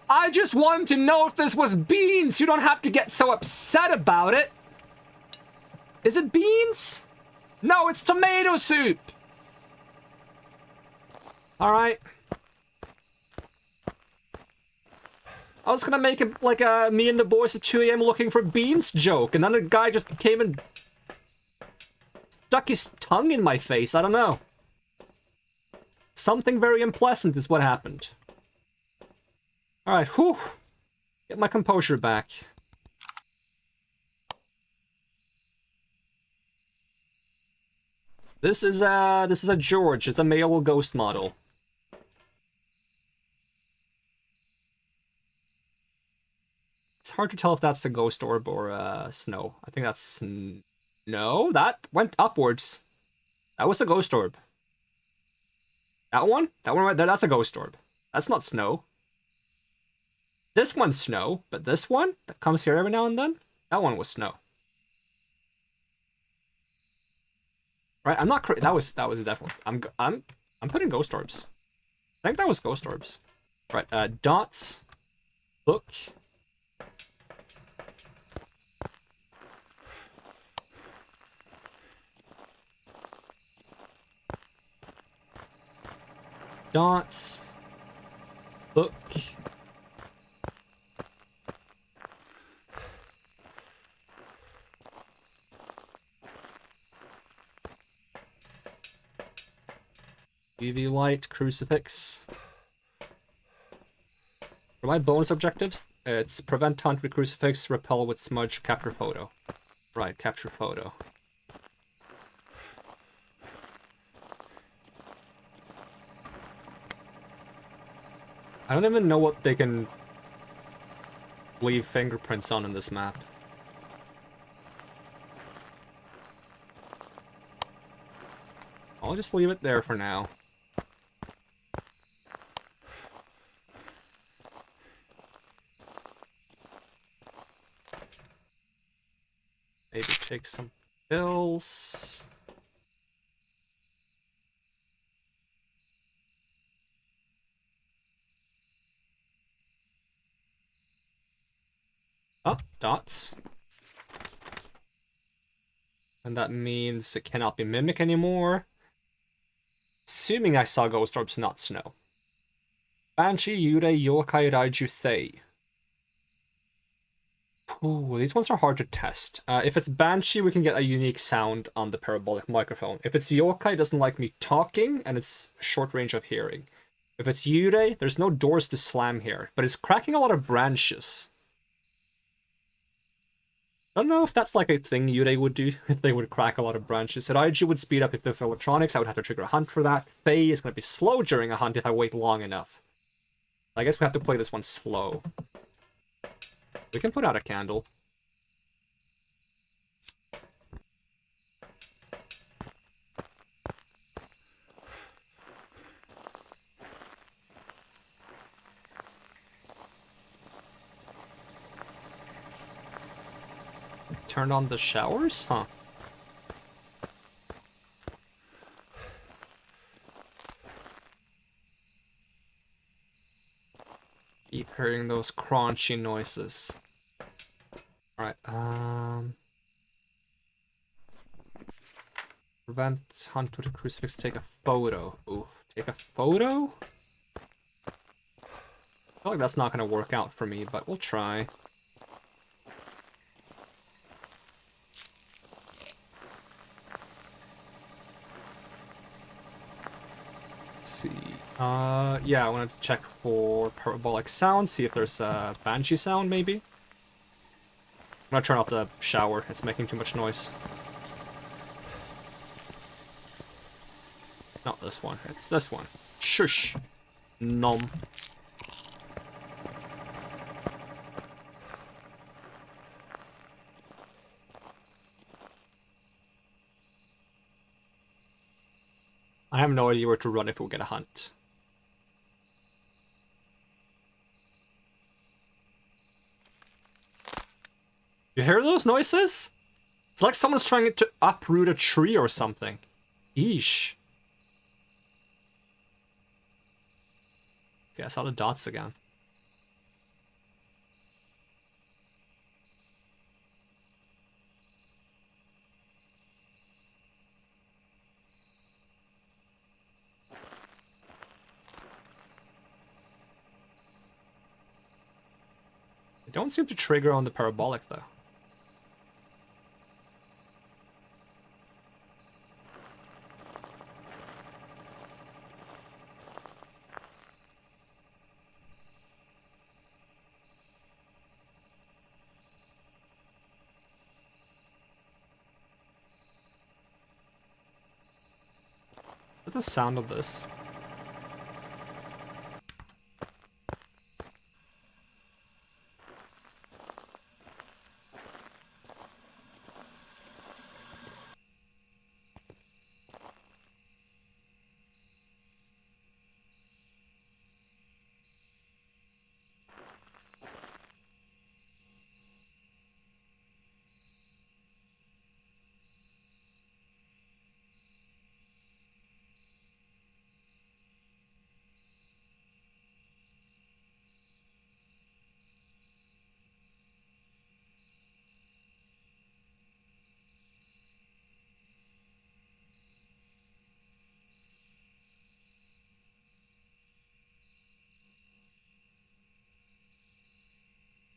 I just wanted to know if this was beans. You don't have to get so upset about it. Is it beans? No, it's tomato soup. All right. I was gonna make it like a me and the boys at 2 a.m. looking for beans joke, and then a guy just came and stuck his tongue in my face. I don't know. Something very unpleasant is what happened. All right, whew. Get my composure back. This is a George. It's a male ghost model. It's hard to tell if that's a ghost orb or snow. I think that's no. That went upwards. That was a ghost orb. That one right there. That's a ghost orb. That's not snow. This one's snow, but this one that comes here every now and then, that one was snow. Right? I'm not. That was definitely. I'm putting ghost orbs. I think that was ghost orbs. Right. Dots. Look. Dots. Look. UV light, crucifix. For my bonus objectives, it's prevent hunt with crucifix, repel with smudge, capture photo. Right, capture photo. I don't even know what they can leave fingerprints on in this map. I'll just leave it there for now. Maybe take some pills. Oh, dots. And that means it cannot be mimic anymore. Assuming I saw ghost orbs, not snow. Banshee, Yurei, Yokai, Raiju, Thei. Ooh, these ones are hard to test. If it's Banshee, we can get a unique sound on the parabolic microphone. If it's Yokai, it doesn't like me talking, and it's short range of hearing. If it's Yurei, there's no doors to slam here, but it's cracking a lot of branches. I don't know if that's like a thing Yurei would do, if they would crack a lot of branches. Raiju would speed up if there's electronics, I would have to trigger a hunt for that. Thei is going to be slow during a hunt if I wait long enough. I guess we have to play this one slow. We can put out a candle. Turn on the showers? Huh. Keep hearing those crunchy noises. Alright, prevent hunt with a crucifix, take a photo. Oof, take a photo? I feel like that's not gonna work out for me, but we'll try. See. Yeah, I want to check for parabolic sound, see if there's a banshee sound, maybe. I'm gonna turn off the shower, it's making too much noise. Not this one, it's this one. Shush! Nom. I have no idea where to run if we get a hunt. You hear those noises? It's like someone's trying to uproot a tree or something. Yeesh. Okay, I saw the dots again. They don't seem to trigger on the parabolic though. What's the sound of this?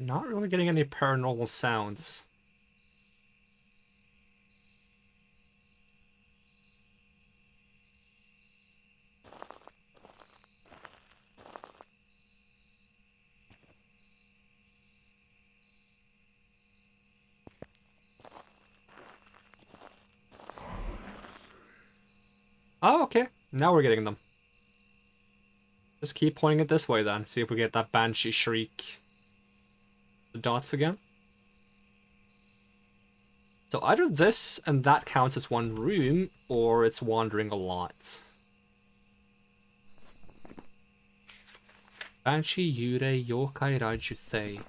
Not really getting any paranormal sounds. Oh, okay. Now we're getting them. Just keep pointing it this way then. See if we get that banshee shriek. The dots again. So either this and that counts as one room, or it's wandering a lot. Banshee Yurei Yokai Raijutei.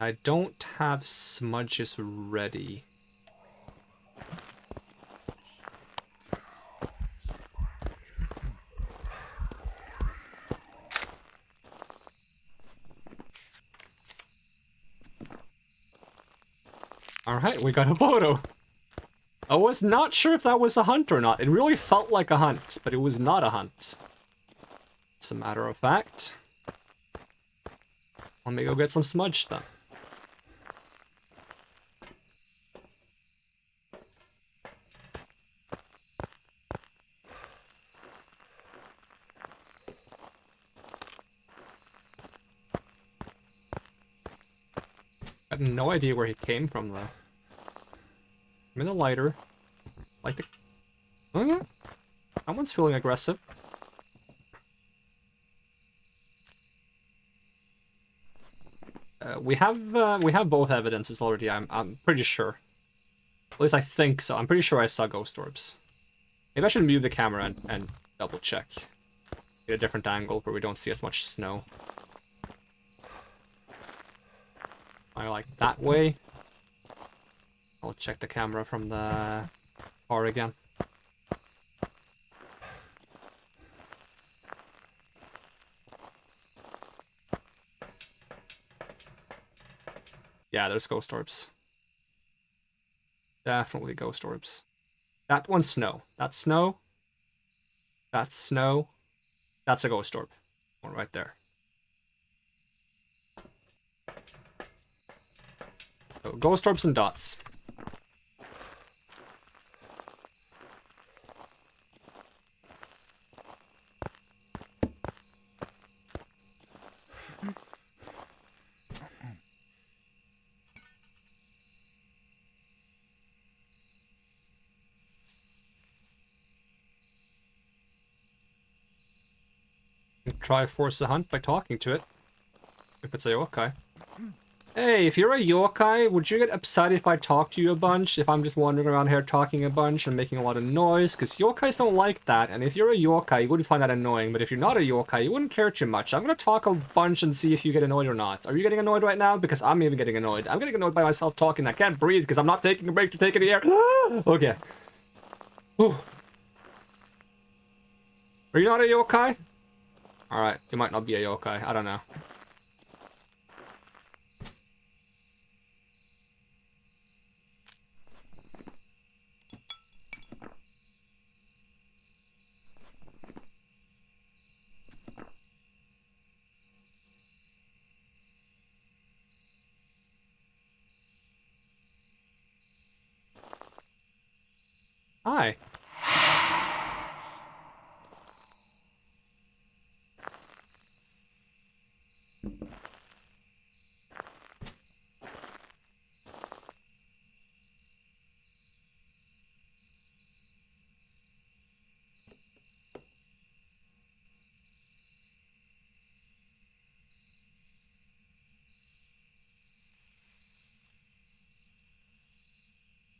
I don't have smudges ready. Alright, we got a photo. I was not sure if that was a hunt or not. It really felt like a hunt, but it was not a hunt. As a matter of fact. Let me go get some smudge then. I had no idea where he came from though. I'm in the lighter. Like the... Oh yeah. Someone's feeling aggressive. We have both evidences already. I'm pretty sure. At least I think so. I'm pretty sure I saw ghost orbs. Maybe I should move the camera and double check. Get a different angle where we don't see as much snow. I like that way. I'll check the camera from the car again. Yeah, there's ghost orbs. Definitely ghost orbs. That one's snow. That's snow. That's snow. That's a ghost orb. One right there. So ghost orbs and dots. Try force the hunt by talking to it. If it's a yokai. Hey, if you're a yokai, would you get upset if I talk to you a bunch? If I'm just wandering around here talking a bunch and making a lot of noise? Because yokais don't like that, and if you're a yokai, you wouldn't find that annoying. But if you're not a yokai, you wouldn't care too much. I'm gonna talk a bunch and see if you get annoyed or not. Are you getting annoyed right now? Because I'm even getting annoyed. I'm getting annoyed by myself talking. I can't breathe because I'm not taking a break to take in the air. Okay. Whew. Are you not a yokai? Alright, you might not be a yokai. I don't know. Hi.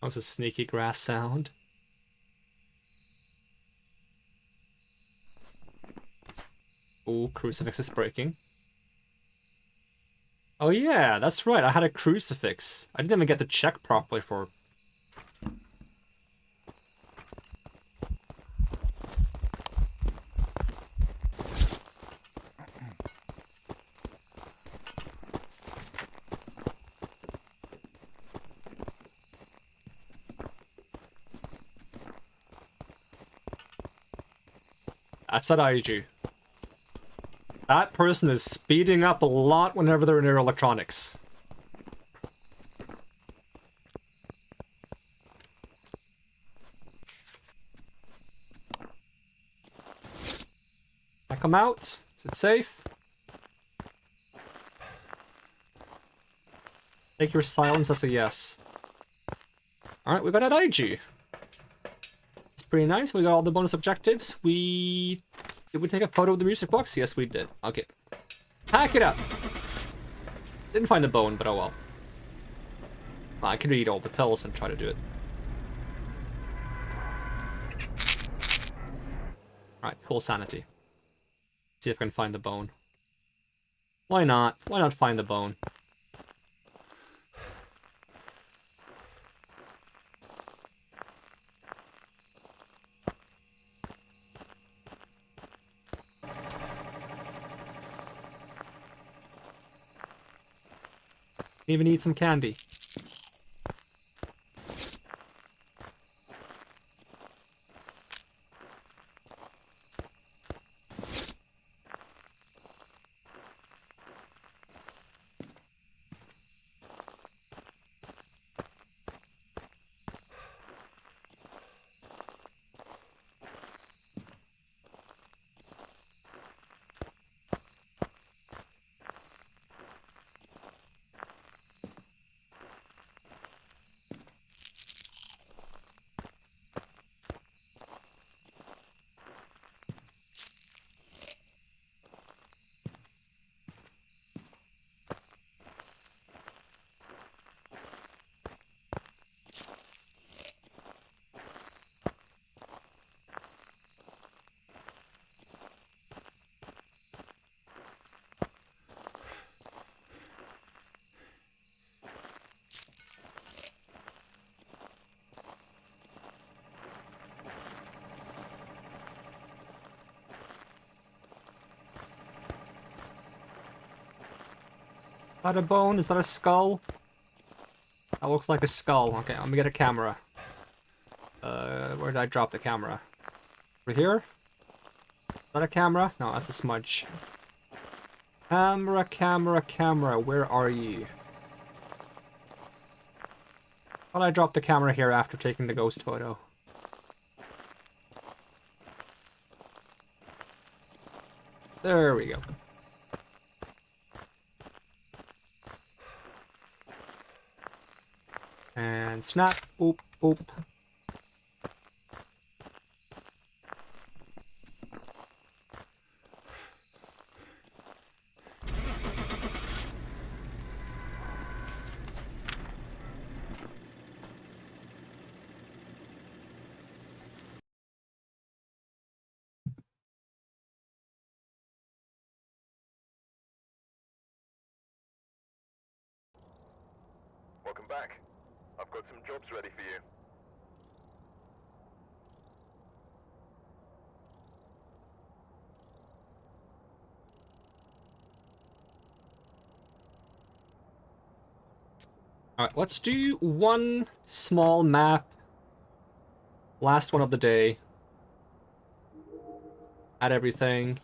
That was a sneaky grass sound. Ooh, crucifix is breaking. Oh yeah, that's right, I had a crucifix. I didn't even get to check properly for... That's at Aiju. That person is speeding up a lot whenever they're near electronics. I come out? Is it safe? Take your silence as a yes. Alright, we got at IG. It's pretty nice. We got all the bonus objectives. Did we take a photo of the music box? Yes, we did. Okay. Pack it up! Didn't find the bone, but oh well. I could eat all the pills and try to do it. Alright, full sanity. See if I can find the bone. Why not? Why not find the bone? Even eat some candy. that a bone? Is that a skull? That looks like a skull. Okay, let me get a camera. Where did I drop the camera? Over here? Is that a camera? No, that's a smudge. Camera, camera, camera, where are you? Thought I dropped the camera here after taking the ghost photo. There we go. And snap, boop, boop. Welcome back. I've got some jobs ready for you. Alright, let's do one small map. Last one of the day. Add everything.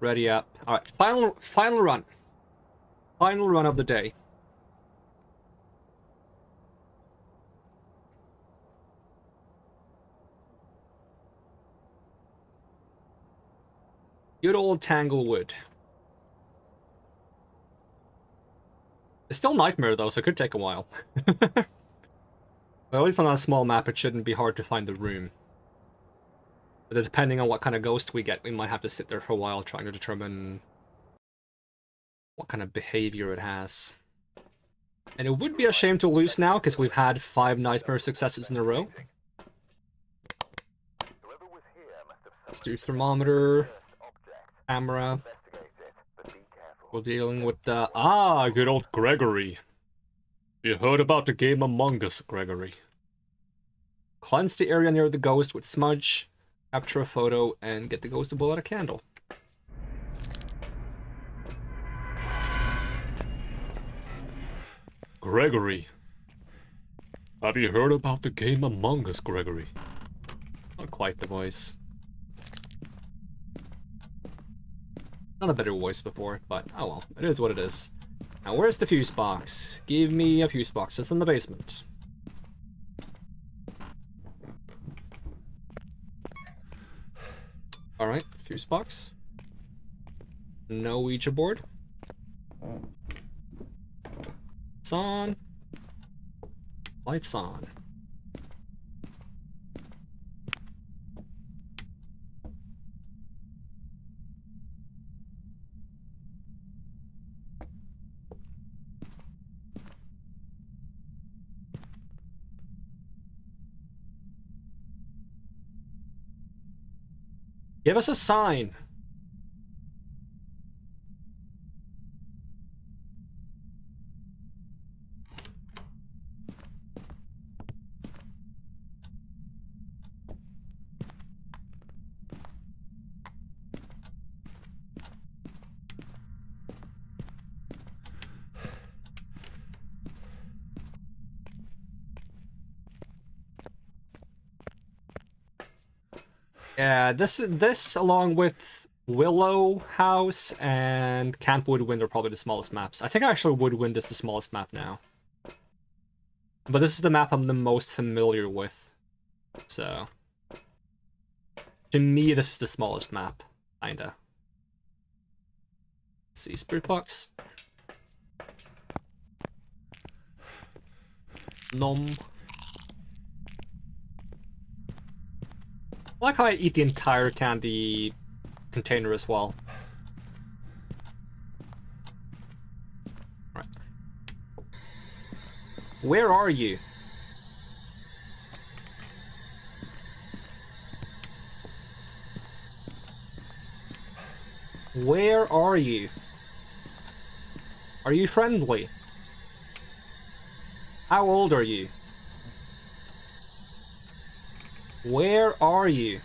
Ready up. Alright, final run. Final run of the day. Good old Tanglewood. It's still Nightmare though, so it could take a while. Well, at least on a small map, it shouldn't be hard to find the room. But depending on what kind of ghost we get, we might have to sit there for a while trying to determine what kind of behavior it has. And it would be a shame to lose now, because we've had 5 Nightmare successes in a row. Let's do thermometer, camera. We're dealing with the... Ah, good old Gregory. You heard about the game Among Us, Gregory. Cleanse the area near the ghost with smudge, capture a photo, and get the ghost to blow out a candle. Gregory. Have you heard about the game Among Us, Gregory? Not quite the voice. Not a better voice before, but oh well, it is what it is. Now, where's the fuse box? Give me a fuse box. It's in the basement. Alright, fuse box. No Ouija board. Lights on. Lights on. Give us a sign. Yeah, this along with Willow House and Camp Woodwind are probably the smallest maps. I think actually Woodwind is the smallest map now. But this is the map I'm the most familiar with. So to me, this is the smallest map, kinda. Let's see, Spirit Box. Nom. I like how I eat the entire candy container as well. Right. Where are you? Where are you? Are you friendly? How old are you? Where are you?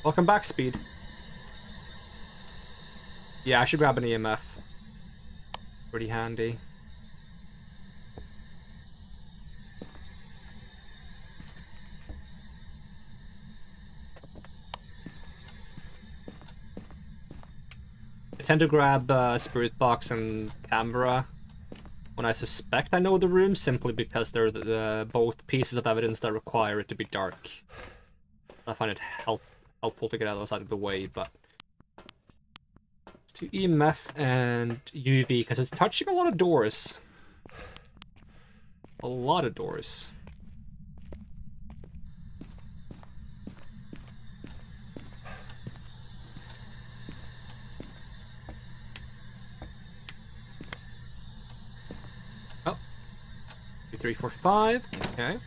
Welcome back, Speed. Yeah, I should grab an EMF. Pretty handy. I tend to grab Spirit Box and camera when I suspect I know the room, simply because they're both pieces of evidence that require it to be dark. I find it helpful to get those out of the way, but... to EMF and UV, because it's touching a lot of doors. A lot of doors. Oh. 2, 3, 4, 5. Okay.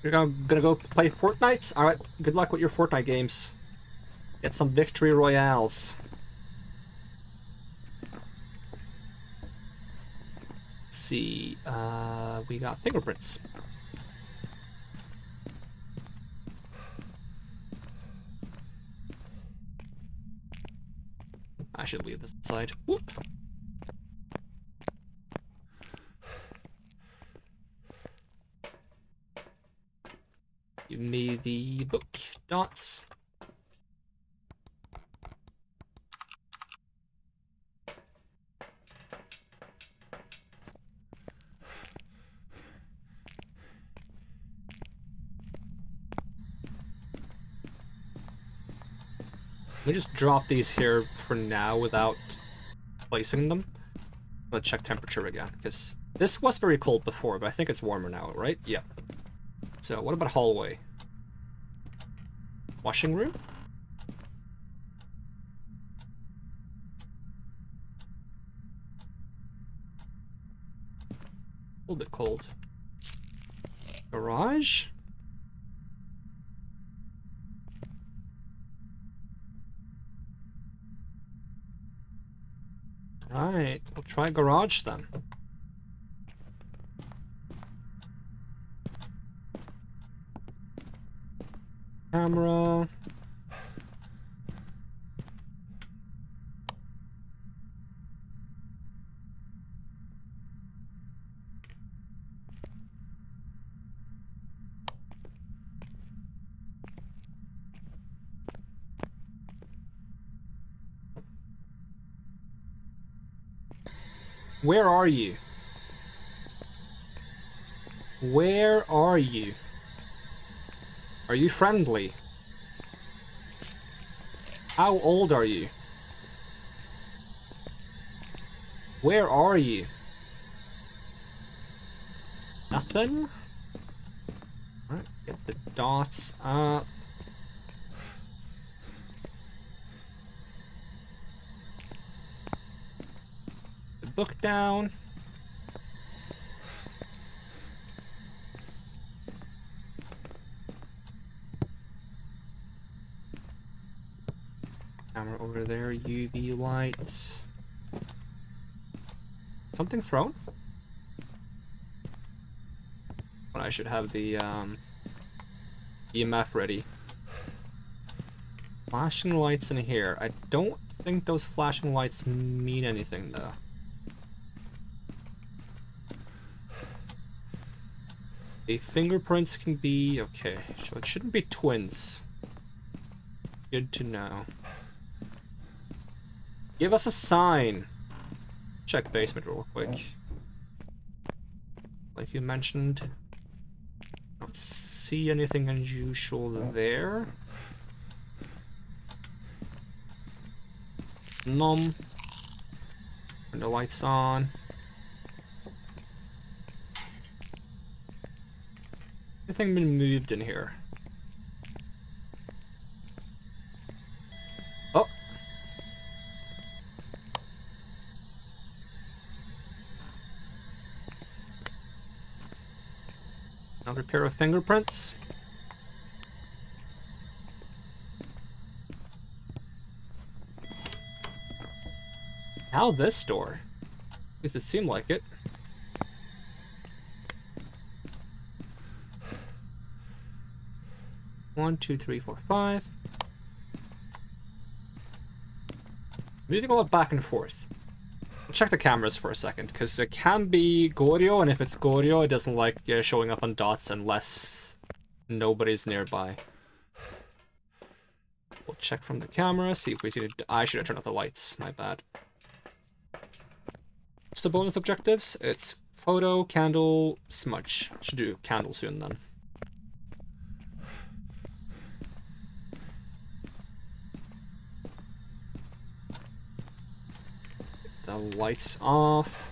You're gonna go play Fortnite? Alright, good luck with your Fortnite games. Get some victory royales. Let's see, we got fingerprints. I should leave this aside. Whoop. Give me the book. Dots. Let me just drop these here for now without placing them. Let's check temperature again, because this was very cold before, but I think it's warmer now, right? Yeah. So, what about hallway? Washing room? A little bit cold. Garage? Alright, we'll try garage then. Camera. Where are you? Where are you? Are you friendly? How old are you? Where are you? Nothing? Alright, get the dots up. The book down. Camera over there, UV lights. Something thrown? But I should have the EMF ready. Flashing lights in here. I don't think those flashing lights mean anything though. The fingerprints can be okay, so it shouldn't be twins. Good to know. Give us a sign. Check basement real quick. Like you mentioned, I don't see anything unusual there. Turn the lights on. Anything been moved in here? Oh. Another pair of fingerprints. Now this door. At least it seemed like it. 1, 2, 3, 4, 5. Moving a lot back and forth. I'll check the cameras for a second, because it can be Goryo, and if it's Goryo, it doesn't like showing up on dots unless nobody's nearby. We'll check from the camera, see if we see it. I should have turned off the lights, my bad. What's the bonus objectives? It's photo, candle, smudge. Should do candle soon then. The lights off.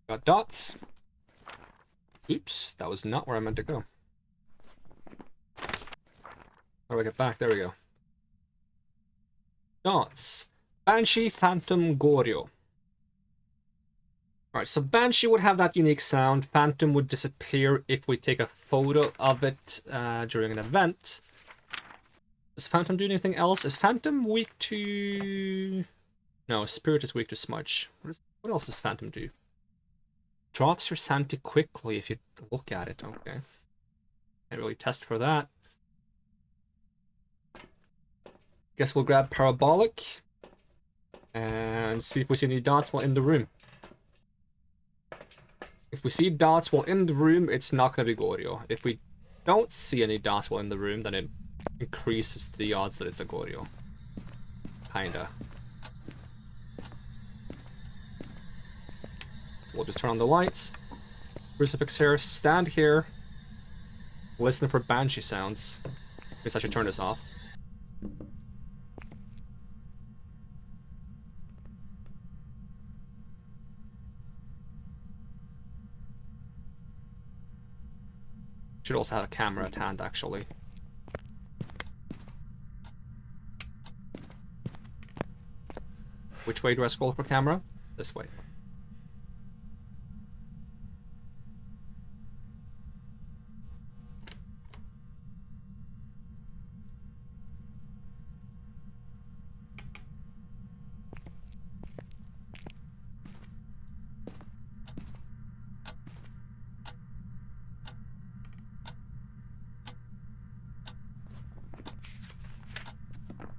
Got dots. Oops, that was not where I meant to go. How do I get back? There we go. Dots. Banshee, Phantom, Goryo. Alright, so Banshee would have that unique sound. Phantom would disappear if we take a photo of it during an event. Does Phantom do anything else? Is Phantom weak to... No, Spirit is weak to Smudge. What else does Phantom do? Drops your sanity quickly if you look at it. Okay. Can't really test for that. Guess we'll grab Parabolic and see if we see any dots while in the room. If we see dots while in the room, it's not going to be Goryo. If we don't see any dots while in the room, then it increases the odds that it's a Goryo. Kinda. So we'll just turn on the lights. Crucifix here. Stand here. Listen for Banshee sounds. I guess I should turn this off. Should also have a camera at hand, actually. Which way do I scroll for camera? This way.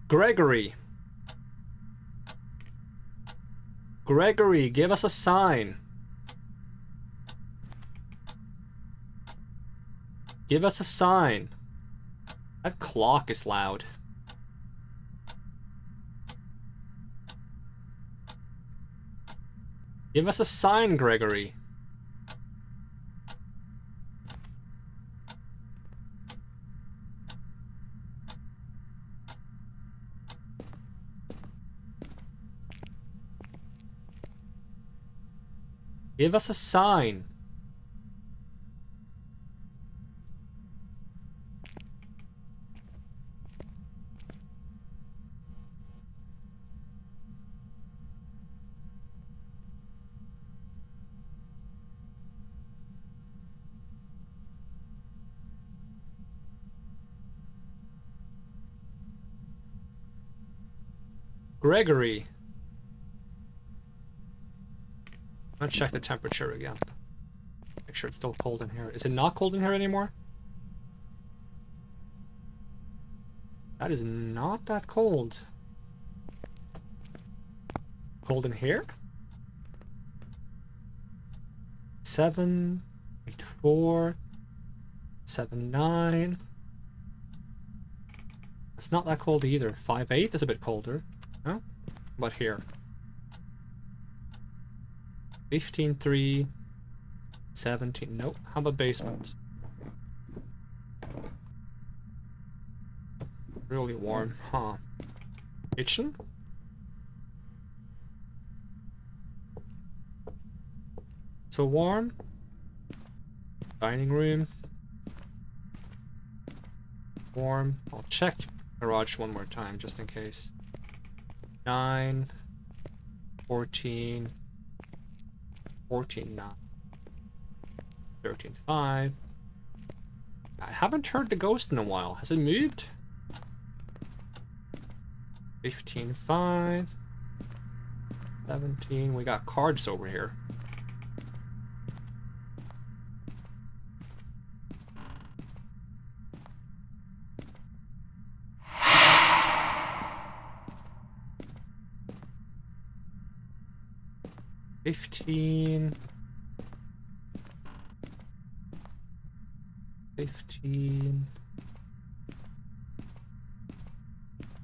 Gregory. Gregory, give us a sign. Give us a sign. That clock is loud. Give us a sign, Gregory. Give us a sign. Gregory. I'm gonna check the temperature again. Make sure it's still cold in here. Is it not cold in here anymore? That is not that cold. Cold in here? 7, 8, 4, 7, 9. It's not that cold either. 5, 8 is a bit colder. No? But here. 15, 3, 17. Nope. How about basement? Really warm, huh? Kitchen? So warm. Dining room. Warm. I'll check garage one more time just in case. 9, 14, 14, 9, 13, 5. I haven't heard the ghost in a while. Has it moved? 15, 5. 17. We got cards over here. $15.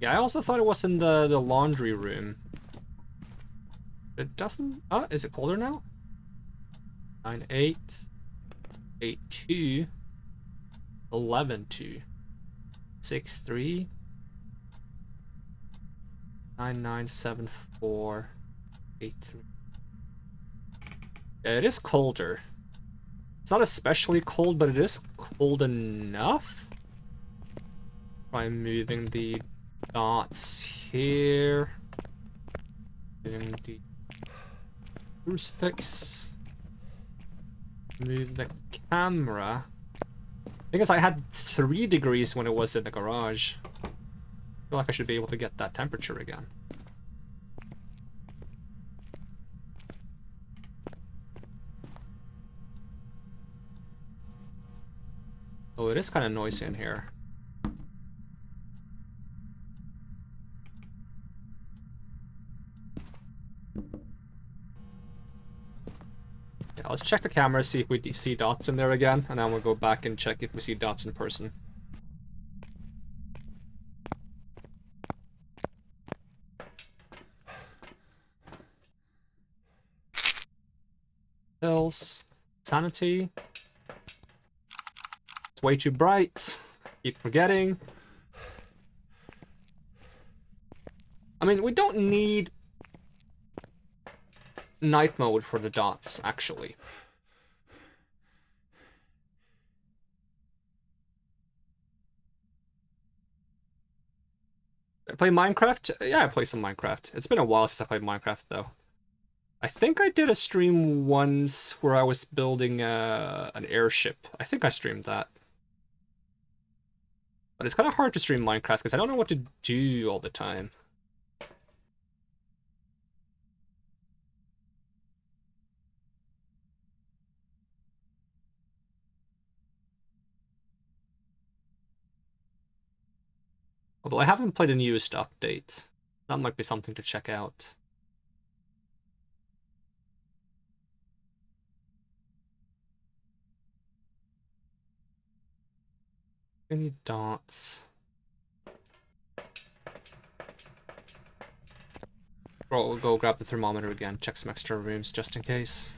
Yeah, I also thought it was in the laundry room. It doesn't... Oh, is it colder now? 9, 8. 8, 2. 11, 2. 6, 3. 9, 9, 7, 4. 8, 3. Yeah, it is colder. It's not especially cold, but it is cold enough. Try moving the dots here. Moving the crucifix. Move the camera. I guess I had 3 degrees when it was in the garage. I feel like I should be able to get that temperature again. Oh, it is kind of noisy in here. Yeah, let's check the camera, see if we see dots in there again, and then we'll go back and check if we see dots in person. Pills. Sanity. It's way too bright. Keep forgetting. I mean, we don't need night mode for the dots, actually. I play Minecraft? Yeah, I play some Minecraft. It's been a while since I played Minecraft, though. I think I did a stream once where I was building an airship. I think I streamed that. But it's kind of hard to stream Minecraft because I don't know what to do all the time. Although I haven't played the newest update. That might be something to check out. Any dots? Well, we'll go grab the thermometer again, check some extra rooms just in case.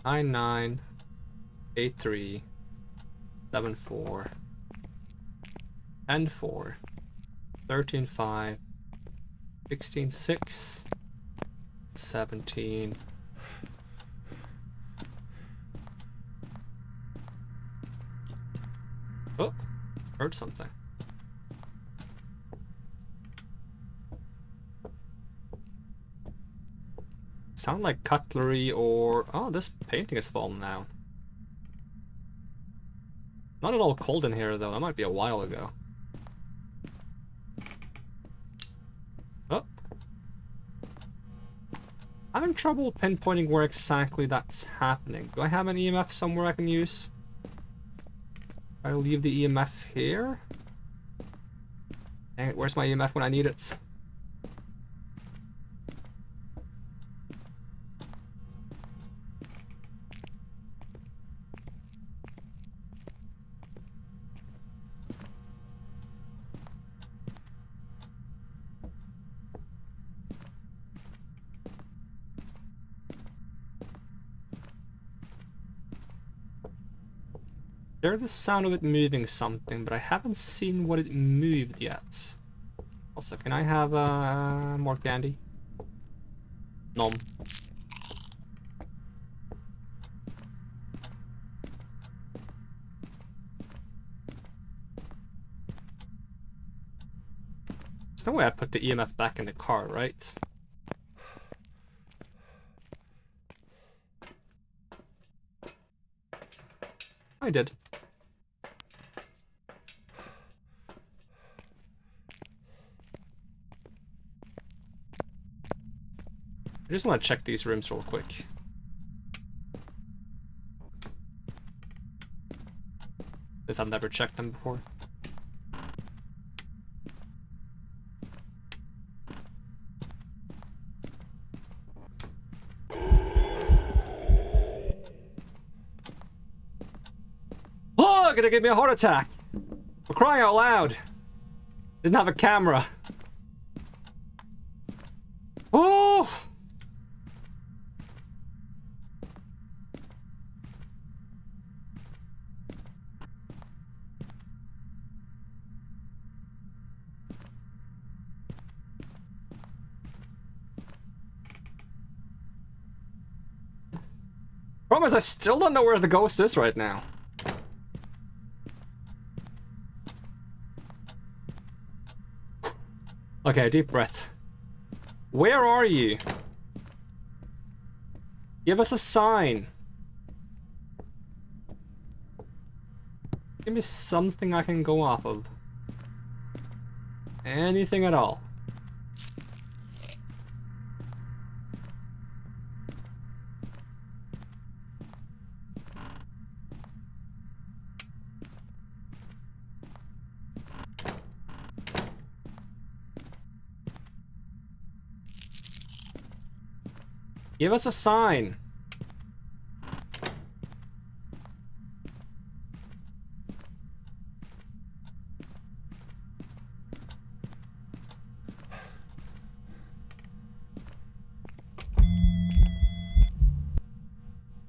Nine, 9, 8, 3, 7, 4, 10, 4, 13, 5, 16, 6, 17. Oh, heard something. Sound like cutlery or... Oh, this painting has fallen down. Not at all cold in here, though. That might be a while ago. Oh. I'm having trouble pinpointing where exactly that's happening. Do I have an EMF somewhere I can use? I'll leave the EMF here. Dang it, where's my EMF when I need it? There's the sound of it moving something, but I haven't seen what it moved yet. Also, can I have more candy? Nom. There's no way I put the EMF back in the car, right? I did. I just want to check these rooms real quick. Because I've never checked them before. Oh, gonna give me a heart attack! For crying out loud! Didn't have a camera. Oh! Problem is, I still don't know where the ghost is right now. Okay, deep breath. Where are you? Give us a sign. Give me something I can go off of. Anything at all. Give us a sign.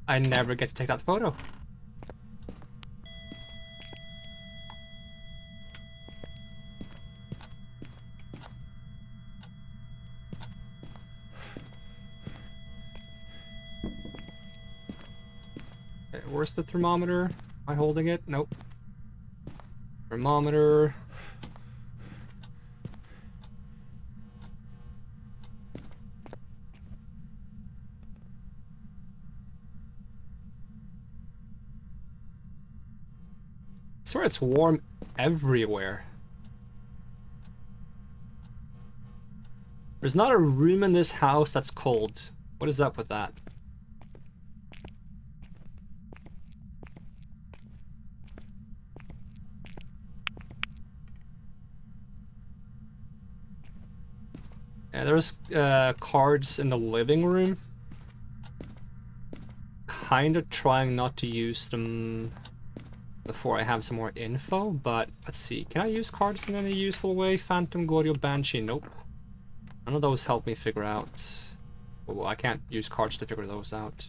I never get to take that photo. Okay, where's the thermometer? Am I holding it? Nope. Thermometer. I swear it's warm everywhere. There's not a room in this house that's cold. What is up with that? Yeah, there's cards in the living room. Kind of trying not to use them before I have some more info, but let's see. Can I use cards in any useful way? Phantom, Goryo, Banshee? Nope. None of those help me figure out. Well, I can't use cards to figure those out.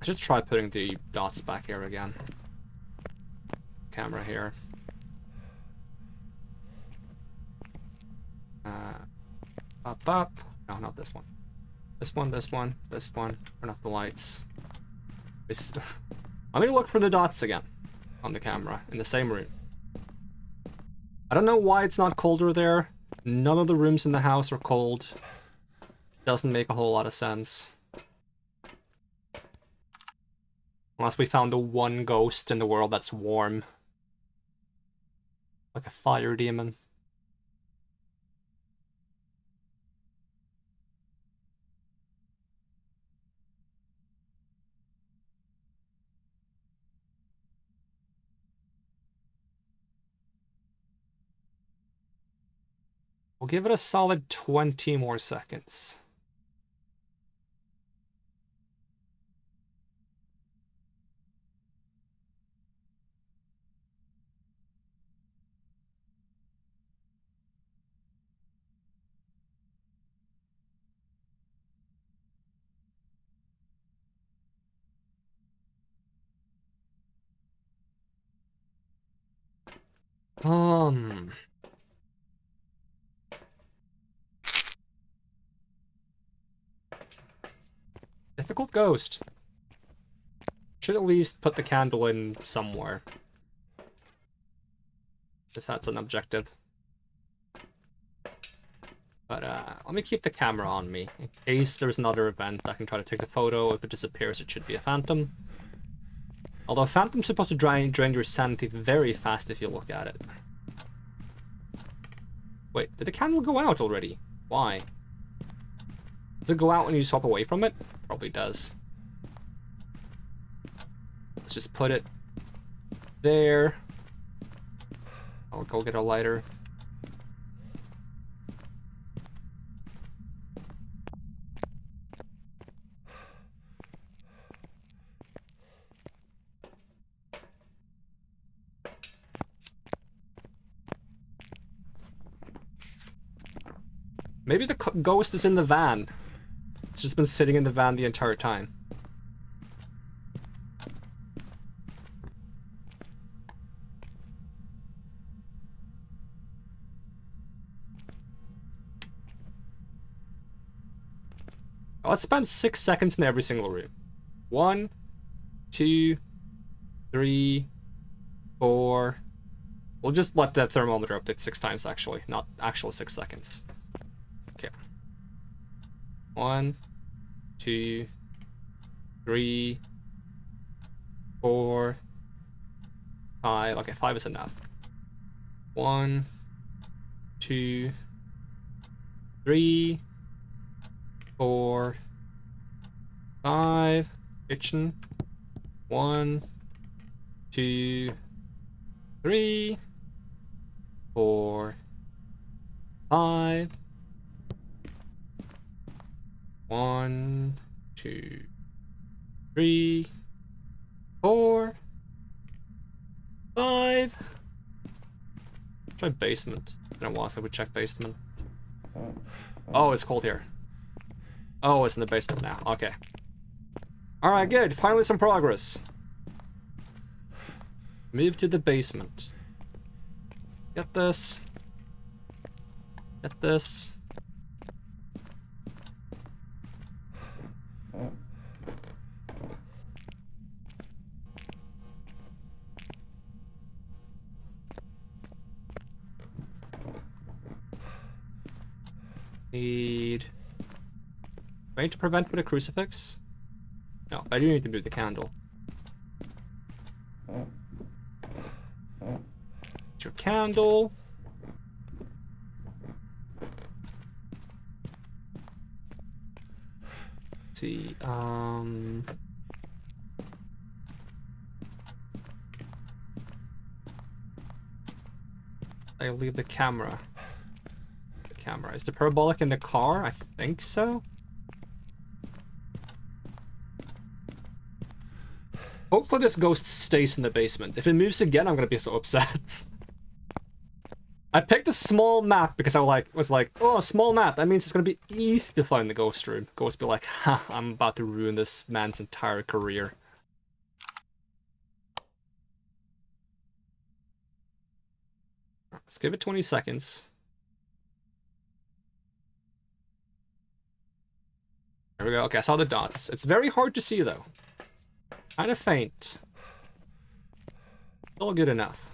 I should try putting the dots back here again. Camera here. Up. No, not this one. This one, this one, this one. Turn off the lights. Let me look for the dots again on the camera in the same room. I don't know why it's not colder there. None of the rooms in the house are cold. Doesn't make a whole lot of sense. Unless we found the one ghost in the world that's warm. Like a fire demon. We'll give it a solid 20 more seconds. Difficult ghost. Should at least put the candle in somewhere. If that's an objective. But let me keep the camera on me. In case there's another event, I can try to take the photo. If it disappears, it should be a phantom. Although a phantom's supposed to drain your sanity very fast if you look at it. Wait, did the candle go out already? Why? Does it go out when you swap away from it? Probably does. Let's just put it there. I'll go get a lighter. Maybe the ghost is in the van. It's just been sitting in the van the entire time. Let's spend 6 seconds in every single room. 1, 2, 3, 4. We'll just let that thermometer update 6 times, actually, not actual 6 seconds. Okay. 1, 2, 3, 4, 5. Okay, 5 is enough. 1, 2, 3, 4, 5. Kitchen. 1, 2, 3, 4, 5. 1, 2, 3, 4, 5. Try basement. It's been a while since we checked basement. Oh, it's cold here. Oh, it's in the basement now. Okay. Alright, good. Finally some progress. Move to the basement. Get this. Get this. Need... Way to prevent with a crucifix? No, I do need to do the candle. It's your candle. Let's see, I leave the camera. Is the parabolic in the car? I think so. Hopefully this ghost stays in the basement. If it moves again, I'm gonna be so upset. I picked a small map because I was like, oh, a small map. That means it's gonna be easy to find the ghost room. Ghost be like, ha, I'm about to ruin this man's entire career. Let's give it 20 seconds. There we go. Okay, I saw the dots. It's very hard to see, though. Kind of faint. Still good enough.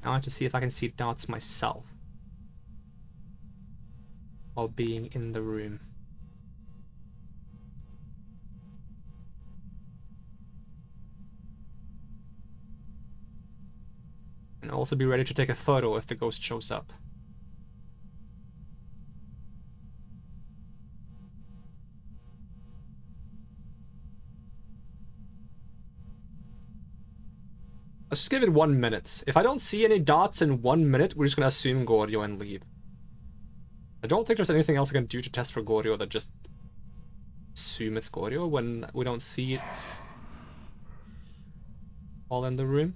I want to see if I can see dots myself while being in the room. And also be ready to take a photo if the ghost shows up. Let's just give it 1 minute. If I don't see any dots in 1 minute, we're just gonna assume Goryo and leave. I don't think there's anything else I can do to test for Goryo than just assume it's Goryo when we don't see it all in the room.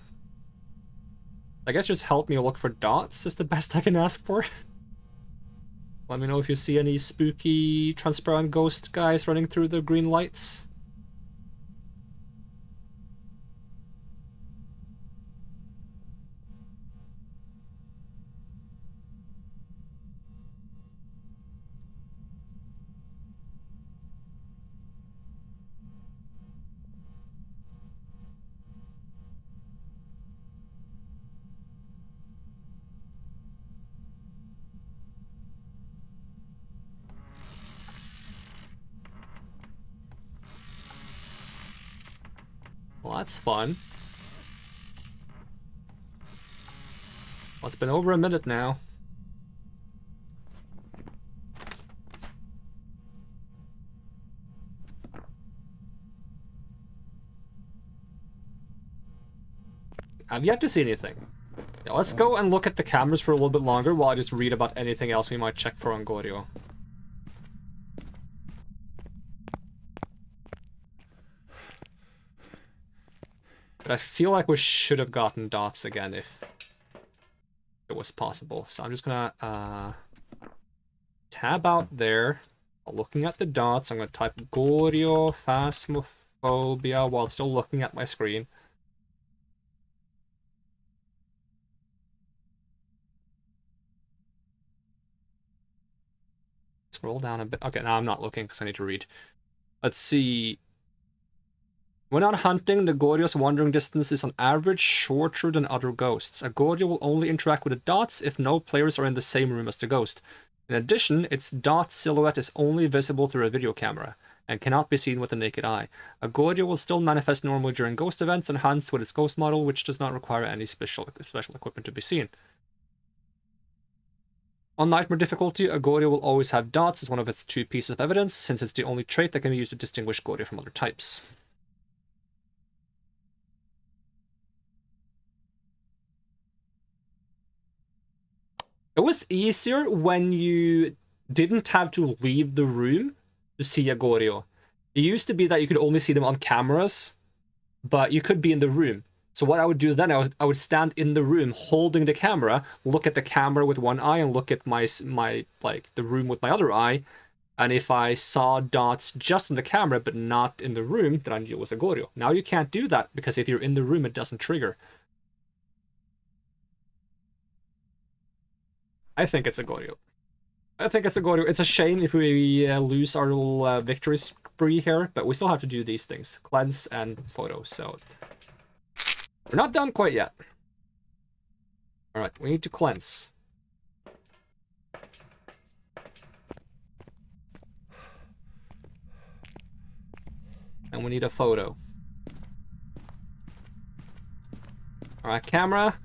I guess just help me look for dots is the best I can ask for. Let me know if you see any spooky transparent ghost guys running through the green lights. Well, that's fun. Well, it's been over a minute now. I've yet to see anything. Yeah, let's go and look at the cameras for a little bit longer while I just read about anything else we might check for on Goryeo. But I feel like we should have gotten dots again if it was possible. So I'm just gonna tab out there. Looking at the dots, I'm gonna type Goryeo Phasmophobia while still looking at my screen. Scroll down a bit. Okay, now I'm not looking because I need to read. Let's see. When not hunting, the Goryo's wandering distance is on average shorter than other ghosts. A Goryo will only interact with the dots if no players are in the same room as the ghost. In addition, its dot silhouette is only visible through a video camera and cannot be seen with the naked eye. A Goryo will still manifest normally during ghost events and hunts with its ghost model, which does not require any special equipment to be seen. On Nightmare difficulty, a Goryo will always have dots as one of its 2 pieces of evidence, since it's the only trait that can be used to distinguish Goryo from other types. It was easier when you didn't have to leave the room to see a Goryo. It used to be that you could only see them on cameras, but you could be in the room. So what I would do then, I would stand in the room holding the camera, look at the camera with one eye, and look at my the room with my other eye. And if I saw dots just on the camera but not in the room, then I knew it was a Goryo. Now you can't do that because if you're in the room, it doesn't trigger. I think it's a Goryo. I think it's a Goryo. It's a shame if we lose our little victory spree here, but we still have to do these things. Cleanse and photos, so... We're not done quite yet. Alright, we need to cleanse. And we need a photo. Alright, camera,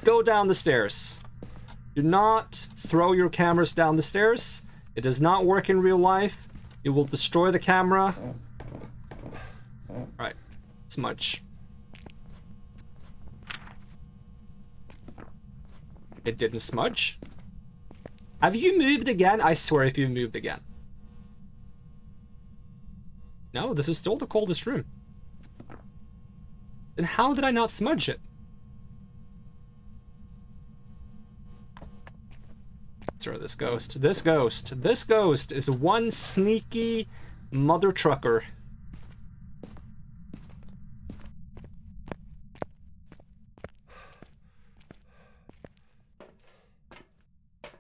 go down the stairs. Do not throw your cameras down the stairs. It does not work in real life. You will destroy the camera. Alright, smudge. It didn't smudge. Have you moved again? I swear if you moved again. No, this is still the coldest room. Then how did I not smudge it? Throw this ghost. This ghost is one sneaky mother trucker.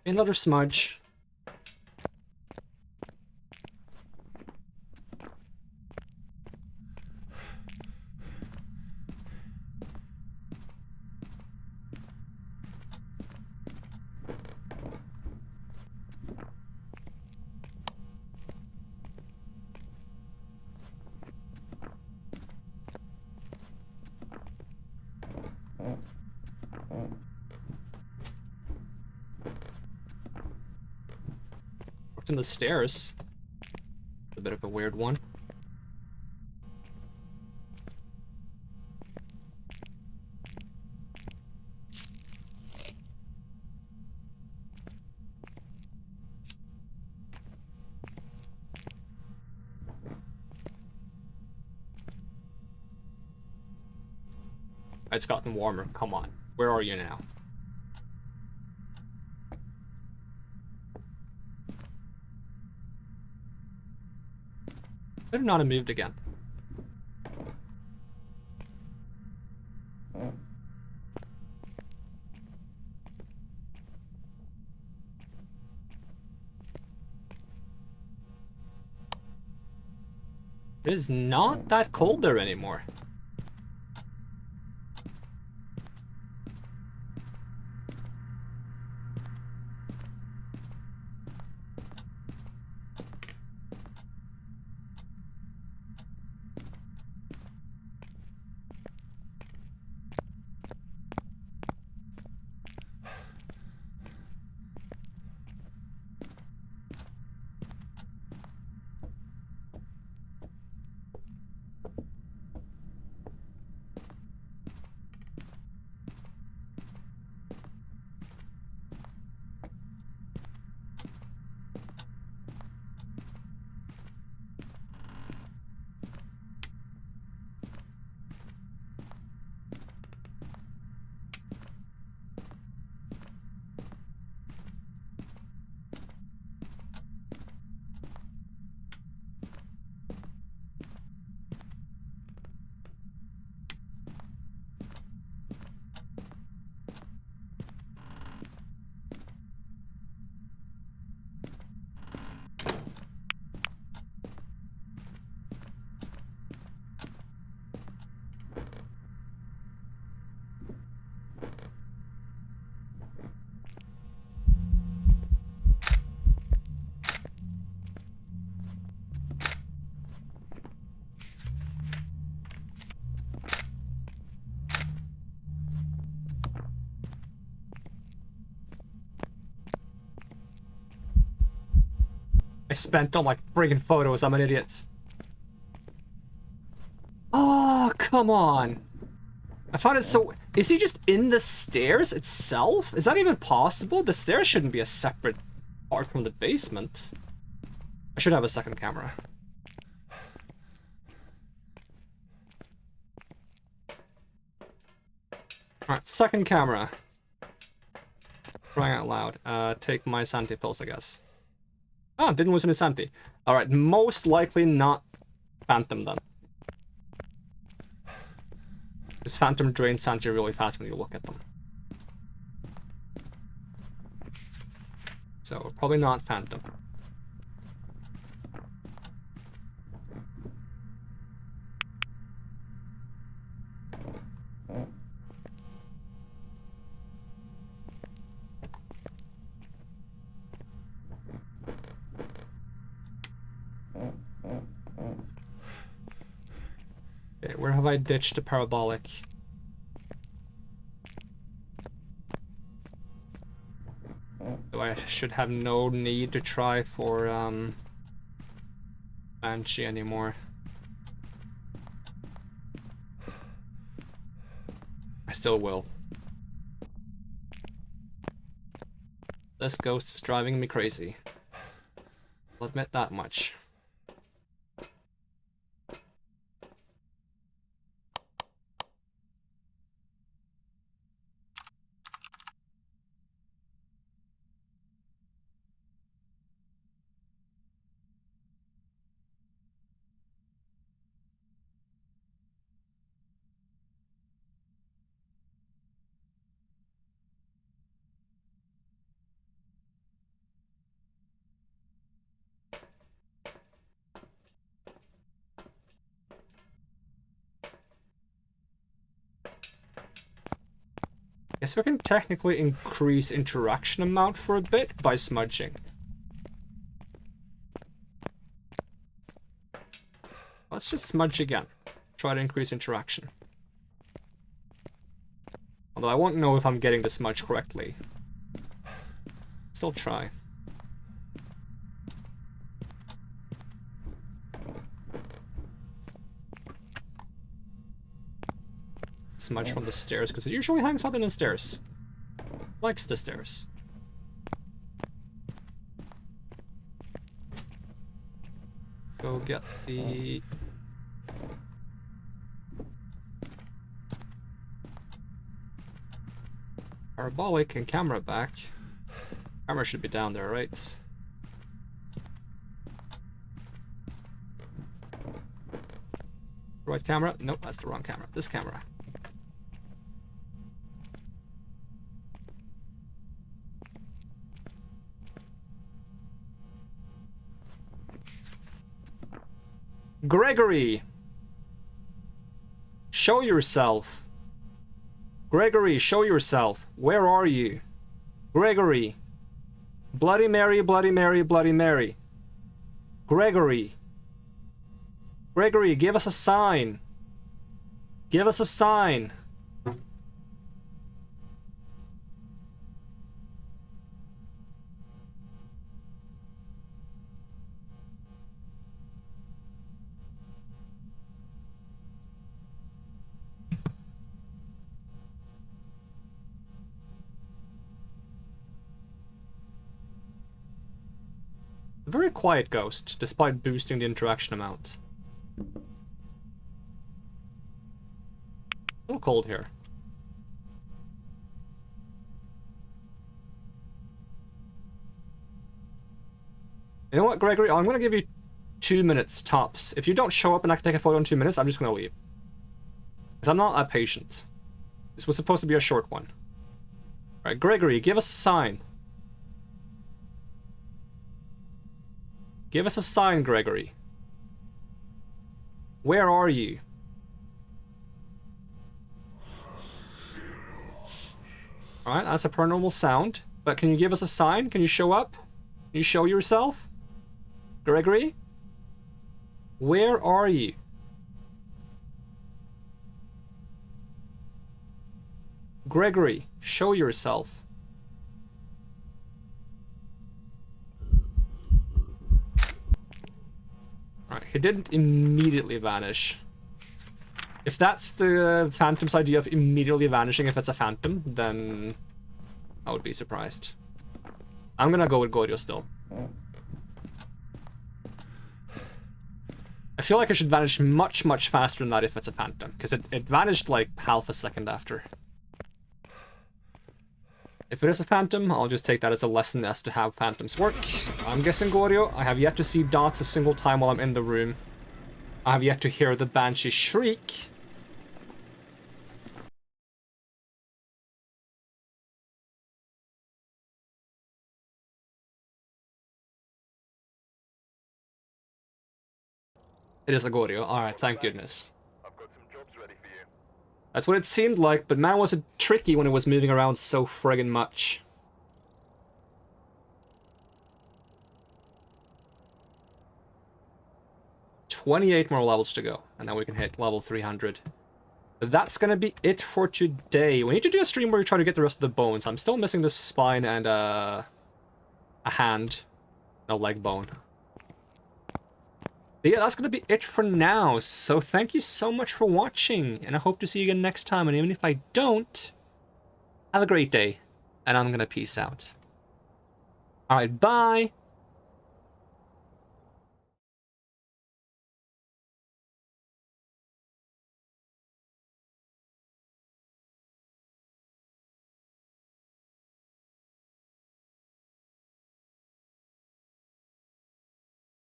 Another smudge. In the stairs. A bit of a weird one. It's gotten warmer. Come on. Where are you now? Better not have moved again. It is not that cold there anymore. I spent all my friggin' photos. I'm an idiot. Oh, come on. I found it so... Is he just in the stairs itself? Is that even possible? The stairs shouldn't be a separate part from the basement. I should have a second camera. Alright, second camera. Crying out loud. Take my sanity pills, I guess. Ah, didn't lose any sanity. Alright, most likely not Phantom then. Because Phantom drains sanity really fast when you look at them. So, probably not Phantom. Okay, where have I ditched the parabolic? So I should have no need to try for Banshee anymore. I still will. This ghost is driving me crazy. I'll admit that much. Guess we can technically increase interaction amount for a bit by smudging. Let's just smudge again. Try to increase interaction. Although I won't know if I'm getting the smudge correctly. Still try. Smudge from the stairs, because it usually hangs out in the stairs. Likes the stairs. Go get the... Parabolic and camera back. Camera should be down there, right? Right camera? Nope, that's the wrong camera. This camera. Gregory! Show yourself! Gregory, show yourself! Where are you? Gregory! Bloody Mary, Bloody Mary, Bloody Mary! Gregory! Gregory, give us a sign! Give us a sign! A very quiet ghost, despite boosting the interaction amount. A little cold here. You know what, Gregory? I'm gonna give you 2 minutes tops. If you don't show up and I can take a photo in 2 minutes, I'm just gonna leave. Because I'm not that patient. This was supposed to be a short one. Alright, Gregory, give us a sign. Give us a sign, Gregory. Where are you? Alright, that's a paranormal sound. But can you give us a sign? Can you show up? Can you show yourself? Gregory? Where are you? Gregory, show yourself. Alright, he didn't immediately vanish. If that's the Phantom's idea of immediately vanishing if it's a Phantom, then I would be surprised. I'm gonna go with Goryo still. I feel like it should vanish much, much faster than that if it's a Phantom, because it vanished like half a second after. If it is a Phantom, I'll just take that as a lesson as to how Phantoms work. I'm guessing Goryo. I have yet to see dots a single time while I'm in the room. I have yet to hear the Banshee shriek. It is a Goryo. Alright, thank goodness. I've got some jobs ready for you. That's what it seemed like, but man was it tricky when it was moving around so friggin' much. $28 more levels to go, and then we can hit level 300. But that's gonna be it for today. We need to do a stream where we try to get the rest of the bones. I'm still missing the spine and a hand. No leg bone. But yeah, that's gonna be it for now. So thank you so much for watching, and I hope to see you again next time. And even if I don't, have a great day, and I'm gonna peace out. Alright, bye!